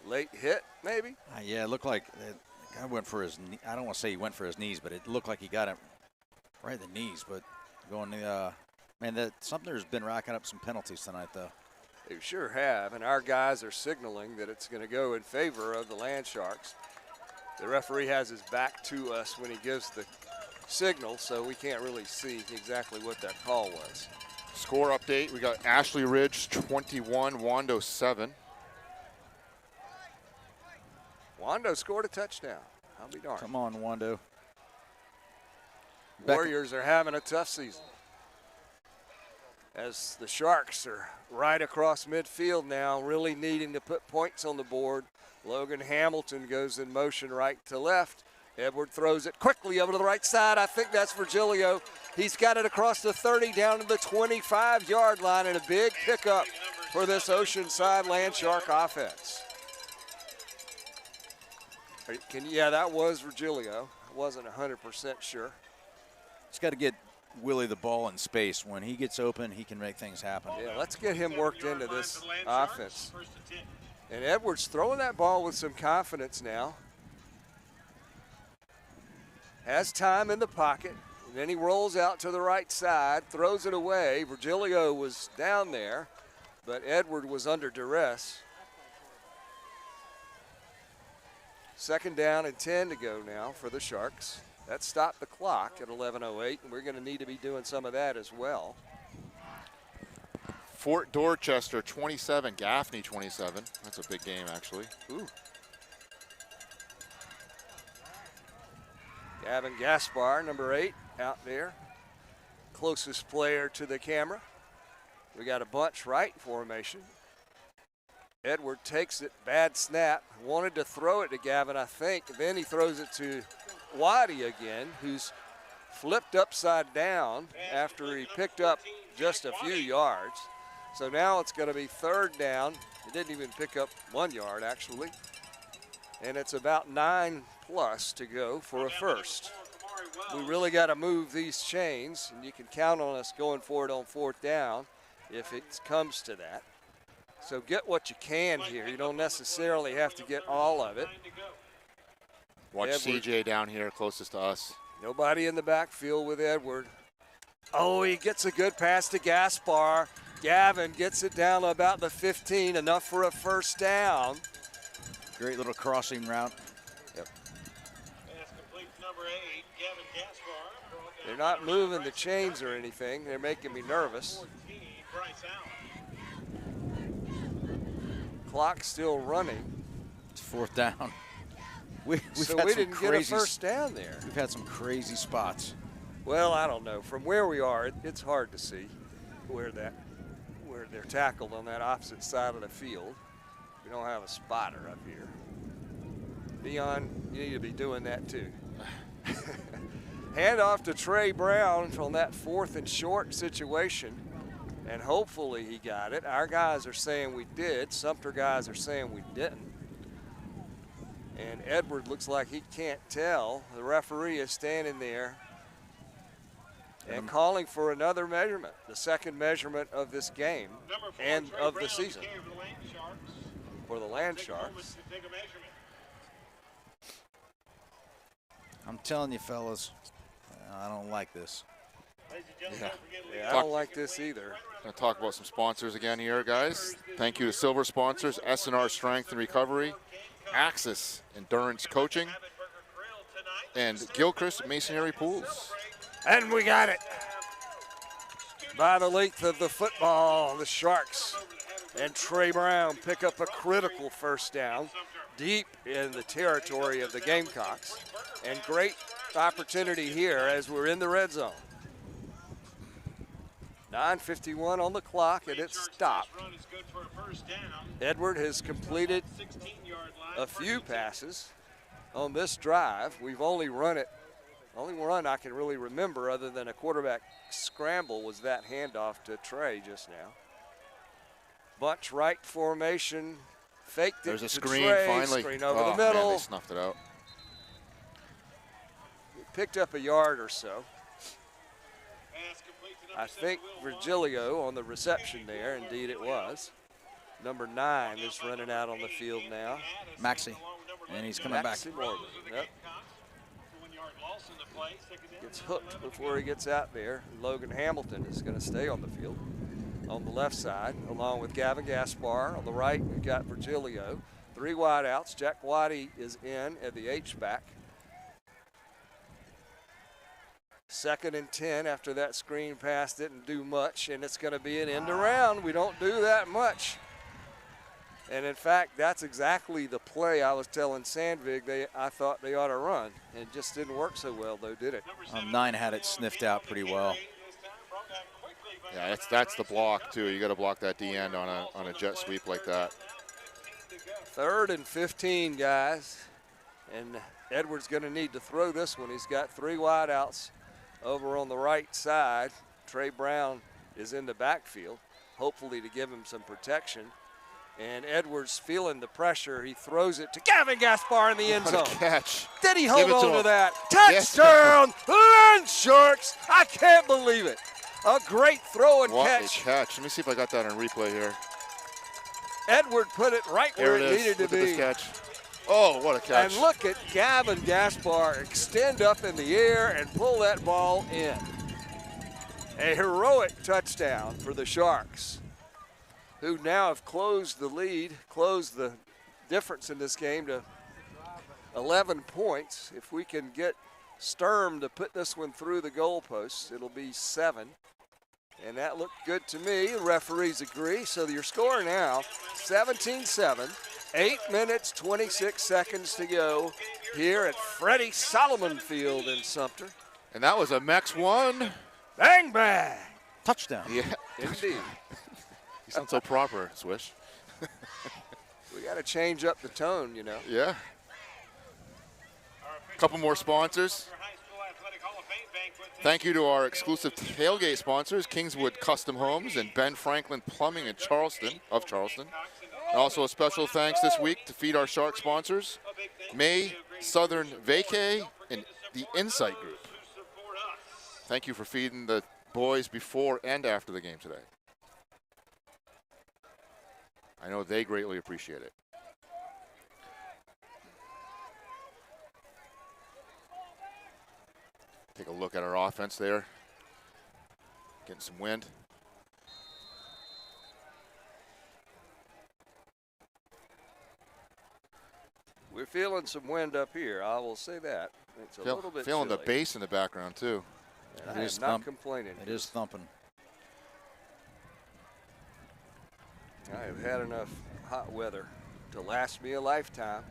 Late hit, maybe? Yeah, it looked like the guy went for his knee. I don't want to say he went for his knees, but it looked like he got him right in the knees. But going man, Sumter's been racking up some penalties tonight, though. They sure have, and our guys are signaling that it's going to go in favor of the Land Sharks. The referee has his back to us when he gives the signal, so we can't really see exactly what that call was. Score update, we got Ashley Ridge 21, Wando 7. Wando scored a touchdown. I'll be darned. Come on, Wando. Warriors are having a tough season, as the Sharks are right across midfield now, really needing to put points on the board. Logan Hamilton goes in motion right to left. Edward throws it quickly over to the right side. I think that's Virgilio. He's got it across the 30 down to the 25-yard line, and a big pickup for this Oceanside Land Shark offense. Yeah, that was Virgilio. I wasn't 100% sure. He's got to get Willie the ball in space. When he gets open, he can make things happen. Yeah, let's get him worked into this offense. And Edwards throwing that ball with some confidence now. Has time in the pocket. And then he rolls out to the right side, throws it away. Virgilio was down there, but Edward was under duress. 2nd down and 10 to go now for the Sharks. That stopped the clock at 11:08, and we're going to need to be doing some of that as well. Fort Dorchester 27, Gaffney 27. That's a big game, actually. Ooh. Gavin Gaspar, number 8, out there. Closest player to the camera. We got a bunch right formation. Edward takes it, bad snap. Wanted to throw it to Gavin, I think. Then he throws it to Waddy again, who's flipped upside down after he picked up just a few yards. So now it's going to be 3rd down. He didn't even pick up 1 yard, actually. And it's about 9+ to go for a first. We really got to move these chains, and you can count on us going for it on 4th down if it comes to that. So get what you can here. You don't necessarily have to get all of it. Watch CJ down here closest to us. Nobody in the backfield with Edward. Oh, he gets a good pass to Gaspar. Gavin gets it down about the 15, enough for a 1st down. Great little crossing route. Yep. That's complete number 8, Gavin Gaspar. They're not moving the chains or anything. They're making me nervous. 14, Bryce Allen. Clock's still running. It's 4th down. We've So had we some didn't get a crazy, 1st down there. We've had some crazy spots. Well, I don't know. From where we are, it's hard to see where they're tackled on that opposite side of the field. We don't have a spotter up here. Dion, you need to be doing that too. Hand off to Trey Brown on that 4th and short situation, and hopefully he got it. Our guys are saying we did. Sumter guys are saying we didn't. And Edward looks like he can't tell. The referee is standing there and calling for another measurement, the 2nd measurement of this game and of the season for the Land Sharks. I'm telling you, fellas, I don't like this. Yeah, I don't like this either. Going to talk about some sponsors again here, guys. Thank you to silver sponsors, S&R Strength and Recovery, Axis Endurance Coaching, and Gilchrist Masonry Pools. And we got it. By the length of the football, the Sharks and Trey Brown pick up a critical 1st down deep in the territory of the Gamecocks. And great opportunity here as we're in the red zone. 9:51 on the clock, and it's stopped. Edward has completed a few passes on this drive. We've only run it. Only one I can really remember other than a quarterback scramble was that handoff to Trey just now. Bunch right formation, faked it. There's a to screen Trey, finally. Screen over Oh, the middle. Man, they snuffed it out. Picked up a yard or so. I think Virgilio on the reception there. Indeed it was. Number 9 is running out on the field now. Maxie, and he's coming back. Yep. Gets hooked before he gets out there. Logan Hamilton is going to stay on the field on the left side, along with Gavin Gaspar. On the right, we've got Virgilio. 3 wideouts. Jack Waddy is in at the H-back. 2nd and 10 after that screen pass didn't do much, and it's going to be an end around. We don't do that much. And in fact, that's exactly the play I was telling Sandvig I thought they ought to run. And it just didn't work so well, though, did it? 9 had it sniffed out pretty well. Yeah, that's the block too. You got to block that D end on a jet sweep like that. 3rd and 15, guys. And Edwards going to need to throw this one. He's got 3 wideouts over on the right side. Trey Brown is in the backfield, hopefully to give him some protection. And Edwards feeling the pressure. He throws it to Gavin Gaspar in the end zone. What a catch. Did he hold on to that? Yes. Touchdown, Land Sharks. I can't believe it. A great throw and What catch. a catch. Let me see if I got that on replay here. Edward put it right where There it it needed is. to Look at be. this catch. Oh, what a catch. And look at Gavin Gaspar extend up in the air and pull that ball in. A heroic touchdown for the Sharks, who now have closed the lead, closed the difference in this game to 11 points. If we can get Sturm to put this one through the goalposts, it'll be 7. And that looked good to me. The referees agree. So your score now, 17-7. 8 minutes, 26 seconds to go here at Freddie Solomon Field in Sumter. And that was a Mex 1. Bang, bang. Touchdown. Yeah, Indeed. you sound so proper, Swish. We got to change up the tone, you know. Yeah. A couple more sponsors. Thank you to our exclusive tailgate sponsors, Kingswood Custom Homes and Ben Franklin Plumbing in Charleston, of Charleston. And also a special thanks this week to Feed Our Shark sponsors, May, Southern Vacay, and the Insight Group. Thank you for feeding the boys before and after the game today. I know they greatly appreciate it. Take a look at our offense there. Getting some wind. We're feeling some wind up here, I will say that. It's a little bit feeling chilly. the bass in the background, too. And I am not complaining. It is thumping. I have had enough hot weather to last me a lifetime.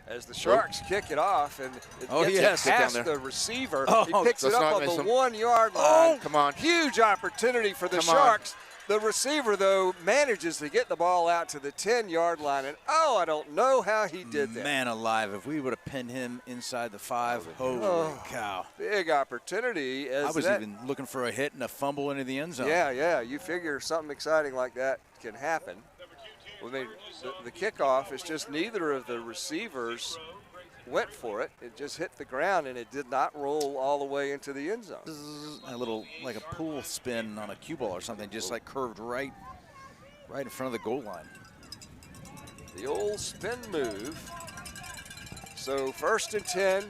As the Sharks kick it off, and it gets past the receiver. He picks it up on the 1 yard line. Oh, come on. Huge opportunity for the Sharks. The receiver, though, manages to get the ball out to the 10-yard line. And, I don't know how he did that. Man alive, if we would have pinned him inside the 5, holy cow. Big opportunity. I was even looking for a hit and a fumble into the end zone. Yeah, you figure something exciting like that can happen. I mean, the kickoff is just neither of the receivers went for it. It just hit the ground, and it did not roll all the way into the end zone. A little, like a pool spin on a cue ball or something, just like curved right in front of the goal line. The old spin move. So 1st and 10,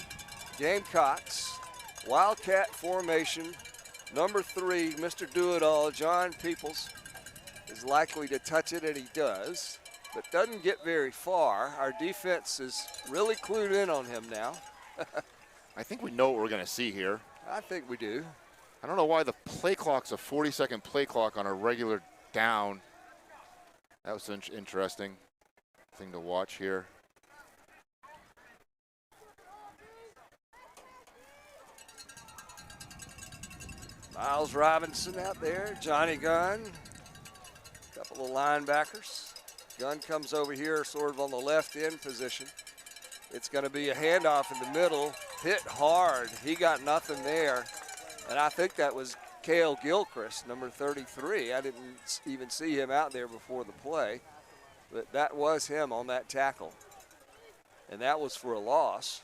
Gamecocks, Wildcat formation. Number 3, Mr. Do-It-All, John Peoples, is likely to touch it, and he does, but doesn't get very far. Our defense is really clued in on him now. I think we know what we're going to see here. I think we do. I don't know why the play clock's a 40-second play clock on a regular down. That was an interesting thing to watch here. Miles Robinson out there, Johnny Gunn. Couple of linebackers. Gunn comes over here sort of on the left end position. It's going to be a handoff in the middle. Hit hard. He got nothing there. And I think that was Cale Gilchrist, number 33. I didn't even see him out there before the play. But that was him on that tackle. And that was for a loss.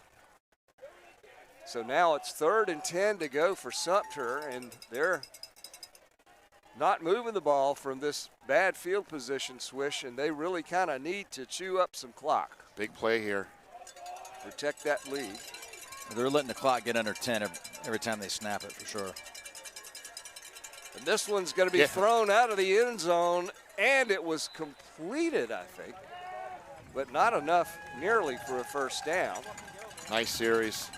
So now it's 3rd and 10 to go for Sumter, and they're not moving the ball from this bad field position, Swish, and they really kind of need to chew up some clock. Big play here. Protect that lead. They're letting the clock get under 10 every time they snap it, for sure. And this one's going to be thrown out of the end zone, and it was completed, I think, but not enough nearly for a first down. Nice series.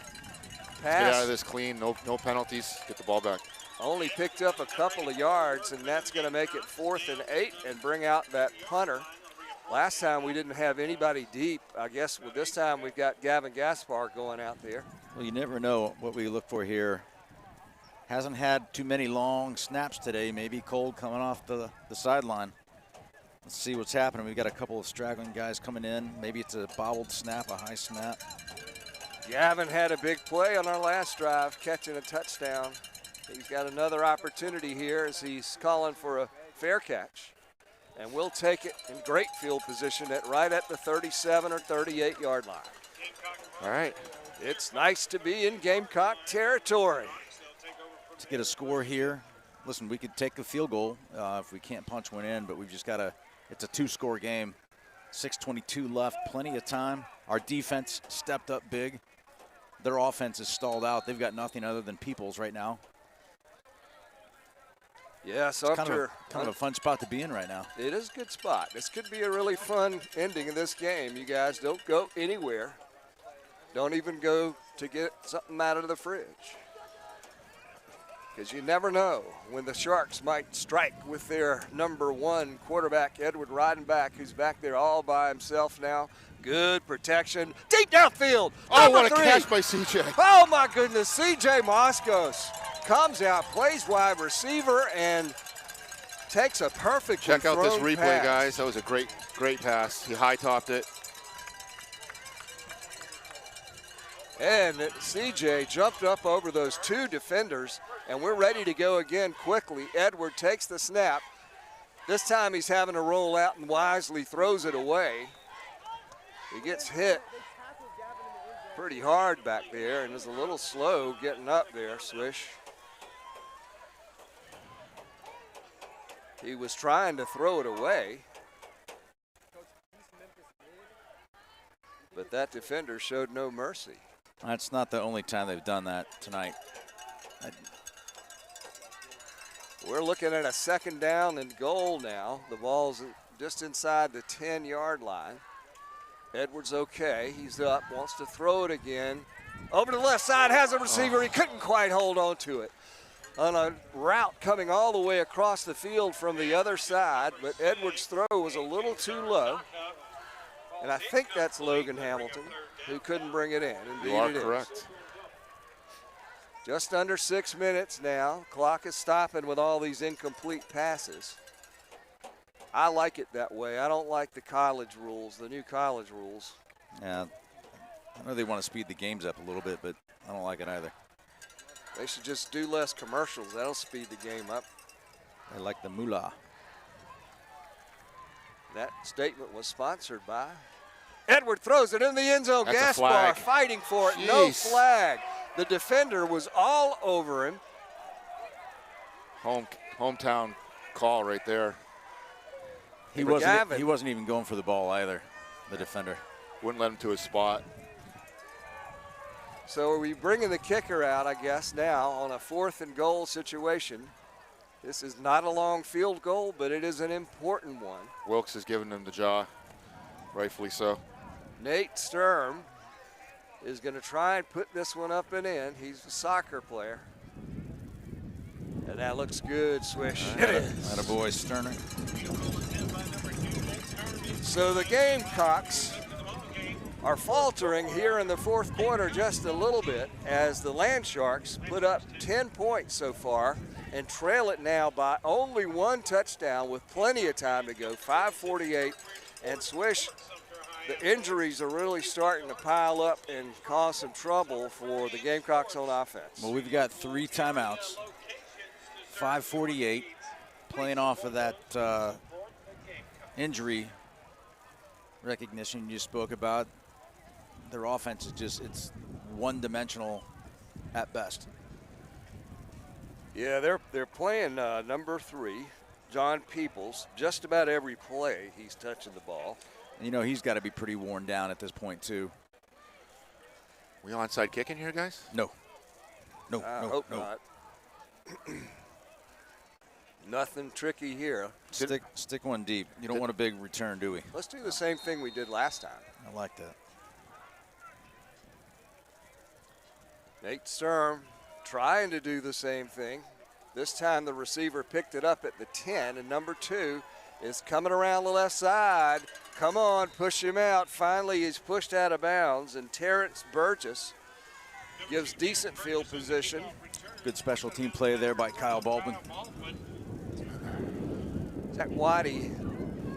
Pass. Get out of this clean, no penalties, get the ball back. Only picked up a couple of yards, and that's going to make it 4th and 8 and bring out that punter. Last time we didn't have anybody deep. I guess with this time we've got Gavin Gaspar going out there. Well, you never know what we look for here. Hasn't had too many long snaps today. Maybe Cole coming off the sideline. Let's see what's happening. We've got a couple of straggling guys coming in. Maybe it's a bobbled snap, a high snap. Gavin had a big play on our last drive, catching a touchdown. He's got another opportunity here as he's calling for a fair catch. And we'll take it in great field position right at the 37 or 38-yard line. All right. It's nice to be in Gamecock territory. To get a score here, listen, we could take a field goal if we can't punch one in, but we've just got it's a 2-score game. 6:22 left, plenty of time. Our defense stepped up big. Their offense is stalled out. They've got nothing other than Peoples right now. Yeah, Sumter. Kind of a fun spot to be in right now. It is a good spot. This could be a really fun ending of this game. You guys don't go anywhere. Don't even go to get something out of the fridge. Because you never know when the Sharks might strike with their #1 quarterback, Edward Reidenbach, who's back there all by himself now. Good protection. Deep downfield. Oh, what a #3. catch by CJ. Oh, my goodness. CJ Moscos comes out, plays wide receiver, and takes a perfect Check out this replay, pass. guys. That was a great pass. He high-topped it. And CJ jumped up over those 2 defenders, and we're ready to go again quickly. Edward takes the snap. This time he's having to roll out and wisely throws it away. He gets hit pretty hard back there and is a little slow getting up there, Swish. He was trying to throw it away, but that defender showed no mercy. That's not the only time they've done that tonight. We're looking at a 2nd down and goal now. The ball's just inside the 10-yard line. Edwards okay. He's up, wants to throw it again. Over to the left side, has a receiver. He couldn't quite hold on to it. On a route coming all the way across the field from the other side, but Edwards' throw was a little too low. And I think that's Logan Hamilton, who couldn't bring it in. Indeed, You are it is. correct. Just under 6 minutes now. Clock is stopping with all these incomplete passes. I like it that way. I don't like the college rules, the new college rules. Yeah, I know they want to speed the games up a little bit, but I don't like it either. They should just do less commercials. That'll speed the game up. I like the moolah. That statement was sponsored by. Edward throws it in the end zone. That's a Gaspar flag. fighting for it. No Jeez. flag. The defender was all over him. Hometown call right there. He McGavin. wasn't even going for the ball either, the defender. Wouldn't let him to his spot. So are we bringing the kicker out, I guess, now on a 4th and goal situation? This is not a long field goal, but it is an important one. Wilkes is giving him the jaw, rightfully so. Nate Sturm is going to try and put this one up and in. He's a soccer player. And that looks good, Swish. It is. Attaboy, Sterner. So the Gamecocks are faltering here in the 4th quarter just a little bit as the Land Sharks put up 10 points so far and trail it now by only 1 touchdown with plenty of time to go, 5:48. And Swish, the injuries are really starting to pile up and cause some trouble for the Gamecocks on offense. Well, we've got 3 timeouts. 5:48, playing off of that injury recognition you spoke about. Their offense is just, it's one-dimensional at best. Yeah, they're playing #3, John Peoples. Just about every play he's touching the ball. And you know, he's got to be pretty worn down at this point, too. We onside kicking here, guys? No. No, I no, hope no. not. Nothing tricky here. Stick one deep. You don't want a big return, do we? Let's do the same thing we did last time. I like that. Nate Sturm trying to do the same thing. This time the receiver picked it up at the 10, and #2 is coming around the left side. Come on, push him out. Finally, he's pushed out of bounds, and Terrence Burgess gives decent field position. Good special team play there by Kyle Baldwin. Zach Waddy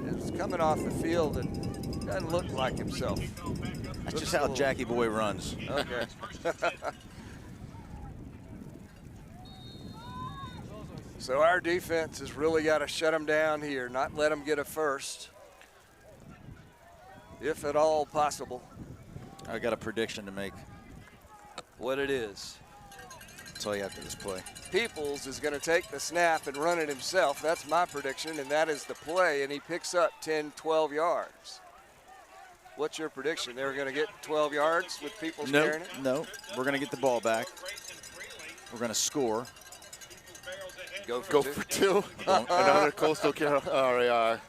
is coming off the field and doesn't look like himself. That's just how Jackie Boy runs. Okay. So our defense has really got to shut them down here, not let them get a first, if at all possible. I got a prediction to make. What it is. I'll tell you after this play. Peoples is going to take the snap and run it himself. That's my prediction, and that is the play, and he picks up 10, 12 yards. What's your prediction? They're going to get 12 yards with Peoples carrying it? No, we're going to get the ball back. We're going to score. Go for Go two. for 2. Another Coastal Carolina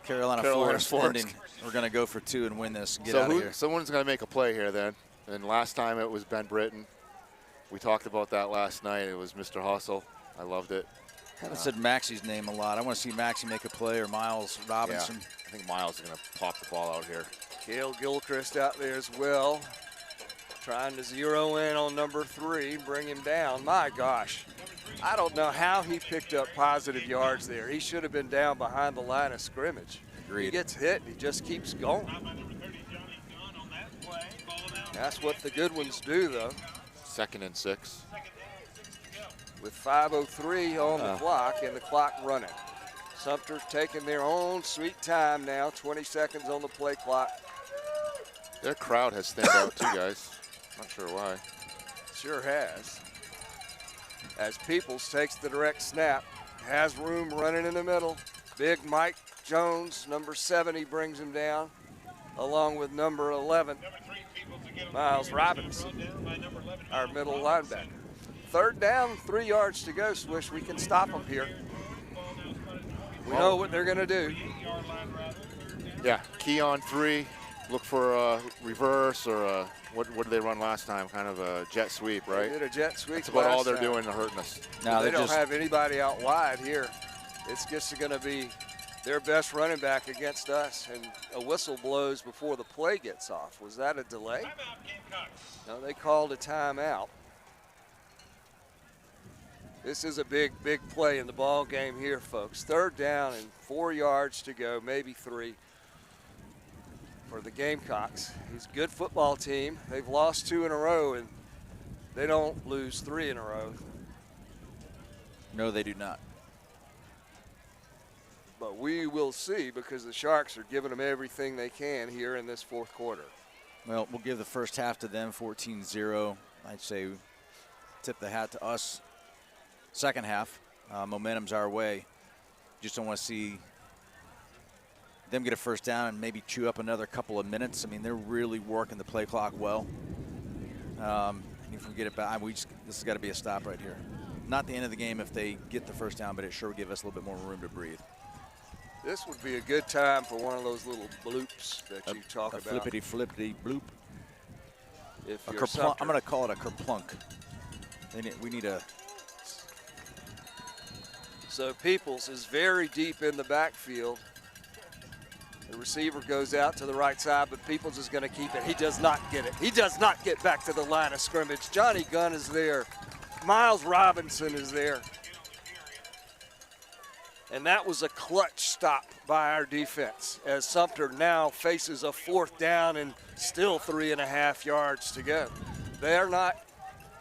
Forest Forest. ending. We're going to go for 2 and win this. Get So out of here. someone's going to make a play here then. And last time it was Ben Britton. We talked about that last night. It was Mr. Hustle. I loved it. I haven't said Maxie's name a lot. I want to see Maxie make a play, or Miles Robinson. Yeah, I think Miles is going to pop the ball out here. Cale Gilchrist out there as well, trying to zero in on number 3, bring him down. My gosh, I don't know how he picked up positive yards there. He should have been down behind the line of scrimmage. Agreed. He gets hit, and he just keeps going. That's what the good ones do, though. 2nd and 6. With 5:03 on the clock and the clock running. Sumter taking their own sweet time now, 20 seconds on the play clock. Their crowd has thinned out too, guys. Not sure why. Sure has. As Peoples takes the direct snap, has room running in the middle. Big Mike Jones, number 70, brings him down, along with number 11, Miles Robinson, our middle linebacker. 3rd down, 3 yards to go, Swish. We can stop them here. We know what they're going to do. Yeah, key on 3. Look for a reverse or a, what did they run last time? Kind of a jet sweep, right? They did a jet sweep. That's about all they're time. doing to hurting us. No, They don't have anybody out wide here. It's just going to be their best running back against us, and a whistle blows before the play gets off. Was that a delay? No, they called a timeout. This is a big, big play in the ball game here, folks. 3rd down and 4 yards to go, maybe 3 for the Gamecocks. He's a good football team. They've lost 2 in a row, and they don't lose 3 in a row. No, they do not. But we will see, because the Sharks are giving them everything they can here in this 4th quarter. Well, we'll give the first half to them, 14-0. I'd say tip the hat to us. 2nd half, momentum's our way. Just don't want to see them get a first down and maybe chew up another couple of minutes. I mean, they're really working the play clock well. If we get it back, this has got to be a stop right here. Not the end of the game if they get the first down, but it sure will give us a little bit more room to breathe. This would be a good time for one of those little bloops that you talk about. Flippity bloop. If I'm you're going to call it a kerplunk. We need a. So Peoples is very deep in the backfield. The receiver goes out to the right side, but Peoples is going to keep it. He does not get it. He does not get back to the line of scrimmage. Johnny Gunn is there. Miles Robinson is there. And that was a clutch stop by our defense, as Sumter now faces a 4th down and still 3.5 yards to go. They're not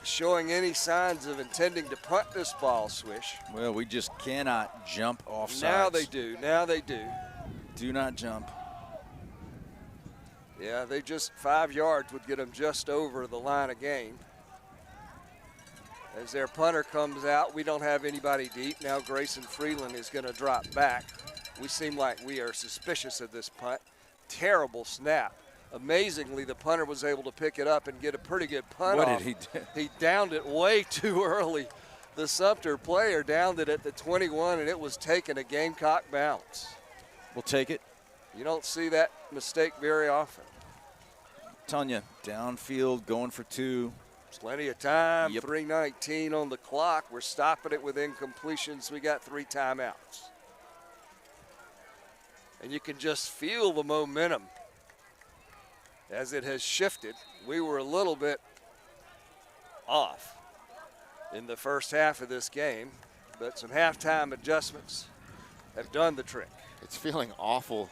showing any signs of intending to punt this ball, Swish. Well, we just cannot jump off sides. Now they do. Now they do. Do not jump. Yeah, they just 5 yards would get them just over the line of game. As their punter comes out, we don't have anybody deep. Now Grayson Freeland is going to drop back. We seem like we are suspicious of this punt. Terrible snap. Amazingly, the punter was able to pick it up and get a pretty good punt off. What did he do? He downed it way too early. The Sumter player downed it at the 21, and it was taking a Gamecock bounce. We'll take it. You don't see that mistake very often. I'm telling you, downfield, going for 2. Plenty of time, Yep. 3:19 on the clock. We're stopping it with incompletions. We got 3 timeouts. And you can just feel the momentum as it has shifted. We were a little bit off in the first half of this game, but some halftime adjustments have done the trick. It's feeling awful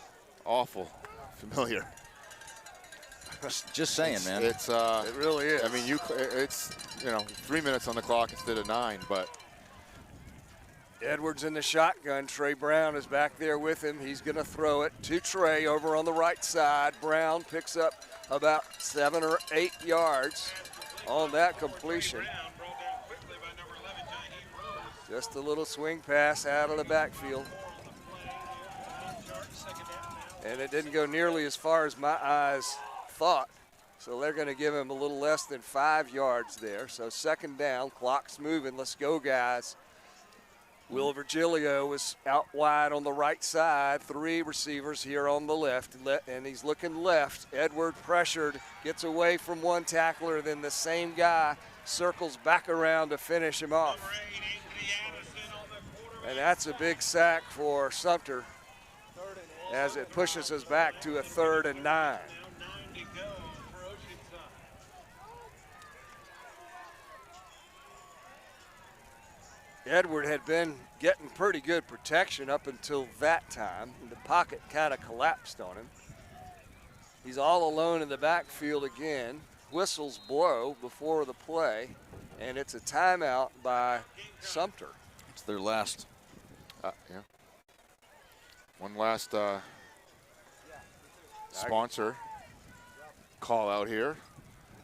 familiar. Just saying, man. It's It really is. I mean, it's 3 minutes on the clock instead of 9, but Edwards in the shotgun. Trey Brown is back there with him. He's going to throw it to Trey over on the right side. Brown picks up about 7 or 8 yards on that completion. Just a little swing pass out of the backfield. And it didn't go nearly as far as my eyes thought. So they're going to give him a little less than 5 yards there. So 2nd down, clock's moving. Let's go, guys. Will Virgilio is out wide on the right side. 3 receivers here on the left, and he's looking left. Edward pressured, gets away from one tackler, then the same guy circles back around to finish him off. And that's a big sack for Sumter as it pushes us back to a 3rd and 9. Edward had been getting pretty good protection up until that time. The pocket kind of collapsed on him. He's all alone in the backfield again. Whistles blow before the play, and it's a timeout by Sumter. It's their last. Yeah. One last sponsor call out here.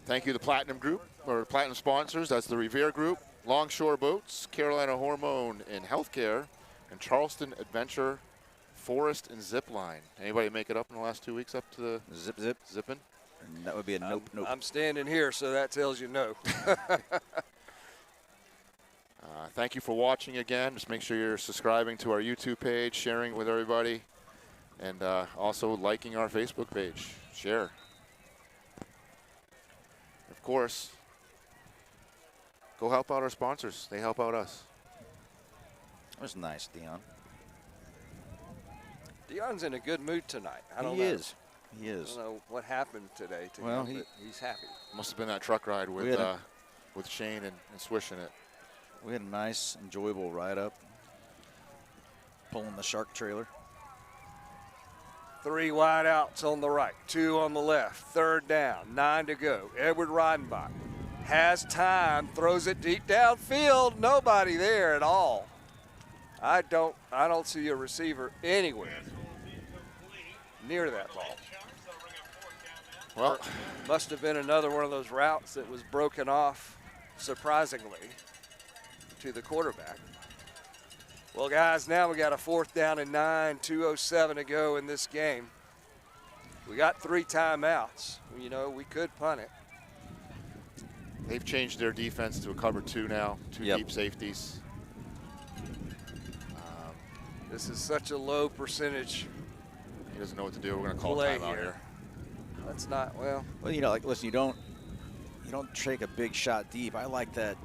Thank you to Platinum Group, or Platinum sponsors. That's the Revere Group, Longshore Boats, Carolina Hormone and Healthcare, and Charleston Adventure, Forest and Zip Line. Anybody make it up in the last 2 weeks up to the zipping? That would be a nope. I'm standing here, so that tells you no. Thank you for watching again. Just make sure you're subscribing to our YouTube page, sharing with everybody, and also liking our Facebook page. Share. Of course, go help out our sponsors. They help out us. That was nice, Dion. Dion's in a good mood tonight. I don't He know. is. He is. I don't know what happened today to Well, him, but he's happy. Must have been that truck ride with Shane and swishing it. We had a nice, enjoyable ride up, pulling the shark trailer. 3 wide outs on the right, 2 on the left, 3rd down, 9 to go. Edward Reidenbach has time, throws it deep downfield, nobody there at all. I don't see a receiver anywhere near that ball. Well, must have been another one of those routes that was broken off, surprisingly, to the quarterback. Well, guys, now we got a 4th down and 9, 2:07 to go in this game. We got 3 timeouts. You know, we could punt it. they've changed their defense to a cover 2 now, 2 deep safeties. This is such a low percentage. He doesn't know what to do. We're going to call play timeout here. That's not, well. Well, you know, like, listen, you don't take a big shot deep. I like that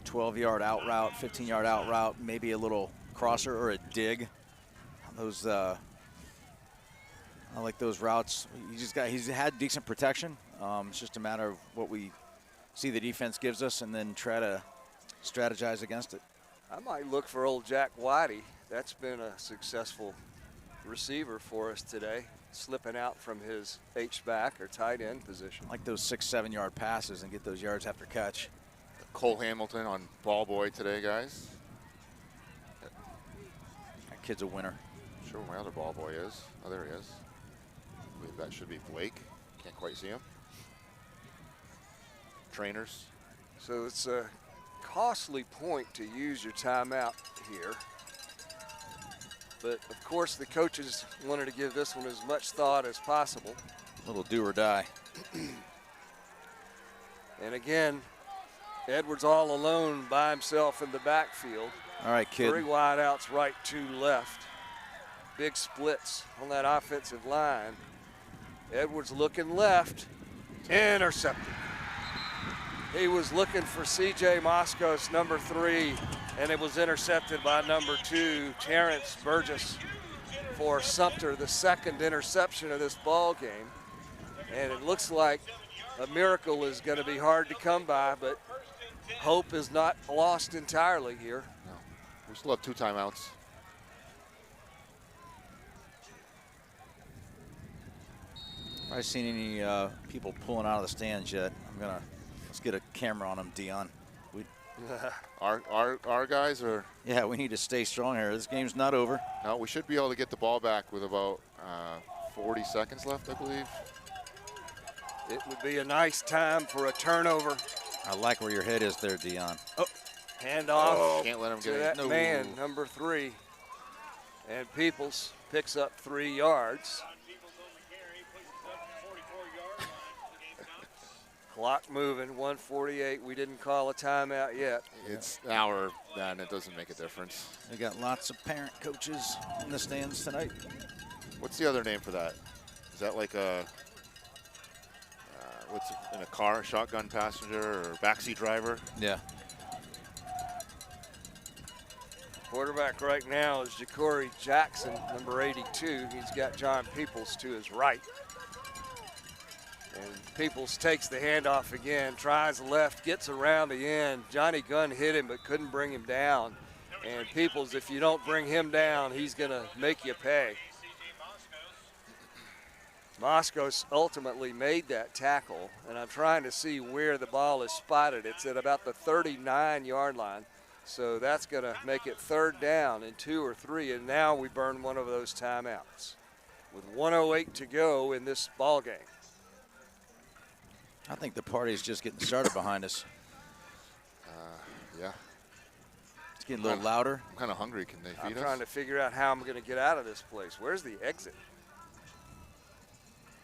12-yard out route, 15-yard out route, maybe a little crosser or a dig. Those, I like those routes. He's had decent protection. It's just a matter of what we see the defense gives us and then try to strategize against it. I might look for old Jack Whitey. That's been a successful receiver for us today, slipping out from his H-back or tight end position. I like those 6-7 yard passes and get those yards after catch. Cole Hamilton on ball boy today, guys. That kid's a winner. I'm sure my other ball boy is. Oh, there he is. I believe that should be Blake. Can't quite see him. Trainers. So it's a costly point to use your timeout here. But of course the coaches wanted to give this one as much thought as possible. Little do or die. And again, Edwards all alone by himself in the backfield. All right, kid. 3 wide outs, right, 2 left. Big splits on that offensive line. Edwards looking left, intercepted. He was looking for C.J. Moscos, number 3, and it was intercepted by number 2, Terrence Burgess, for Sumter, the 2nd interception of this ball game. And it looks like a miracle is going to be hard to come by, but hope is not lost entirely here. No, we still have 2 timeouts. If I've seen any people pulling out of the stands yet, let's get a camera on them, Dion. Our guys are. Yeah, we need to stay strong here. This game's not over. No, we should be able to get the ball back with about 40 seconds left, I believe. It would be a nice time for a turnover. I like where your head is there, Dion. Oh, hand off. Can't let him to get that it. No. man, number 3. And Peoples picks up 3 yards. Clock moving, 1:48. We didn't call a timeout yet. It's an hour, and it doesn't make a difference. We got lots of parent coaches in the stands tonight. What's the other name for that? Is that like a, what's in a car, shotgun passenger or backseat driver? Yeah. Quarterback right now is Ja'Cory Jackson, number 82. He's got John Peoples to his right. And Peoples takes the handoff again, tries left, gets around the end. Johnny Gunn hit him but couldn't bring him down. And Peoples, if you don't bring him down, he's going to make you pay. Moscos ultimately made that tackle, and I'm trying to see where the ball is spotted. It's at about the 39-yard line. So that's going to make it 3rd down and 2 or 3, and now we burn one of those timeouts with 1:08 to go in this ball game. I think the party's just getting started behind us. Yeah. It's getting a little louder. I'm kind of hungry. Can they feed us? I'm trying to figure out how I'm going to get out of this place. Where's the exit?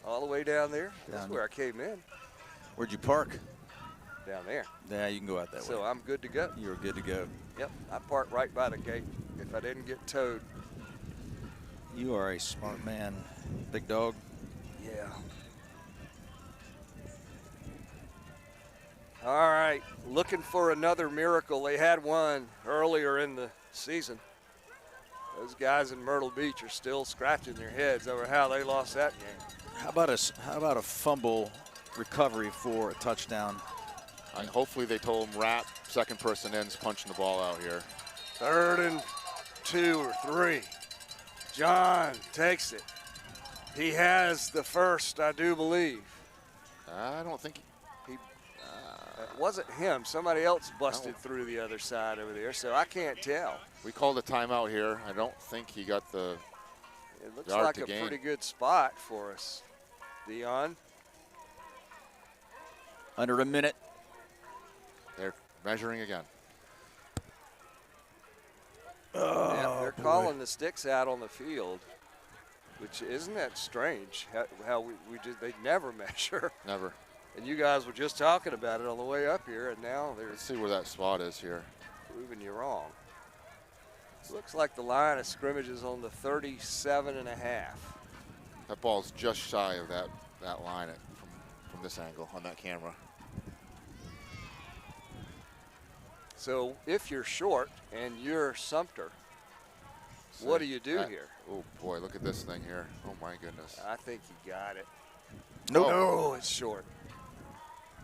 All the way down there? That's where I came in. Where'd you park? Down there. Yeah, you can go out that way. So I'm good to go. You're good to go. Yep, I parked right by the gate if I didn't get towed. You are a smart man, big dog. Yeah. All right, looking for another miracle. They had one earlier in the season. Those guys in Myrtle Beach are still scratching their heads over how they lost that game. How about a fumble recovery for a touchdown? Hopefully they told him wrap, second person ends punching the ball out here. 3rd and 2 or 3. John takes it. He has the first, I do believe. I don't think he It wasn't him. Somebody else busted through the other side over there, so I can't tell. we called a timeout here. I don't think he got the It looks yard like to a gain. pretty good spot for us, Dion. Under a minute. They're measuring again. Yeah, they're calling the sticks out on the field, which isn't that strange? How we just they never measure. Never. And you guys were just talking about it on the way up here, and now they're Let's see where that spot is here. proving you wrong. Looks like the line of scrimmage is on the 37.5. That ball's just shy of that line from this angle on that camera. So if you're short and you're Sumter, what do you do here? Oh boy, look at this thing here. Oh my goodness. I think you got it. Nope. No, it's short.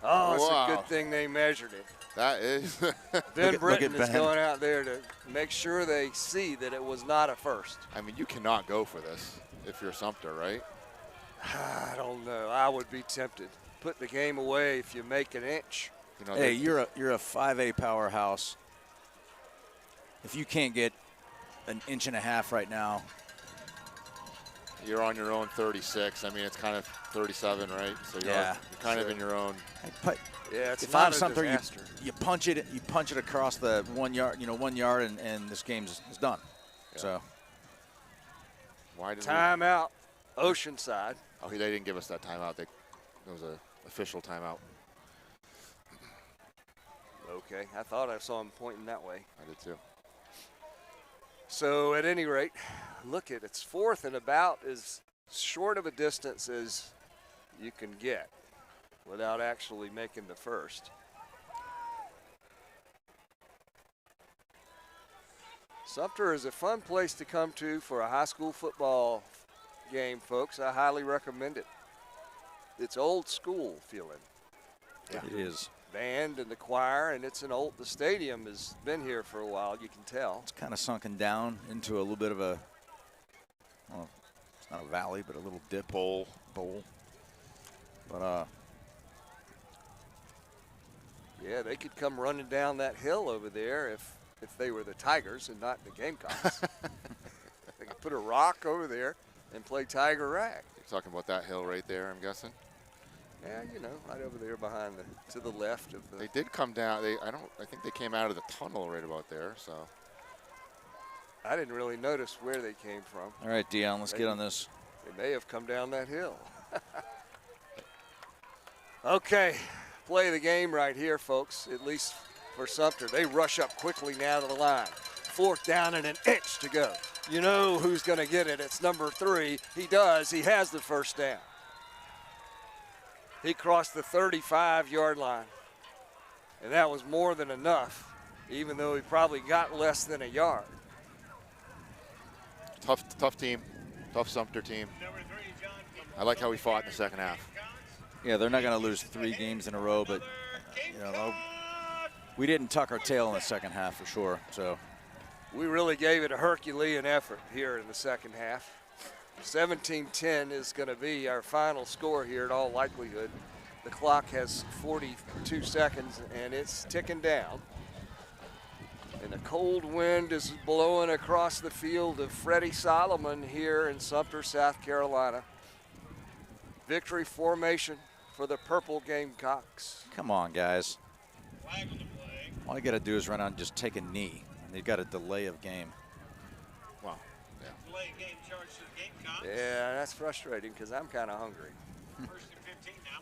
Oh, it's Wow. a good thing they measured it. That is. Ben look Britton at is Ben. going out there to make sure they see that it was not a first. I mean, you cannot go for this if you're Sumter, right? I don't know. I would be tempted. Put the game away if you make an inch. You know, Hey, you're a 5A powerhouse. If you can't get an inch and a half right now, you're on your own 36. I mean, it's kind of 37, right? So you're kind of in your own. Yeah, it's if not I'm a Sumter, disaster. you punch it across the 1 yard, 1 yard, and this game is done. Yeah. So Why did Timeout, Oceanside. Oh, they didn't give us that timeout. It was an official timeout. Okay, I thought I saw him pointing that way. I did too. So at any rate, look at it's 4th and about as short of a distance as you can get without actually making the first. Sumter is a fun place to come to for a high school football game, folks. I highly recommend it. It's old school feeling. yeah. It is. Band and the choir, and the stadium has been here for a while, you can tell. It's kind of sunken down into a little bit of a, well, it's not a valley, but a little dip bowl. But Yeah, they could come running down that hill over there if they were the Tigers and not the Gamecocks. They could put a rock over there and play Tiger Rag. You're talking about that hill right there, I'm guessing. Yeah, right over there behind to the left of the. They did come down. I think they came out of the tunnel right about there. So I didn't really notice where they came from. all right, Dion, let's get on this. They may have come down that hill. Okay, play of the game right here, folks, at least for Sumter. They rush up quickly now to the line. 4th down and an inch to go. You know who's going to get it. It's number 3. He does. He has the first down. He crossed the 35-yard line. And that was more than enough, even though he probably got less than a yard. Tough team. Tough Sumter team. I like how we fought in the second half. Yeah, they're not going to lose 3 games in a row, but you know, we didn't tuck our tail in the second half for sure. So we really gave it a Herculean effort here in the second half. 17-10 is going to be our final score here in all likelihood. The clock has 42 seconds, and it's ticking down. And the cold wind is blowing across the field of Freddie Solomon here in Sumter, South Carolina. Victory formation for the Purple Gamecocks. Come on, guys. All you got to do is run out and just take a knee. And you got a delay of game. Wow. Delay game charge to the Gamecocks. Yeah, that's frustrating because I'm kind of hungry. 1st and 15 now.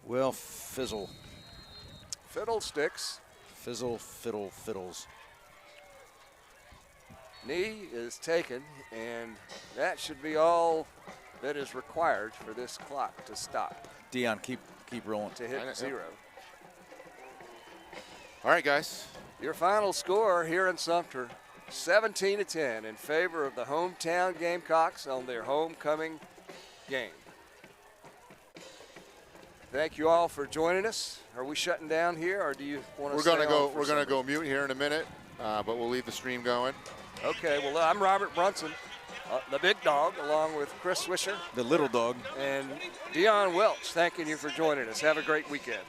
Well, fizzle. Fiddlesticks. Fizzle, fiddle, fiddles. Knee is taken, and that should be all that is required for this clock to stop. Dion, keep rolling. To hit 0. All right, guys. Your final score here in Sumter, 17-10 in favor of the hometown Gamecocks on their homecoming game. Thank you all for joining us. Are we shutting down here, or do you want to? We're gonna go mute here in a minute, but we'll leave the stream going. Okay. Well, I'm Robert Brunson, the big dog, along with Chris Swisher, The little dog. and Dion Welch. Thanking you for joining us. Have a great weekend.